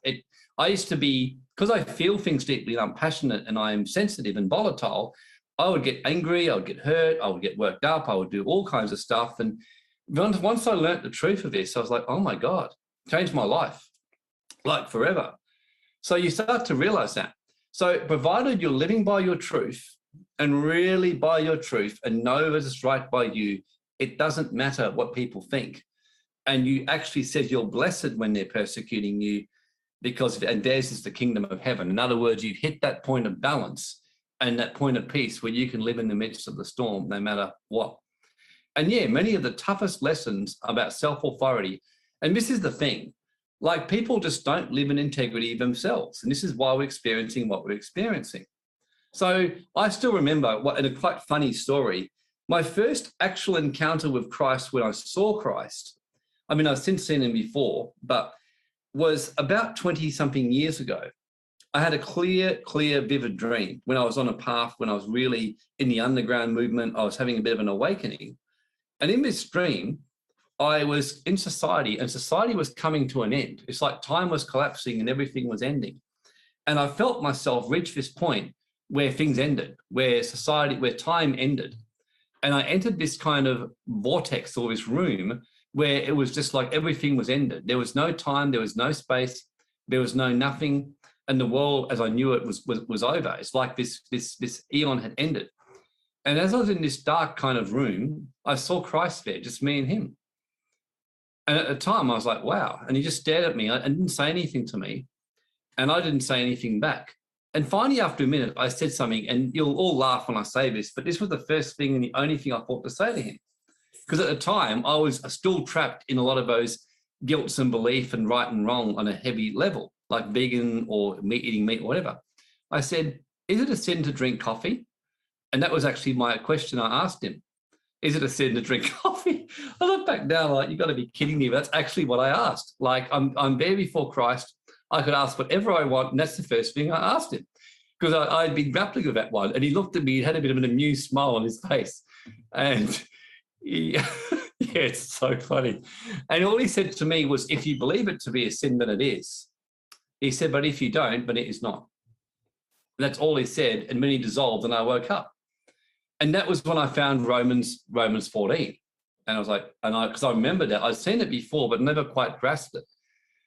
I used to be, because I feel things deeply and I'm passionate and I'm sensitive and volatile, I would get angry, I would get hurt, I would get worked up, I would do all kinds of stuff. And once I learned the truth of this, I was like, oh my God, changed my life, like forever. So you start to realize that. So provided you're living by your truth and really by your truth and know that it's right by you, it doesn't matter what people think. And you actually said you're blessed when they're persecuting you, and theirs is the kingdom of heaven. In other words, you hit that point of balance and that point of peace where you can live in the midst of the storm, no matter what. And yeah, many of the toughest lessons about self-authority, and this is the thing, like people just don't live in integrity themselves. And this is why we're experiencing what we're experiencing. So I still remember, in a quite funny story, my first actual encounter with Christ when I saw Christ, I mean, I've since seen him before, but was about 20-something years ago. I had a clear, vivid dream when I was on a path, when I was really in the underground movement. I was having a bit of an awakening. And in this dream, I was in society, and society was coming to an end. It's like time was collapsing and everything was ending. And I felt myself reach this point where things ended, where time ended. And I entered this kind of vortex or this room where it was just like everything was ended. There was no time, there was no space, there was no nothing. And the world, as I knew it, was over. It's like this eon had ended. And as I was in this dark kind of room, I saw Christ there, just me and him. And at the time, I was like, wow. And he just stared at me and didn't say anything to me. And I didn't say anything back. And finally, after a minute, I said something, and you'll all laugh when I say this, but this was the first thing and the only thing I thought to say to him. Because at the time, I was still trapped in a lot of those guilts and belief and right and wrong on a heavy level, like vegan or eating meat or whatever. I said, is it a sin to drink coffee? And that was actually my question I asked him. Is it a sin to drink coffee? I look back now, like, you've got to be kidding me. That's actually what I asked. Like, I'm there before Christ. I could ask whatever I want, and that's the first thing I asked him, because I'd been grappling with that one. And he looked at me, he had a bit of an amused smile on his face. And yeah, it's so funny. And all he said to me was, if you believe it to be a sin, then it is. He said, but if you don't, then it is not. And that's all he said. And when he dissolved, and I woke up. And that was when I found Romans 14. And I was like, because I remembered that. I'd seen it before, but never quite grasped it.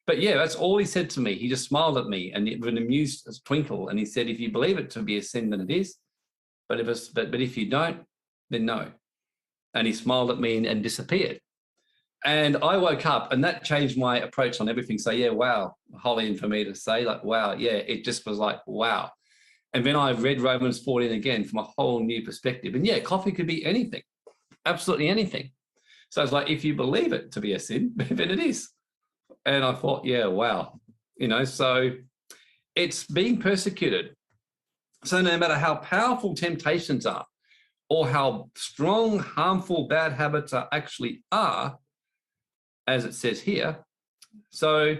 But yeah, that's all he said to me. He just smiled at me and with an amused twinkle. And he said, if you believe it to be a sin, then it is. But if you don't, then no. And he smiled at me and disappeared. And I woke up, and that changed my approach on everything. So yeah, wow, Holly, for me to say, like, wow, yeah, it just was like, wow. And then I read Romans 14 again from a whole new perspective. And yeah, coffee could be anything, absolutely anything. So it's like, if you believe it to be a sin, then it is. And I thought, yeah, wow. So it's being persecuted. So no matter how powerful temptations are, or how strong, harmful, bad habits actually are, as it says here, so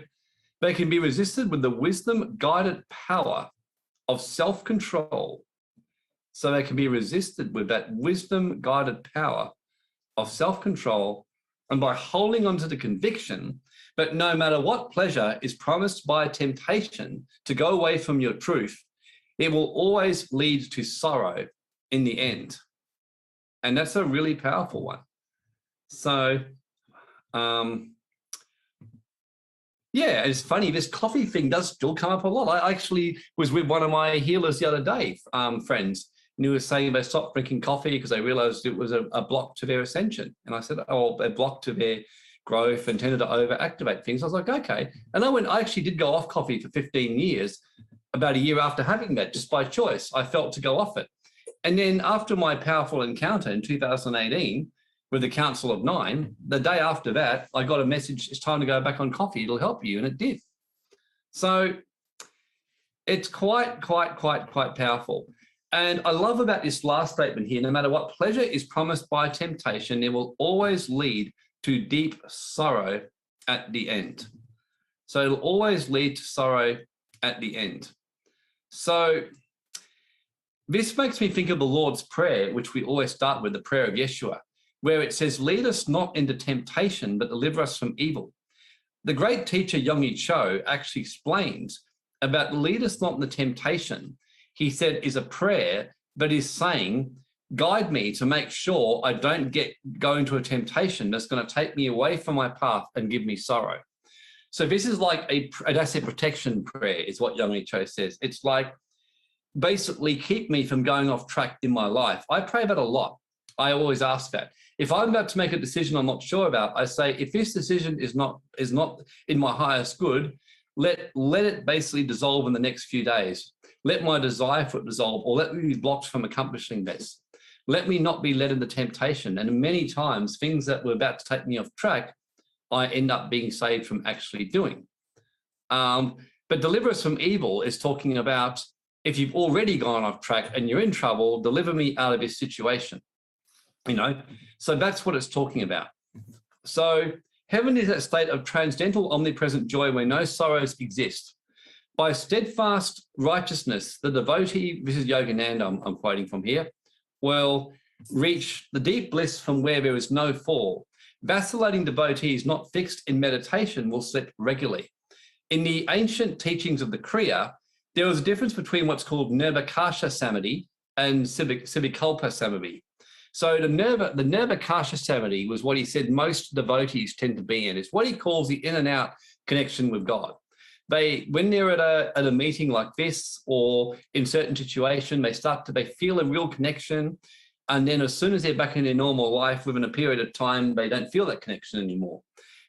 they can be resisted with the wisdom-guided power of self-control. So they can be resisted with that wisdom-guided power of self-control, and by holding on to the conviction that no matter what pleasure is promised by temptation to go away from your truth, it will always lead to sorrow in the end. And that's a really powerful one. So, yeah, it's funny. This coffee thing does still come up a lot. I actually was with one of my healers the other day, friends, and he was saying they stopped drinking coffee because they realized it was a block to their ascension. And I said, oh, a block to their growth and tended to overactivate things. I was like, okay. And I actually did go off coffee for 15 years, about a year after having that, just by choice. I felt to go off it. And then after my powerful encounter in 2018 with the Council of Nine, the day after that, I got a message, it's time to go back on coffee, it'll help you, and it did. So it's quite powerful. And I love about this last statement here, no matter what pleasure is promised by temptation, it will always lead to deep sorrow at the end. So it'll always lead to sorrow at the end. So this makes me think of the Lord's Prayer, which we always start with, the prayer of Yeshua, where it says, lead us not into temptation, but deliver us from evil. The great teacher, Yonggi Cho, actually explains about lead us not into temptation. He said is a prayer that is saying, guide me to make sure I don't go into a temptation that's going to take me away from my path and give me sorrow. So this is like an asset protection prayer is what Yonggi Cho says. It's like, basically keep me from going off track in my life. I pray that a lot. I always ask that. If I'm about to make a decision I'm not sure about, I say, if this decision is not in my highest good, let it basically dissolve in the next few days. Let my desire for it dissolve, or let me be blocked from accomplishing this. Let me not be led into temptation. And many times, things that were about to take me off track, I end up being saved from actually doing. But deliver us from evil is talking about, if you've already gone off track and you're in trouble, deliver me out of this situation. So that's what it's talking about. So heaven is that state of transcendental omnipresent joy where no sorrows exist. By steadfast righteousness, the devotee, this is Yogananda I'm quoting from here, will reach the deep bliss from where there is no fall. Vacillating devotees not fixed in meditation will slip regularly. In the ancient teachings of the Kriya, there was a difference between what's called Nirvakasha Samadhi and Sivikalpa Samadhi. So the Nirvakasha Samadhi was what he said most devotees tend to be in. It's what he calls the in and out connection with God. When they're at a meeting like this, or in certain situation, they feel a real connection. And then as soon as they're back in their normal life, within a period of time, they don't feel that connection anymore.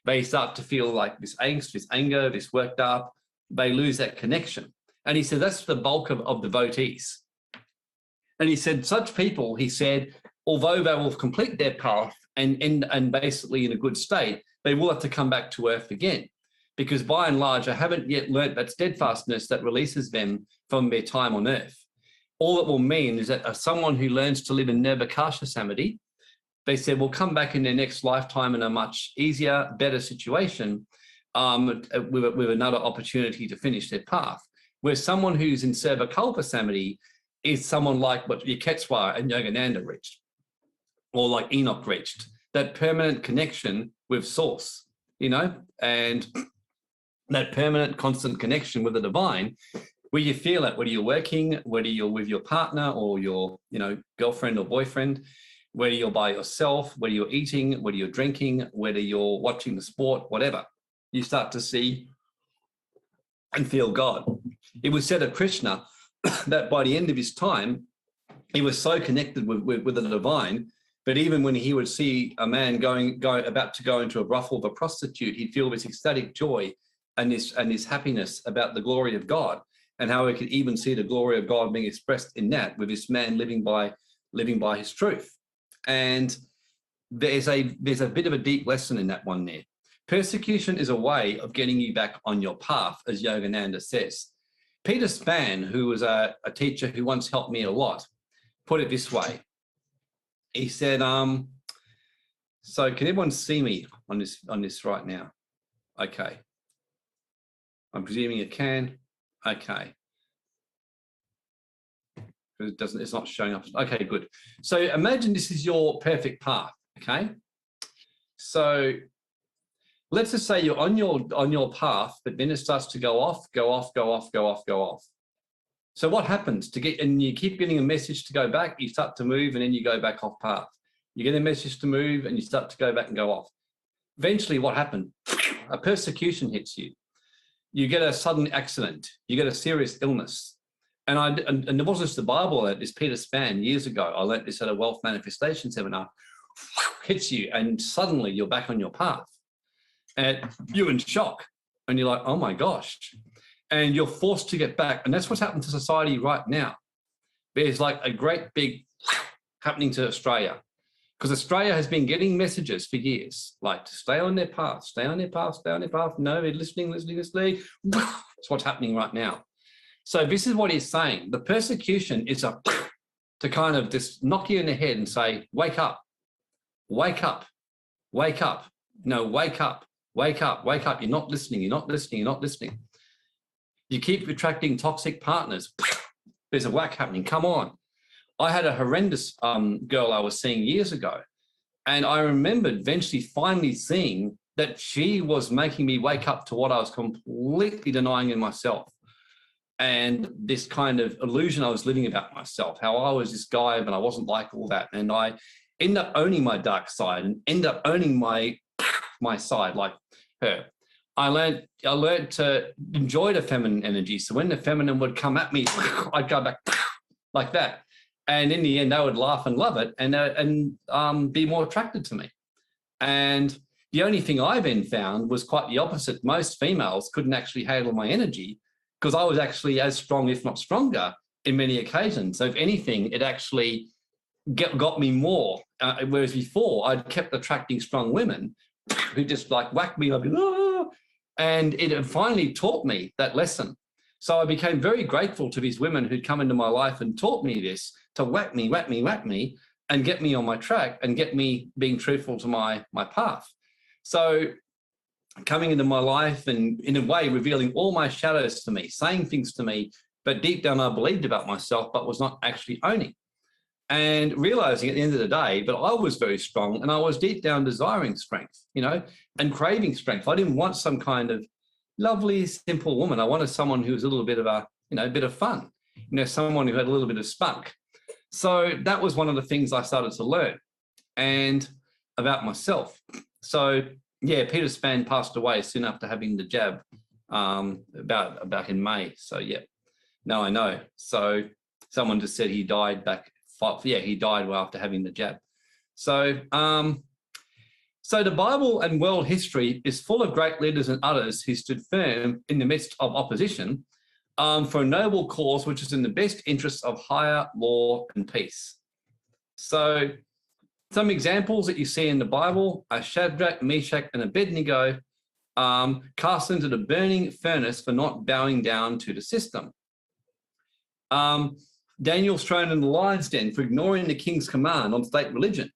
They start to feel like this angst, this anger, this worked up. They lose that connection. And he said, that's the bulk of devotees. And he said, such people, he said, although they will complete their path and basically in a good state, they will have to come back to earth again. Because by and large, I haven't yet learnt that steadfastness that releases them from their time on earth. All it will mean is that someone who learns to live in Nirvakasha Samadhi they said will come back in their next lifetime in a much easier, better situation with another opportunity to finish their path. Where someone who's in Sarvakalpa Samadhi is someone like what Yeketswa and Yogananda reached, or like Enoch reached, that permanent connection with Source, you know, and that permanent, constant connection with the divine, where you feel it, whether you're working, whether you're with your partner or your, you know, girlfriend or boyfriend, whether you're by yourself, whether you're eating, whether you're drinking, whether you're watching the sport, whatever, you start to see and feel God. It was said of Krishna that by the end of his time, he was so connected with the divine, but even when he would see a man about to go into a brothel of a prostitute, he'd feel this ecstatic joy and this happiness about the glory of God, and how he could even see the glory of God being expressed in that, with this man living by his truth. And there's a bit of a deep lesson in that one there. Persecution is a way of getting you back on your path, as Yogananda says. Peter Spann, who was a teacher who once helped me a lot, put it this way. He said, so can everyone see me on this right now? Okay. I'm presuming it can. Okay. It's not showing up. Okay, good. So imagine this is your perfect path, okay? So let's just say you're on your path, but then it starts to go off. So what happens and you keep getting a message to go back, you start to move, and then you go back off path. You get a message to move and you start to go back and go off. Eventually what happened? A persecution hits you. You get a sudden accident. You get a serious illness. And there wasn't just the Bible, this Peter Spann years ago. I learned this at a wealth manifestation seminar. Hits you and suddenly you're back on your path. And you're in shock. And you're like, oh my gosh. And you're forced to get back. And that's what's happened to society right now. There's like a great big happening to Australia. Because Australia has been getting messages for years, like to stay on their path, stay on their path, stay on their path. No, they're listening. That's what's happening right now. So this is what he's saying. The persecution is to kind of just knock you in the head and say, wake up, wake up, wake up. No, wake up, wake up, wake up. You're not listening. You're not listening. You're not listening. You keep attracting toxic partners. There's a whack happening. Come on. I had a horrendous girl I was seeing years ago. And I remembered eventually finally seeing that she was making me wake up to what I was completely denying in myself. And this kind of illusion I was living about myself, how I was this guy, but I wasn't like all that. And I ended up owning my dark side and ended up owning my side like her. I learned to enjoy the feminine energy. So when the feminine would come at me, I'd go back like that. And in the end, they would laugh and love it and be more attracted to me. And the only thing I then found was quite the opposite. Most females couldn't actually handle my energy because I was actually as strong, if not stronger, in many occasions. So if anything, it actually got me more. Whereas before, I'd kept attracting strong women who just like whacked me up. And it finally taught me that lesson. So I became very grateful to these women who'd come into my life and taught me this, to whack me, and get me on my track and get me being truthful to my path. So coming into my life and in a way revealing all my shadows to me, saying things to me, but deep down I believed about myself, but was not actually owning. And realizing at the end of the day that I was very strong and I was deep down desiring strength, and craving strength. I didn't want some kind of lovely, simple woman. I wanted someone who was a little bit of a bit of fun, someone who had a little bit of spunk. So that was one of the things I started to learn and about myself. So yeah, Peter Spann passed away soon after having the jab, about in May. So yeah, no, I know. So someone just said he died he died well after having the jab. So so the Bible and world history is full of great leaders and others who stood firm in the midst of opposition for a noble cause, which is in the best interests of higher law and peace. So some examples that you see in the Bible are Shadrach, Meshach, and Abednego cast into the burning furnace for not bowing down to the system. Daniel's thrown in the lion's den for ignoring the king's command on state religion.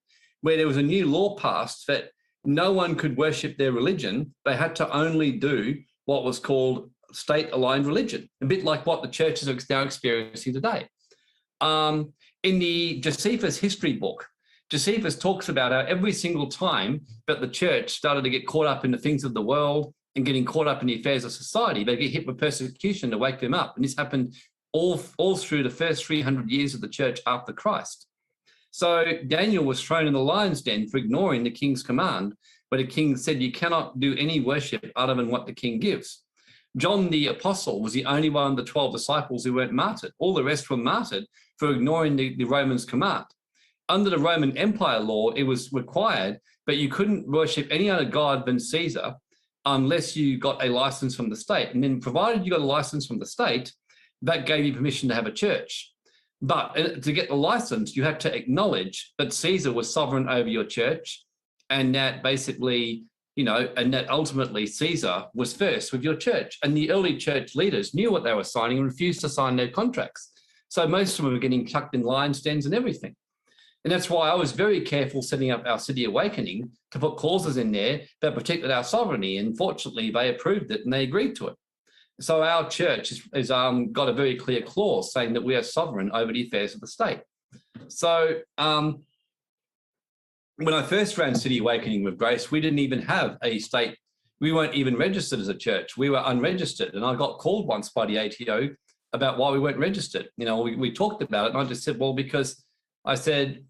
where there was a new law passed that no one could worship their religion. They had to only do what was called state-aligned religion, a bit like what the churches are now experiencing today. In the Josephus history book, Josephus talks about how every single time that the church started to get caught up in the things of the world and getting caught up in the affairs of society, they get hit with persecution to wake them up. And this happened all through the first 300 years of the church after Christ. So Daniel was thrown in the lion's den for ignoring the king's command, but the king said, you cannot do any worship other than what the king gives. John the apostle was the only one of the 12 disciples who weren't martyred. All the rest were martyred for ignoring the Romans' command. Under the Roman Empire law, it was required, but you couldn't worship any other god than Caesar unless you got a license from the state. And then provided you got a license from the state, that gave you permission to have a church. But to get the license, you had to acknowledge that Caesar was sovereign over your church, and that basically, and that ultimately Caesar was first with your church. And the early church leaders knew what they were signing and refused to sign their contracts. So most of them were getting chucked in lions' dens and everything. And that's why I was very careful setting up our City Awakening to put clauses in there that protected our sovereignty. And fortunately, they approved it and they agreed to it. So our church has got a very clear clause saying that we are sovereign over the affairs of the state. So when I first ran City Awakening with Grace, we didn't even have a state. We weren't even registered as a church. We were unregistered. And I got called once by the ATO about why we weren't registered. We talked about it, and I just said, well, because I said,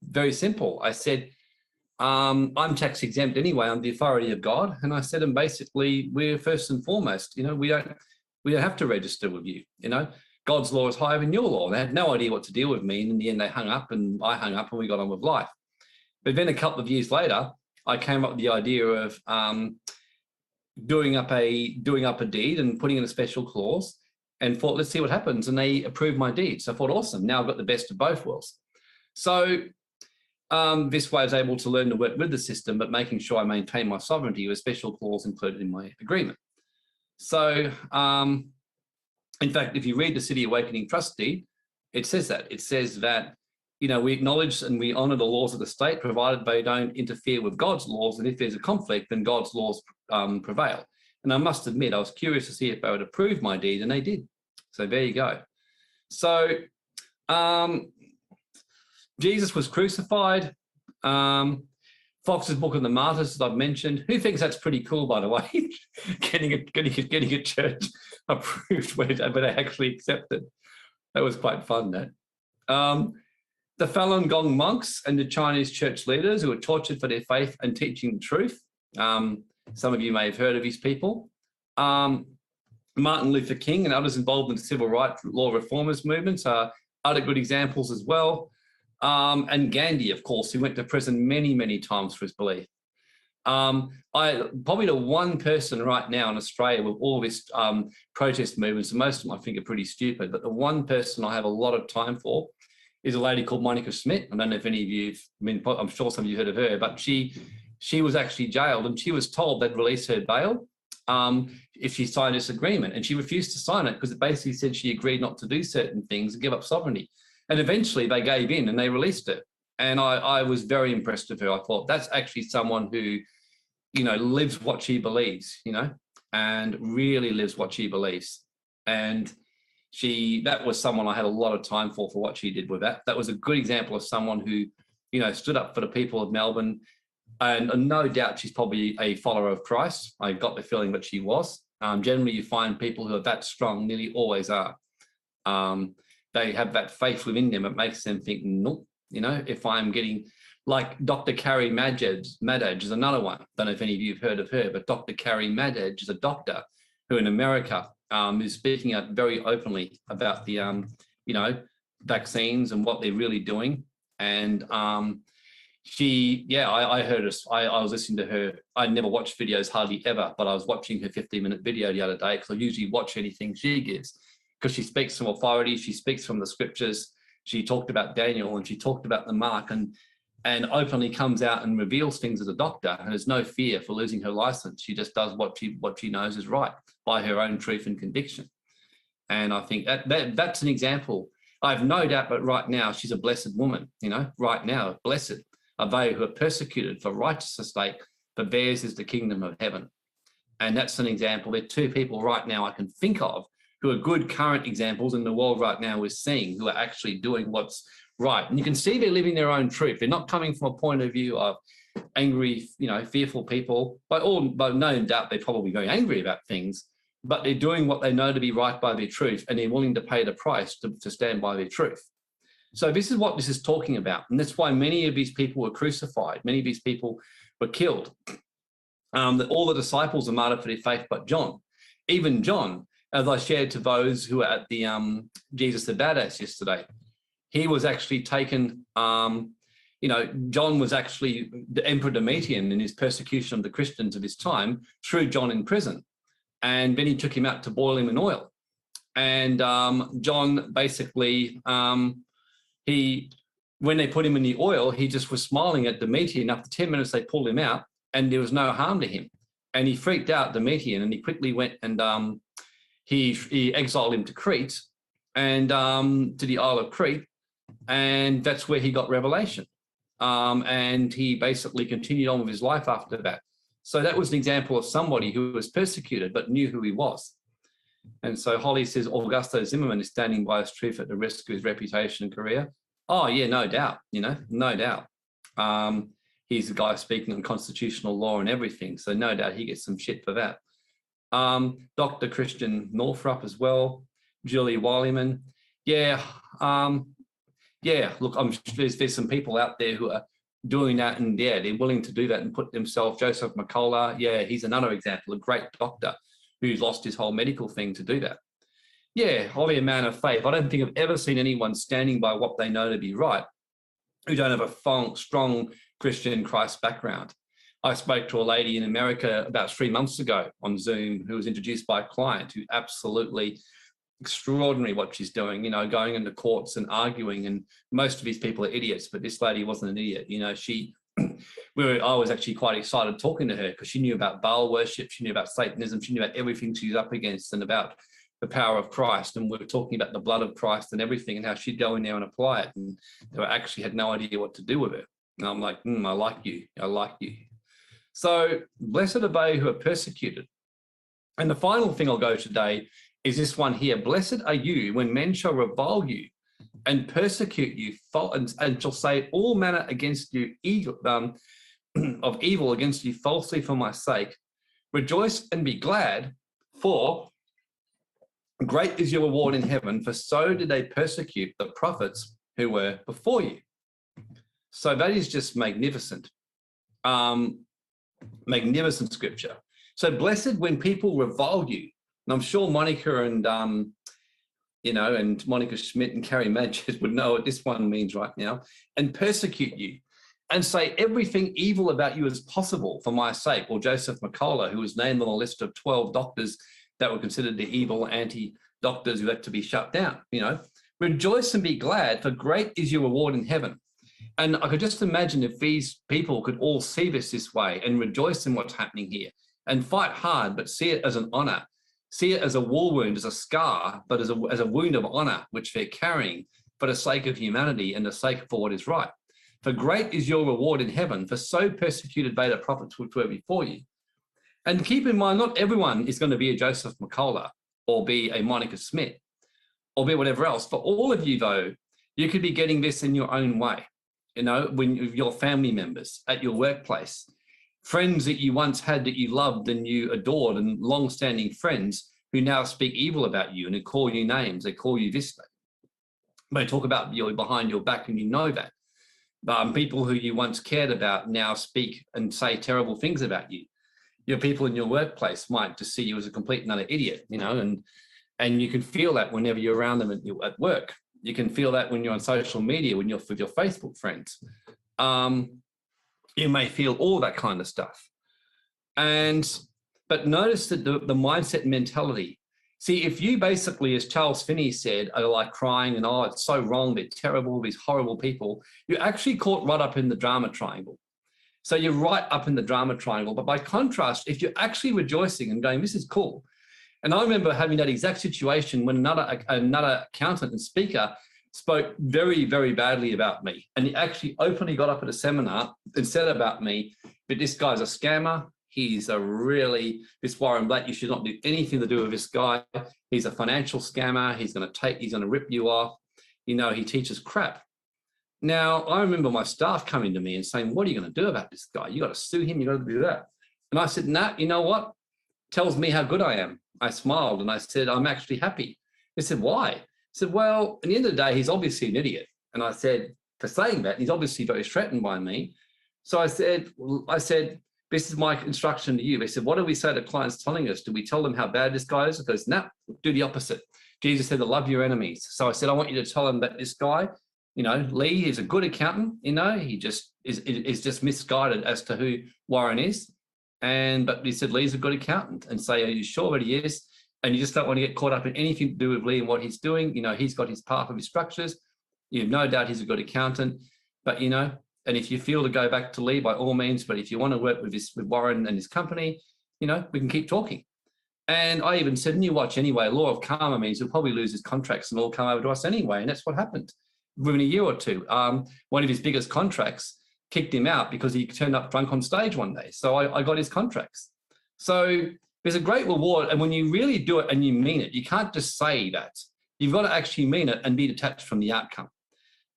very simple. I said, I'm tax exempt anyway under the authority of God. And I said, and basically we're first and foremost, we don't have to register with you. God's law is higher than your law. They had no idea what to deal with me. And in the end, they hung up and I hung up and we got on with life. But then a couple of years later, I came up with the idea of doing up a deed and putting in a special clause, and thought, let's see what happens. And they approved my deed. So I thought, awesome. Now I've got the best of both worlds. So this way I was able to learn to work with the system, but making sure I maintain my sovereignty with special clause included in my agreement. So in fact, if you read the City Awakening Trust Deed, it says that. It says that, we acknowledge and we honour the laws of the state, provided they don't interfere with God's laws. And if there's a conflict, then God's laws prevail. And I must admit, I was curious to see if they would approve my deed, and they did. So there you go. So Jesus was crucified. Fox's Book of the Martyrs, as I've mentioned. Who thinks that's pretty cool, by the way? getting a church approved where they actually accept it. That was quite fun, that. The Falun Gong monks and the Chinese church leaders who were tortured for their faith and teaching the truth. Some of you may have heard of these people. Martin Luther King and others involved in the civil rights law reformers movements are other good examples as well. And Gandhi, of course, who went to prison many, many times for his belief. Probably the one person right now in Australia with all this protest movements, and most of them I think are pretty stupid, but the one person I have a lot of time for is a lady called Monica Schmidt. I don't know if any of you, I'm sure some of you heard of her, but she was actually jailed and she was told they'd release her bail if she signed this agreement. And she refused to sign it because it basically said she agreed not to do certain things and give up sovereignty. And eventually they gave in and they released it. And I was very impressed with her. I thought that's actually someone who, lives what she believes, and really lives what she believes. And that was someone I had a lot of time for what she did with that. That was a good example of someone who, stood up for the people of Melbourne. And no doubt she's probably a follower of Christ. I got the feeling that she was. Generally, you find people who are that strong nearly always are. They have that faith within them. It makes them think, nope, if I'm getting, like Dr. Carrie Madej is another one. Don't know if any of you have heard of her, but Dr. Carrie Madej is a doctor who in America is speaking out very openly about the, vaccines and what they're really doing. And I heard her. I was listening to her. I never watched videos hardly ever, but I was watching her 15-minute video the other day because I usually watch anything she gives because she speaks from authority. She speaks from the scriptures. She talked about Daniel and she talked about the mark and openly comes out and reveals things as a doctor and has no fear for losing her license. She just does what she knows is right by her own truth and conviction. And I think that's an example. I have no doubt, but right now she's a blessed woman. Right now, blessed. are they who are persecuted for righteousness' sake, for theirs is the kingdom of heaven. And that's an example. There are two people right now I can think of who are good current examples in the world right now we're seeing, who are actually doing what's right. And you can see they're living their own truth. They're not coming from a point of view of angry, fearful people. By no doubt, they're probably very angry about things, but they're doing what they know to be right by their truth, and they're willing to pay the price to stand by their truth. So this is what this is talking about. And that's why many of these people were crucified. Many of these people were killed. All the disciples are martyred for their faith but John. Even John, as I shared to those who were at the Jesus the Badass yesterday, he was actually taken, John was actually the Emperor Domitian in his persecution of the Christians of his time, threw John in prison. And then he took him out to boil him in oil. And John basically, when they put him in the oil, he just was smiling at Domitian. After 10 minutes, they pulled him out and there was no harm to him. And he freaked out Domitian, and he quickly went and he exiled him to Crete and to the Isle of Crete. And that's where he got revelation. And he basically continued on with his life after that. So that was an example of somebody who was persecuted but knew who he was. And so Holly says Augusto Zimmerman is standing by his truth at the risk of his reputation and career. Oh, yeah, no doubt, no doubt. He's the guy speaking on constitutional law and everything. So no doubt he gets some shit for that. Dr. Christian Northrup as well. Julie Wileyman. Yeah, look, I'm sure there's some people out there who are doing that, and they're willing to do that and put themselves. Joseph McCullough, he's another example, a great doctor who's lost his whole medical thing to do that. Yeah, Holly, a man of faith. I don't think I've ever seen anyone standing by what they know to be right who don't have a strong Christian Christ background. I spoke to a lady in America about 3 months ago on Zoom who was introduced by a client who absolutely extraordinary what she's doing, going into courts and arguing, and most of these people are idiots, but this lady wasn't an idiot. I was actually quite excited talking to her because she knew about Baal worship, she knew about Satanism, she knew about everything she's up against and about the power of Christ, and we were talking about the blood of Christ and everything and how she'd go in there and apply it, and they actually had no idea what to do with it. And I'm like, I like you. So blessed are they who are persecuted. And the final thing I'll go today is this one here. Blessed are you when men shall revile you and persecute you and shall say all manner against you of evil against you falsely for my sake. Rejoice and be glad, for great is your reward in heaven, for so did they persecute the prophets who were before you. So that is just magnificent. Magnificent scripture. So blessed when people revile you. And I'm sure Monica and Monica Schmidt and Carrie Madges would know what this one means right now, and persecute you and say everything evil about you as possible for my sake. Or Joseph McCullough, who was named on a list of 12 doctors that were considered the evil anti-doctors who had to be shut down. Rejoice and be glad, for great is your reward in heaven. And I could just imagine if these people could all see this way and rejoice in what's happening here and fight hard, but see it as an honor. See it as a war wound, as a scar, but as a wound of honor, which they're carrying for the sake of humanity and the sake for what is right. For great is your reward in heaven, for so persecuted they the prophets which were before you. And keep in mind, not everyone is going to be a Joseph McCullough or be a Monica Smith or be whatever else. For all of you, though, you could be getting this in your own way, when your family members, at your workplace, friends that you once had that you loved and you adored, and long-standing friends who now speak evil about you and they call you names. They call you this. They talk about you behind your back, and you know that. People who you once cared about now speak and say terrible things about you. Your people in your workplace might just see you as a complete and utter idiot, and you can feel that whenever you're around them at work. You can feel that when you're on social media, when you're with your Facebook friends. You may feel all that kind of stuff. But notice that the mindset mentality. See, if you basically, as Charles Finney said, are like crying and, oh, it's so wrong, they're terrible, these horrible people, you're actually caught right up in the drama triangle. So you're right up in the drama triangle. But by contrast, if you're actually rejoicing and going, this is cool. And I remember having that exact situation when another accountant and speaker spoke very, very badly about me. And he actually openly got up at a seminar and said about me, but this guy's a scammer. He's this Warren Black, you should not do anything to do with this guy. He's a financial scammer. He's going to rip you off. He teaches crap. Now, I remember my staff coming to me and saying, what are you going to do about this guy? You got to sue him. You got to do that. And I said, nah, you know what? Tells me how good I am. I smiled and I said, I'm actually happy. They said, why? I said, well, at the end of the day, he's obviously an idiot. And I said, for saying that, he's obviously very threatened by me. So I said, this is my instruction to you. They said, what do we say to clients telling us? Do we tell them how bad this guy is? He goes, no, do the opposite. Jesus said to love your enemies. So I said, I want you to tell them that this guy, Lee is a good accountant. He just is just misguided as to who Warren is. But he said, Lee's a good accountant, and say, are you sure that he is? And you just don't want to get caught up in anything to do with Lee and what he's doing. He's got his path of his structures. You have no doubt he's a good accountant, but and if you feel to go back to Lee, by all means, but if you want to work with Warren and his company, we can keep talking. And I even said, and you watch anyway, law of karma means he'll probably lose his contracts and all come over to us anyway. And that's what happened within a year or two. One of his biggest contracts kicked him out because he turned up drunk on stage one day. So I got his contracts. So there's a great reward. And when you really do it and you mean it, you can't just say that. You've got to actually mean it and be detached from the outcome.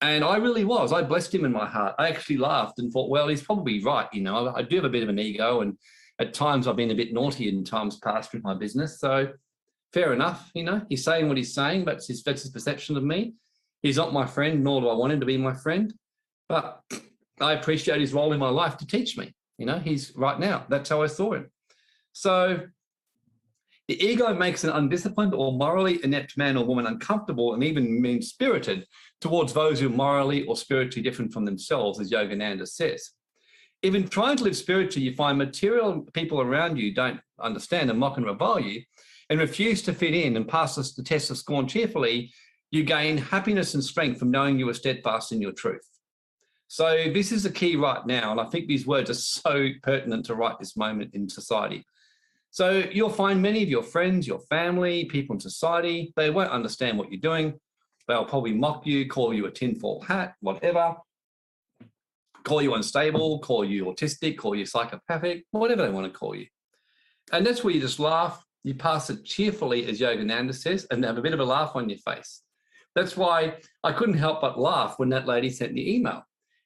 And I really was. I blessed him in my heart. I actually laughed and thought, well, he's probably right. I do have a bit of an ego, and at times I've been a bit naughty in times past with my business. So fair enough. He's saying what he's saying, but that's his perception of me. He's not my friend, nor do I want him to be my friend. But I appreciate his role in my life to teach me. He's right now. That's how I saw him. So the ego makes an undisciplined or morally inept man or woman uncomfortable and even mean-spirited towards those who are morally or spiritually different from themselves, as Yogananda says. If in trying to live spiritually, you find material people around you don't understand and mock and revile you and refuse to fit in and pass the test of scorn cheerfully, you gain happiness and strength from knowing you are steadfast in your truth. So this is the key right now, and I think these words are so pertinent to right this moment in society. So you'll find many of your friends, your family, people in society, they won't understand what you're doing. They'll probably mock you, call you a tinfoil hat, whatever, call you unstable, call you autistic, call you psychopathic, whatever they want to call you. And that's where you just laugh. You pass it cheerfully, as Yogananda says, and have a bit of a laugh on your face. That's why I couldn't help but laugh when that lady sent the email.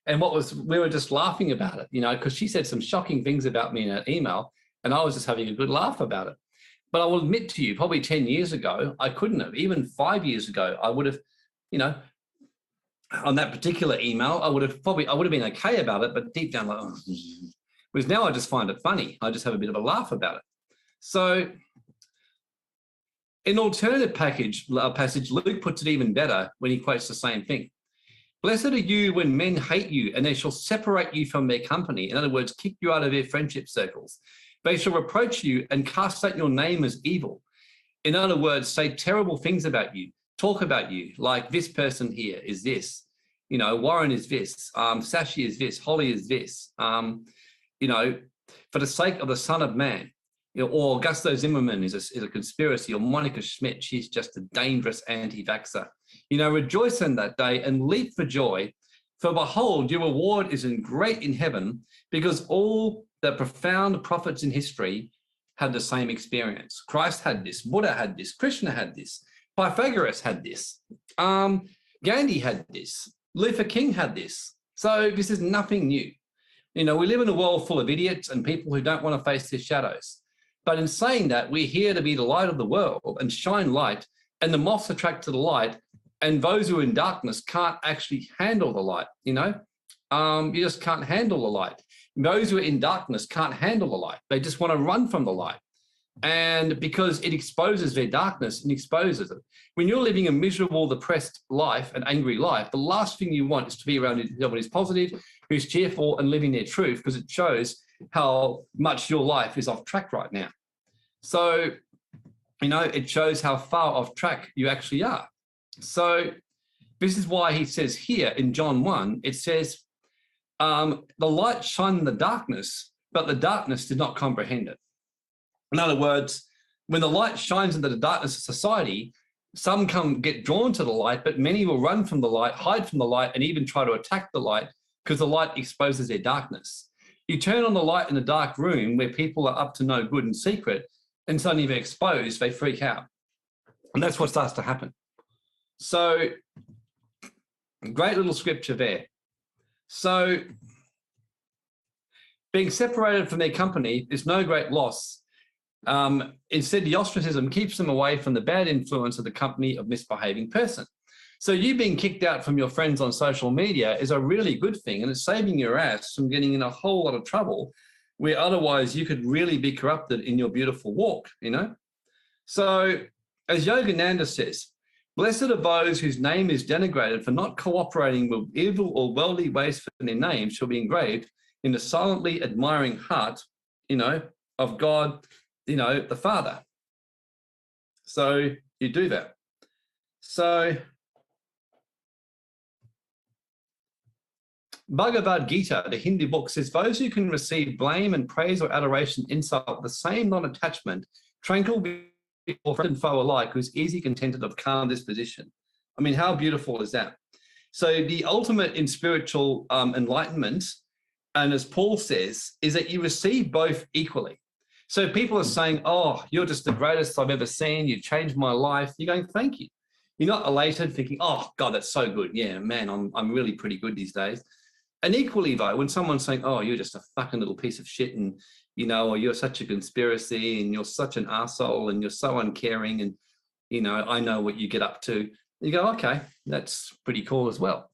And we were just laughing about it, because she said some shocking things about me in that email, and I was just having a good laugh about it. But I will admit to you, probably 10 years ago, I couldn't have. Even 5 years ago, I would have, on that particular email, I would have been okay about it, but deep down, like, oh. Whereas now I just find it funny. I just have a bit of a laugh about it. So in alternative passage, Luke puts it even better when he quotes the same thing. Blessed are you when men hate you, and they shall separate you from their company. In other words, kick you out of their friendship circles. They shall reproach you and cast out your name as evil. In other words, say terrible things about you, talk about you, like this person here is this, Warren is this, Sashi is this, Holly is this, for the sake of the Son of Man, or Augusto Zimmerman is a conspiracy, or Monica Schmidt, she's just a dangerous anti-vaxxer. Rejoice in that day and leap for joy, for behold, your reward is great in heaven, because all the profound prophets in history had the same experience. Christ had this, Buddha had this, Krishna had this, Pythagoras had this, Gandhi had this, Luther King had this. So this is nothing new. We live in a world full of idiots and people who don't want to face their shadows. But in saying that, we're here to be the light of the world and shine light, and the moths attract to the light, and those who are in darkness can't actually handle the light, you just can't handle the light. Those who are in darkness can't handle the light. They just want to run from the light. And because it exposes their darkness and exposes it. When you're living a miserable, depressed life, an angry life, the last thing you want is to be around someone who's positive, who's cheerful and living their truth, because it shows how much your life is off track right now. So, it shows how far off track you actually are. So this is why he says here in John 1, it says, the light shined in the darkness, but the darkness did not comprehend it. In other words, when the light shines into the darkness of society, Some get drawn to the light, but many will run from the light, hide from the light, and even try to attack the light because the light exposes their darkness. You turn on the light in a dark room where people are up to no good in secret, and suddenly they're exposed, they freak out. And that's what starts to happen. So, great little scripture there. So, being separated from their company is no great loss. Instead, the ostracism keeps them away from the bad influence of the company of misbehaving person. So you being kicked out from your friends on social media is a really good thing, and it's saving your ass from getting in a whole lot of trouble where otherwise you could really be corrupted in your beautiful walk, you know? So as Yogananda says, blessed are those whose name is denigrated for not cooperating with evil or worldly ways, for their name shall be engraved in the silently admiring heart, you know, of God, you know, the Father. So you do that. So Bhagavad Gita, the Hindu book, says those who can receive blame and praise or adoration, insult, the same non-attachment, tranquil before friend and foe alike, who's easy, contented, of calm disposition. I mean, how beautiful is that? So the ultimate in spiritual enlightenment, and as Paul says, is that you receive both equally. So people are saying, oh, you're just the greatest I've ever seen. You changed my life. You're going, thank you. You're not elated thinking, oh, God, that's so good. Yeah, man, I'm really pretty good these days. And equally, though, when someone's saying, oh, you're just a fucking little piece of shit and, you know, or you're such a conspiracy and you're such an arsehole and you're so uncaring and, you know, I know what you get up to. You go, okay, that's pretty cool as well.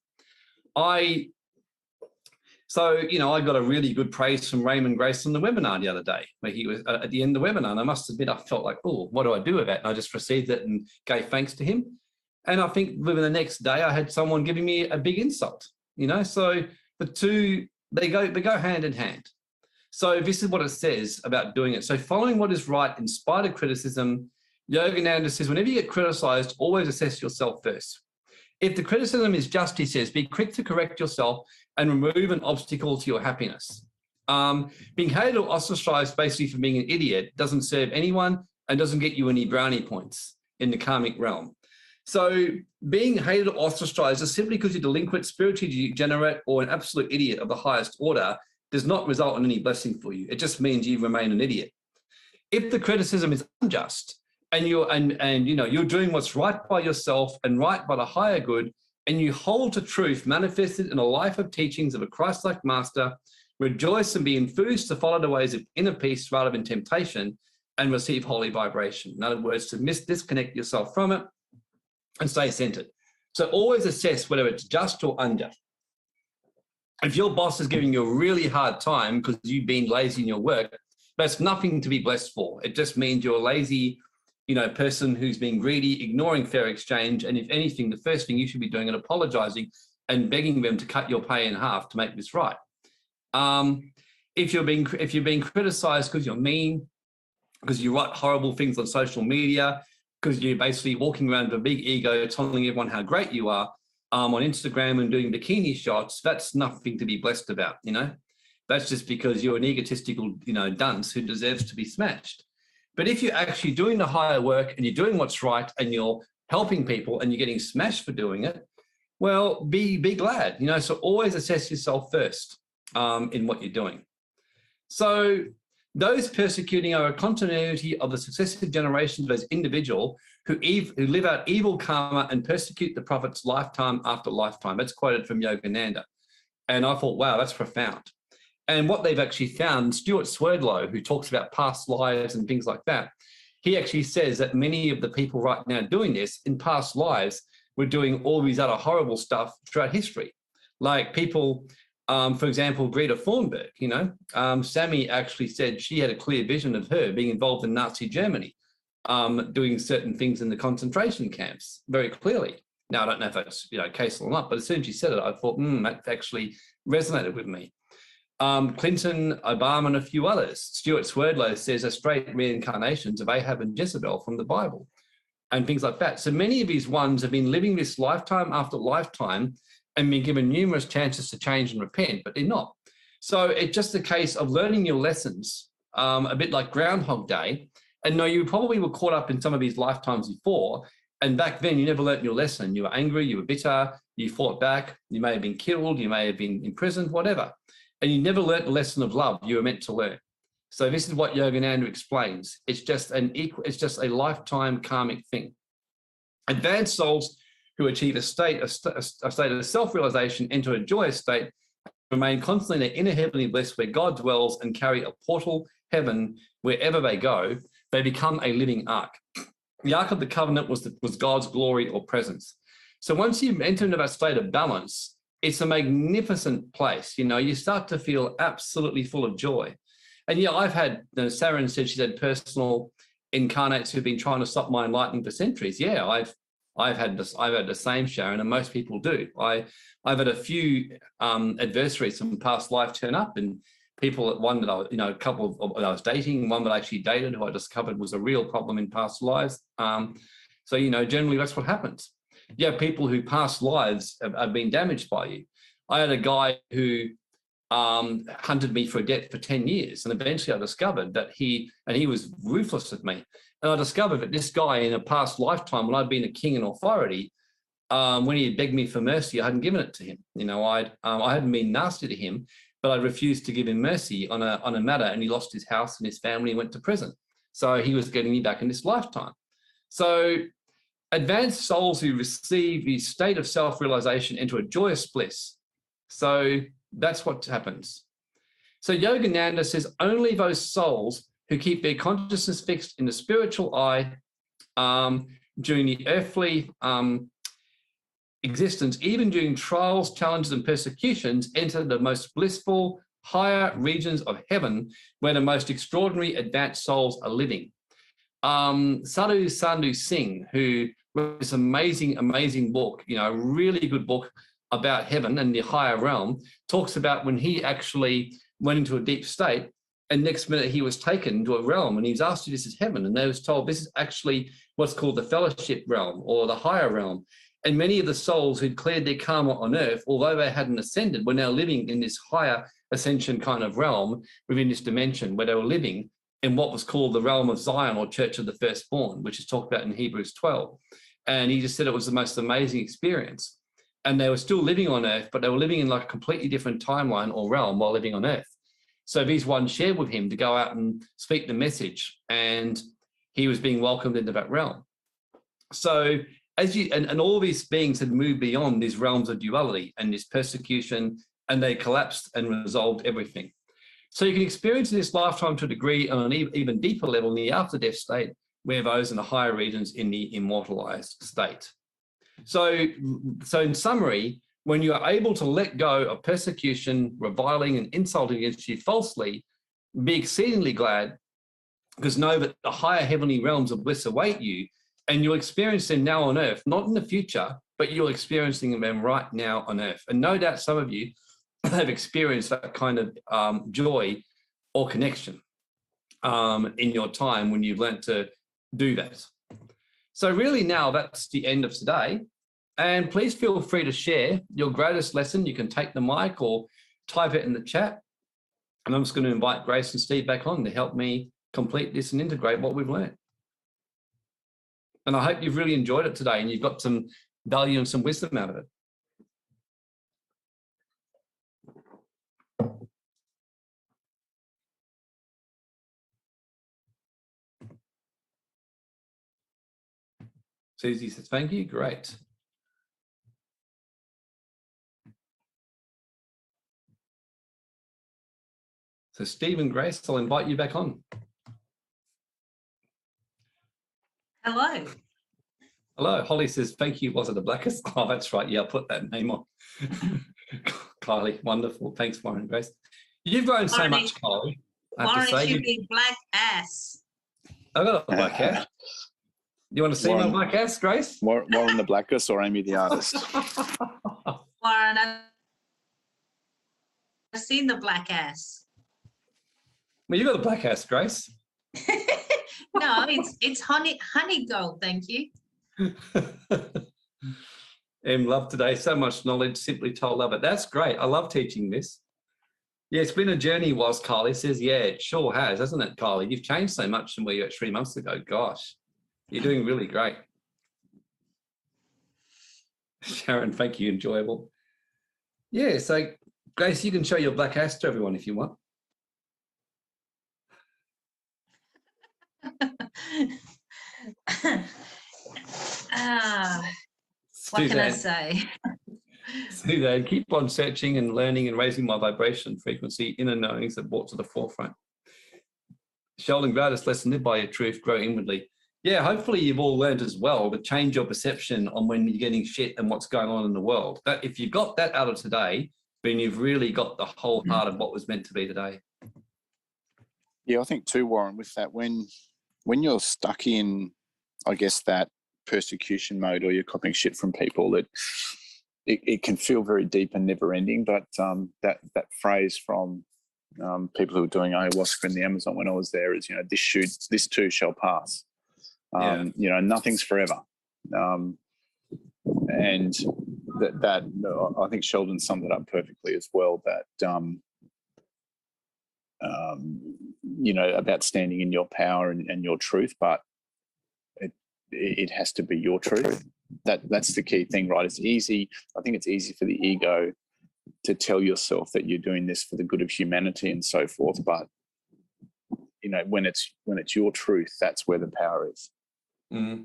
So, you know, I got a really good praise from Raymond Grace on the webinar the other day, where he was at the end of the webinar. And I must admit, I felt like, oh, what do I do with that? And I just received it and gave thanks to him. And I think within the next day, I had someone giving me a big insult, you know, so the two, they go hand in hand. So this is what it says about doing it. So following what is right in spite of criticism, Yogananda says, whenever you get criticized, always assess yourself first. If the criticism is just, he says, be quick to correct yourself and remove an obstacle to your happiness. Being hated or ostracized basically for being an idiot doesn't serve anyone and doesn't get you any brownie points in the karmic realm. So being hated or ostracized is simply because you're delinquent, spiritually degenerate, or an absolute idiot of the highest order does not result in any blessing for you. It just means you remain an idiot. If the criticism is unjust and you're doing what's right by yourself and right by the higher good, and you hold to truth manifested in a life of teachings of a Christ-like master, rejoice and be enthused to follow the ways of inner peace rather than temptation and receive holy vibration. In other words, to disconnect yourself from it and stay centered. So always assess whether it's just or unjust. If your boss is giving you a really hard time because you've been lazy in your work, that's nothing to be blessed for. It just means you're a lazy, you know, person who's being greedy, ignoring fair exchange. And if anything, the first thing you should be doing is apologizing and begging them to cut your pay in half to make this right. If you're being criticized because you're mean, because you write horrible things on social media, because you're basically walking around with a big ego, telling everyone how great you are on Instagram and doing bikini shots, that's nothing to be blessed about, you know. That's just because you're an egotistical, you know, dunce who deserves to be smashed. But if you're actually doing the higher work and you're doing what's right and you're helping people and you're getting smashed for doing it, well, be glad, you know. So always assess yourself first in what you're doing. So those persecuting are a continuity of the successive generations of those individuals who live out evil karma and persecute the prophets lifetime after lifetime. That's quoted from Yogananda. And I thought, wow, that's profound. And what they've actually found, Stuart Swerdlow, who talks about past lives and things like that, he actually says that many of the people right now doing this in past lives were doing all these other horrible stuff throughout history. Like people, for example, Greta Thunberg, you know, Sammy actually said she had a clear vision of her being involved in Nazi Germany, doing certain things in the concentration camps very clearly. Now, I don't know if that's, you know, case or not, but as soon as she said it, I thought, that actually resonated with me. Clinton, Obama, and a few others. Stuart Swerdlow says are straight reincarnations of Ahab and Jezebel from the Bible and things like that. So many of these ones have been living this lifetime after lifetime and been given numerous chances to change and repent, but they're not. So it's just a case of learning your lessons, a bit like Groundhog Day. And no, you probably were caught up in some of these lifetimes before, And back then, you never learnt your lesson. You were angry, you were bitter, you fought back, you may have been killed, you may have been imprisoned, whatever. And you never learnt the lesson of love you were meant to learn. So this is what Yogananda explains. It's just a lifetime karmic thing. Advanced souls who achieve a state of self-realization enter a joyous state, remain constantly in their inner heavenly bliss where God dwells and carry a portal heaven wherever they go. They become a living ark. The Ark of the Covenant was God's glory or presence. So once you enter into that state of balance, it's a magnificent place. You know, you start to feel absolutely full of joy. And yeah, I've had, Saren said she's had personal incarnates who've been trying to stop my enlightenment for centuries. Yeah, I've had the same, Sharon, and most people do. I've had a few adversaries from past life turn up, and people, one that I, a couple of that I was dating, one that I actually dated, who I discovered was a real problem in past lives. So generally that's what happens. You have people who past lives have been damaged by you. I had a guy who hunted me for a debt for 10 years, and eventually I discovered that he was ruthless with me. And I discovered that this guy in a past lifetime, when I'd been a king in authority, when he had begged me for mercy, I hadn't given it to him. I hadn't been nasty to him, but I refused to give him mercy on a matter, and he lost his house and his family and went to prison. So he was getting me back in this lifetime. So advanced souls who receive the state of self-realization enter a joyous bliss. So that's what happens. So Yogananda says only those souls who keep their consciousness fixed in the spiritual eye during the earthly existence, even during trials, challenges, and persecutions, enter the most blissful, higher regions of heaven where the most extraordinary advanced souls are living. Sadhu Sandhu Singh, who wrote this amazing, amazing book, a really good book about heaven and the higher realm, talks about when he actually went into a deep state, and next minute he was taken to a realm, and he was asked if this is heaven, and they was told this is actually what's called the fellowship realm or the higher realm. And many of the souls who'd cleared their karma on earth, although they hadn't ascended, were now living in this higher ascension kind of realm within this dimension, where they were living in what was called the realm of Zion or Church of the Firstborn, which is talked about in Hebrews 12. And he just said it was the most amazing experience. And they were still living on earth, but they were living in like a completely different timeline or realm while living on earth. So these ones shared with him to go out and speak the message, and he was being welcomed into that realm. So and all these beings had moved beyond these realms of duality and this persecution, and they collapsed and resolved everything. So you can experience in this lifetime to a degree on an even deeper level in the after-death state, where those in the higher regions in the immortalized state. So in summary, when you are able to let go of persecution, reviling, and insulting against you falsely, be exceedingly glad, because know that the higher heavenly realms of bliss await you, and you'll experience them now on earth, not in the future, but you're experiencing them right now on earth. And no doubt some of you have experienced that kind of joy or connection in your time when you've learned to do that. So really now that's the end of today. And please feel free to share your greatest lesson. You can take the mic or type it in the chat. And I'm just going to invite Grace and Steve back on to help me complete this and integrate what we've learned. And I hope you've really enjoyed it today and you've got some value and some wisdom out of it. Susie says, thank you. Great. So Steve and Grace, I'll invite you back on. Hello. Hello. Holly says, thank you. Was it the blackest? Oh, that's right. Yeah, I'll put that name on. Kylie, wonderful. Thanks, Warren and Grace. You've grown so much, Kylie. Warren, you big black ass. I've got a black ass. You want to see my black ass, Grace? Warren the blackest or Amy the artist? Warren, I've seen the black ass. Well, you got a black ass, Grace. No, it's honey gold, thank you. Love today, so much knowledge, simply told, love it. That's great. I love teaching this. Yeah, it's been a journey, was Kylie says. Yeah, it sure has, hasn't it, Kylie? You've changed so much from where you were 3 months ago. Gosh, you're doing really great. Sharon, thank you. Enjoyable. Yeah, so Grace, you can show your black ass to everyone if you want. What can I say? Suzanne, keep on searching and learning and raising my vibration frequency, inner knowings that brought to the forefront. Sheldon, greatest lesson, live by your truth, grow inwardly. Yeah, hopefully you've all learned as well, but change your perception on when you're getting shit and what's going on in the world. That if you got that out of today, then you've really got the whole heart of what was meant to be today. Yeah, I think too, Warren, with that, when you're stuck in, I guess, that persecution mode, or you're copying shit from people, that it can feel very deep and never ending. But that phrase from people who were doing ayahuasca in the Amazon when I was there is, this too shall pass. Nothing's forever. And that I think Sheldon summed it up perfectly as well, that about standing in your power and your truth, but it has to be your truth. That's the key thing, right? It's easy. I think it's easy for the ego to tell yourself that you're doing this for the good of humanity and so forth, but when it's your truth, that's where the power is. Mm.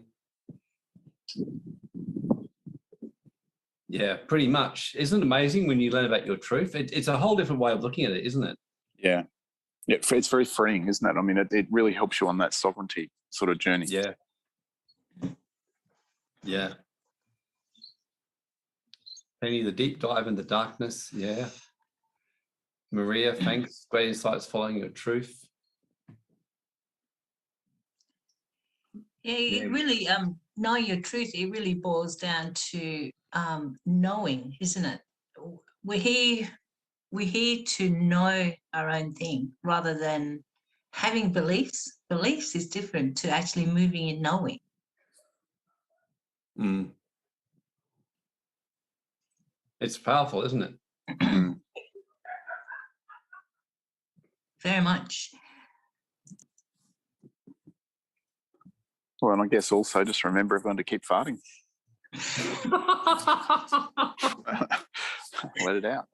Yeah, pretty much. Isn't it amazing when you learn about your truth? It's a whole different way of looking at it, isn't it? Yeah. It's very freeing, isn't it? I mean, it really helps you on that sovereignty sort of journey. Yeah. Yeah. Penny, the deep dive in the darkness. Yeah. Maria, thanks. Great insights following your truth. Yeah, it really, knowing your truth, it really boils down to knowing, isn't it? We're here to know our own thing rather than having beliefs. Beliefs is different to actually moving and knowing. Mm. It's powerful, isn't it? Very much. Well, and I guess also just remember everyone to keep farting. Let it out.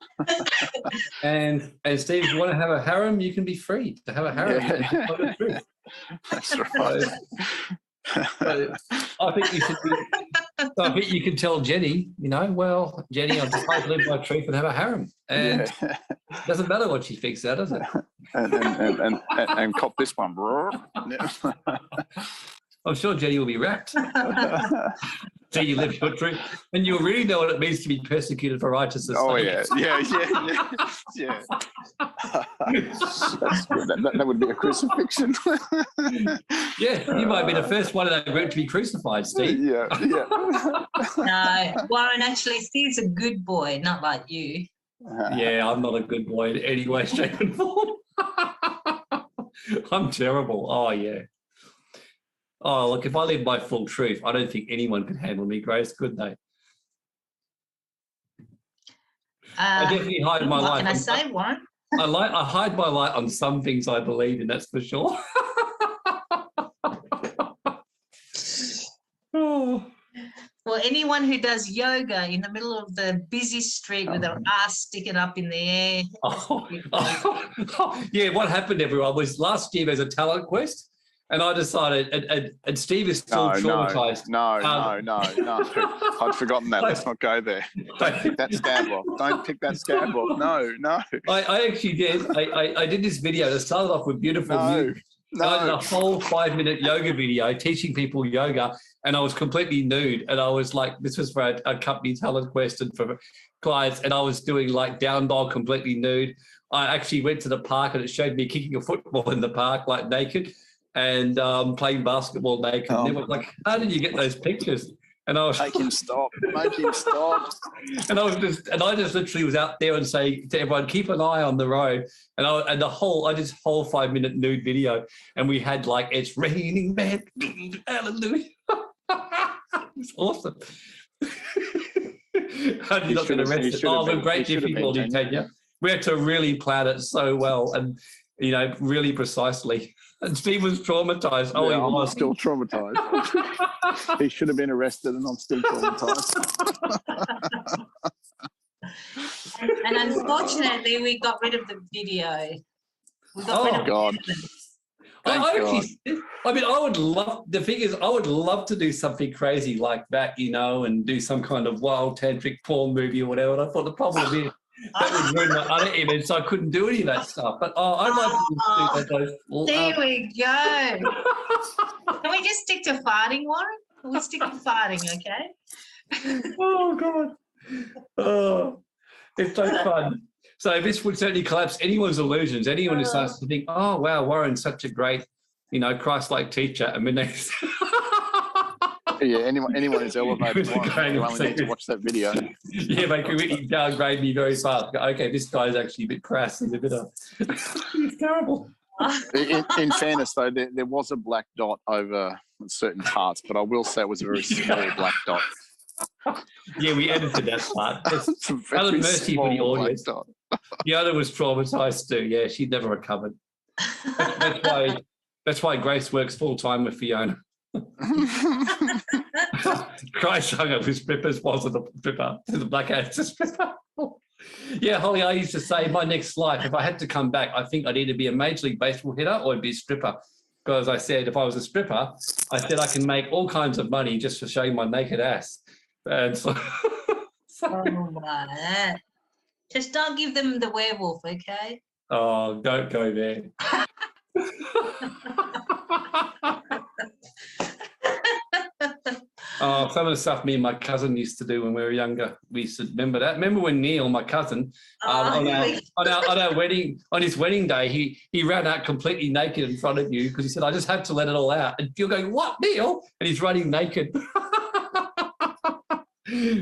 And Steve, if you want to have a harem, you can be free to have a harem. Yeah. That's right. So I think you should be. So I think you can tell Jenny, well, Jenny, I've decided to live my truth and have a harem, and it doesn't matter what she thinks out, does it? And cop this one. I'm sure Jenny will be rapt. So you live your truth, and you'll really know what it means to be persecuted for righteousness. Oh yeah. That's good. That would be a crucifixion. Yeah, you might be the first one in that group to be crucified, Steve. Yeah. No, Warren, actually, Steve's a good boy, not like you. Yeah, I'm not a good boy in any way, shape, and form. I'm terrible. Oh yeah. Oh, look, if I live my full truth, I don't think anyone could handle me, Grace, could they? I definitely hide my light. What can I say, Warren? I hide my light on some things I believe in, that's for sure. Oh. Well, anyone who does yoga in the middle of the busy street with their ass sticking up in the air. Yeah, what happened, everyone, was last year there's a talent quest. And I decided, and Steve is still traumatized. No. I'd forgotten that. Let's not go there. Don't pick that scab off. Don't pick that scab off. No. I actually did. I did this video that started off with beautiful music. I did a whole 5-minute yoga video teaching people yoga, and I was completely nude. And I was like, this was for a company talent quest and for clients, and I was doing like down dog completely nude. I actually went to the park and it showed me kicking a football in the park like naked. And playing basketball naked. And they were like, how did you get those pictures? And I was Make him stop. And I just literally was out there and saying to everyone, keep an eye on the road. And the whole 5-minute nude video. And we had like, it's raining man. Hallelujah. It's awesome. How did you not get arrested? Oh, with great difficulty, Tanya. We had to really plan it so well. And you know, really precisely. And Steve was traumatized. Oh, Yeah, he I'm was. still traumatized. He should have been arrested, and I'm still traumatized. And unfortunately, we got rid of the video. We got rid of God. I mean, I would love, the thing is, I would love to do something crazy like that, you know, and do some kind of wild tantric porn movie or whatever. And I thought the problem is that would ruin my other image, so I couldn't do any of that stuff. But I'd like to do that. There we go. Can we just stick to farting, Warren? We'll stick to farting, okay? Oh, God. Oh, it's so fun. So this would certainly collapse anyone's illusions. Anyone who starts to think, oh, wow, Warren's such a great, you know, Christ-like teacher. I mean, Yeah, anyone who's elevated, you only need to watch that video. Yeah, they can really downgrade me very fast. Okay, this guy's actually a bit crass and a bit of... He's terrible. In fairness, though, there was a black dot over certain parts, but I will say it was a very small black dot. Yeah, we edited that part. It's a very Alan Mercy for the small black audience. dot. The other was traumatized too. Yeah, she'd never recovered. That's why Grace works full-time with Fiona. Christ hung up his strippers wasn't a stripper. The black ass stripper. Yeah, Holly, I used to say my next life, if I had to come back, I think I'd either be a Major League Baseball hitter or I'd be a stripper. Because I said if I was a stripper, I said I can make all kinds of money just for showing my naked ass. And so, Oh, my. Just don't give them the werewolf, okay? oh, don't go there. Oh, some of the stuff me and my cousin used to do when we were younger. We used to remember that. Remember when Neil, my cousin, on our wedding, on his wedding day, he ran out completely naked in front of you because he said, "I just have to let it all out." And you're going, "What, Neil?" And he's running naked.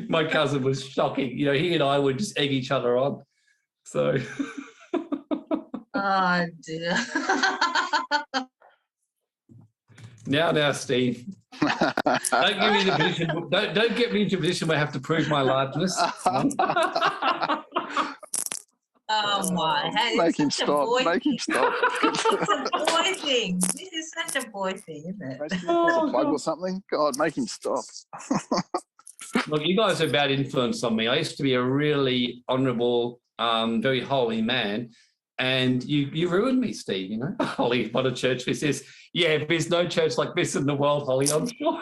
My cousin was shocking. You know, he and I would just egg each other on. So. Oh, dear. Now, Steve. Don't get me in the position. Don't get me into a position where I have to prove my largeness. Oh, my. Hey, Make him it's such a stop. boy Make him thing. stop. It's a boy thing. This is such a boy thing, isn't it? Press a plug or something. God, make him stop. Look, you guys are a bad influence on me. I used to be a really honourable, very holy man, and you ruined me, Steve. You know, Holly, what a church this is. Yeah, there's no church like this in the world, Holly. I'm sure.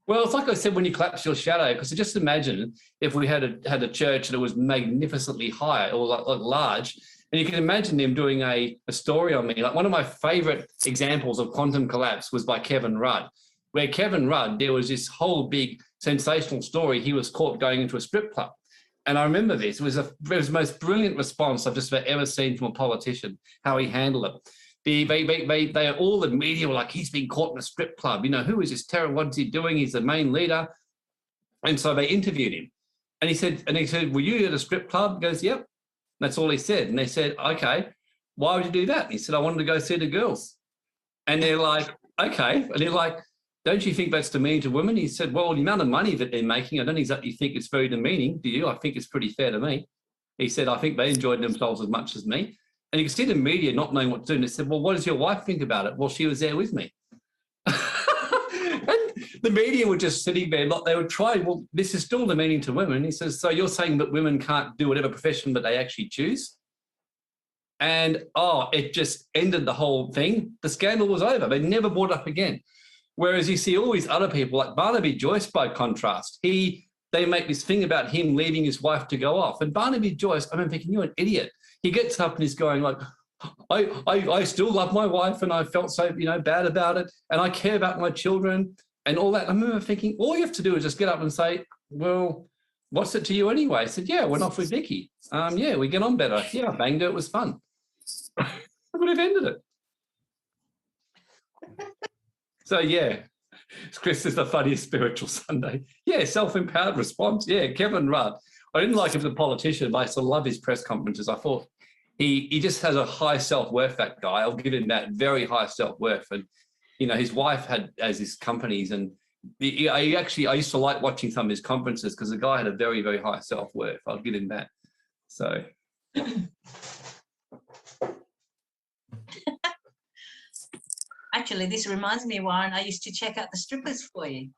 Well, it's like I said when you collapse your shadow, because just imagine if we had a church that was magnificently high or like large, and you can imagine them doing a story on me. Like one of my favourite examples of quantum collapse was by Kevin Rudd, where Kevin Rudd, there was this whole big sensational story. He was caught going into a strip club. And I remember this. It was the most brilliant response I've just about ever seen from a politician, how he handled it. They all the media were like, he's been caught in a strip club. You know, who is this terror? What's he doing? He's the main leader. And so they interviewed him. And he said, were you at a strip club? He goes, yep. That's all he said. And they said, okay, why would you do that? And he said, I wanted to go see the girls. And they're like, okay. And they're like, don't you think that's demeaning to women? He said, well, the amount of money that they're making, I don't exactly think it's very demeaning. Do you? I think it's pretty fair to me. He said, I think they enjoyed themselves as much as me. And you can see the media not knowing what to do. And they said, well, what does your wife think about it? Well, she was there with me. And the media were just sitting there, they would try, well, this is still demeaning to women. He says, so you're saying that women can't do whatever profession that they actually choose? And, it just ended the whole thing. The scandal was over. They never brought it up again. Whereas you see all these other people, like Barnaby Joyce, by contrast, they make this thing about him leaving his wife to go off. And Barnaby Joyce, I'm thinking, you're an idiot. He gets up and he's going like, I still love my wife and I felt so, bad about it. And I care about my children and all that. I remember thinking, all you have to do is just get up and say, well, what's it to you anyway? I said, yeah, I went off with Vicky. Yeah, we get on better. Yeah, I banged her. It was fun. I would have ended it. So, yeah, Chris is the funniest spiritual Sunday. Yeah, self-empowered response. Yeah, Kevin Rudd. I didn't like him as a politician, but I still love his press conferences. I thought he just has a high self-worth, that guy. I'll give him that, very high self-worth. And, his wife has his companies. And I used to like watching some of his conferences because the guy had a very, very high self-worth. I'll give him that. So Actually, this reminds me, Warren, I used to check out the strippers for you.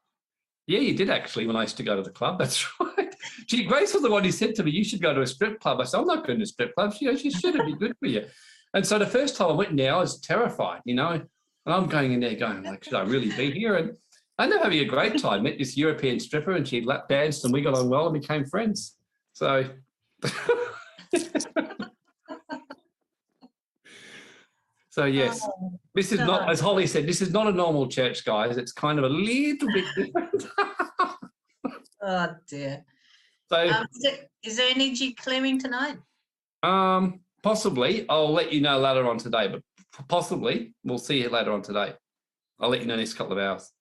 yeah, you did actually when I used to go to the club. That's right. Gee, Grace was the one who said to me, you should go to a strip club. I said, I'm not going to a strip club. She goes, you should, it'd be good for you. And so the first time I went in there, I was terrified, you know, and I'm going in there going, like, should I really be here? And I ended up having a great time. Met this European stripper and she lap danced and we got on well and became friends. So so yes, this is not, as Holly said, this is not a normal church, guys. It's kind of a little bit different. Oh dear. So is there energy clearing tonight? Possibly. I'll let you know later on today, but possibly we'll see you later on today. I'll let you know next couple of hours.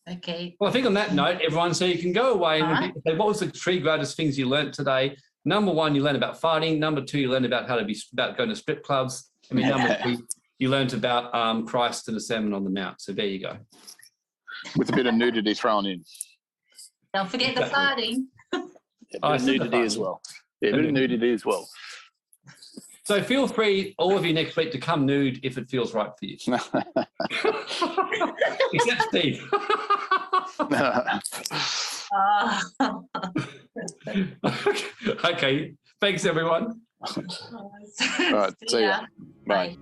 Okay. Well, I think on that note, everyone, so you can go away and people say, what was the 3 greatest things you learnt today? Number 1, you learned about fighting. Number 2, you learned about about going to strip clubs. I mean, number 3, you learnt about Christ and the Sermon on the Mount. So there you go. With a bit of nudity thrown in. Don't forget the farting. A bit of nudity as well. Yeah, a bit of nudity as well. So feel free, all of you next week, to come nude if it feels right for you. Except Steve. Oh. Okay. Thanks, everyone. All right. See ya. Bye.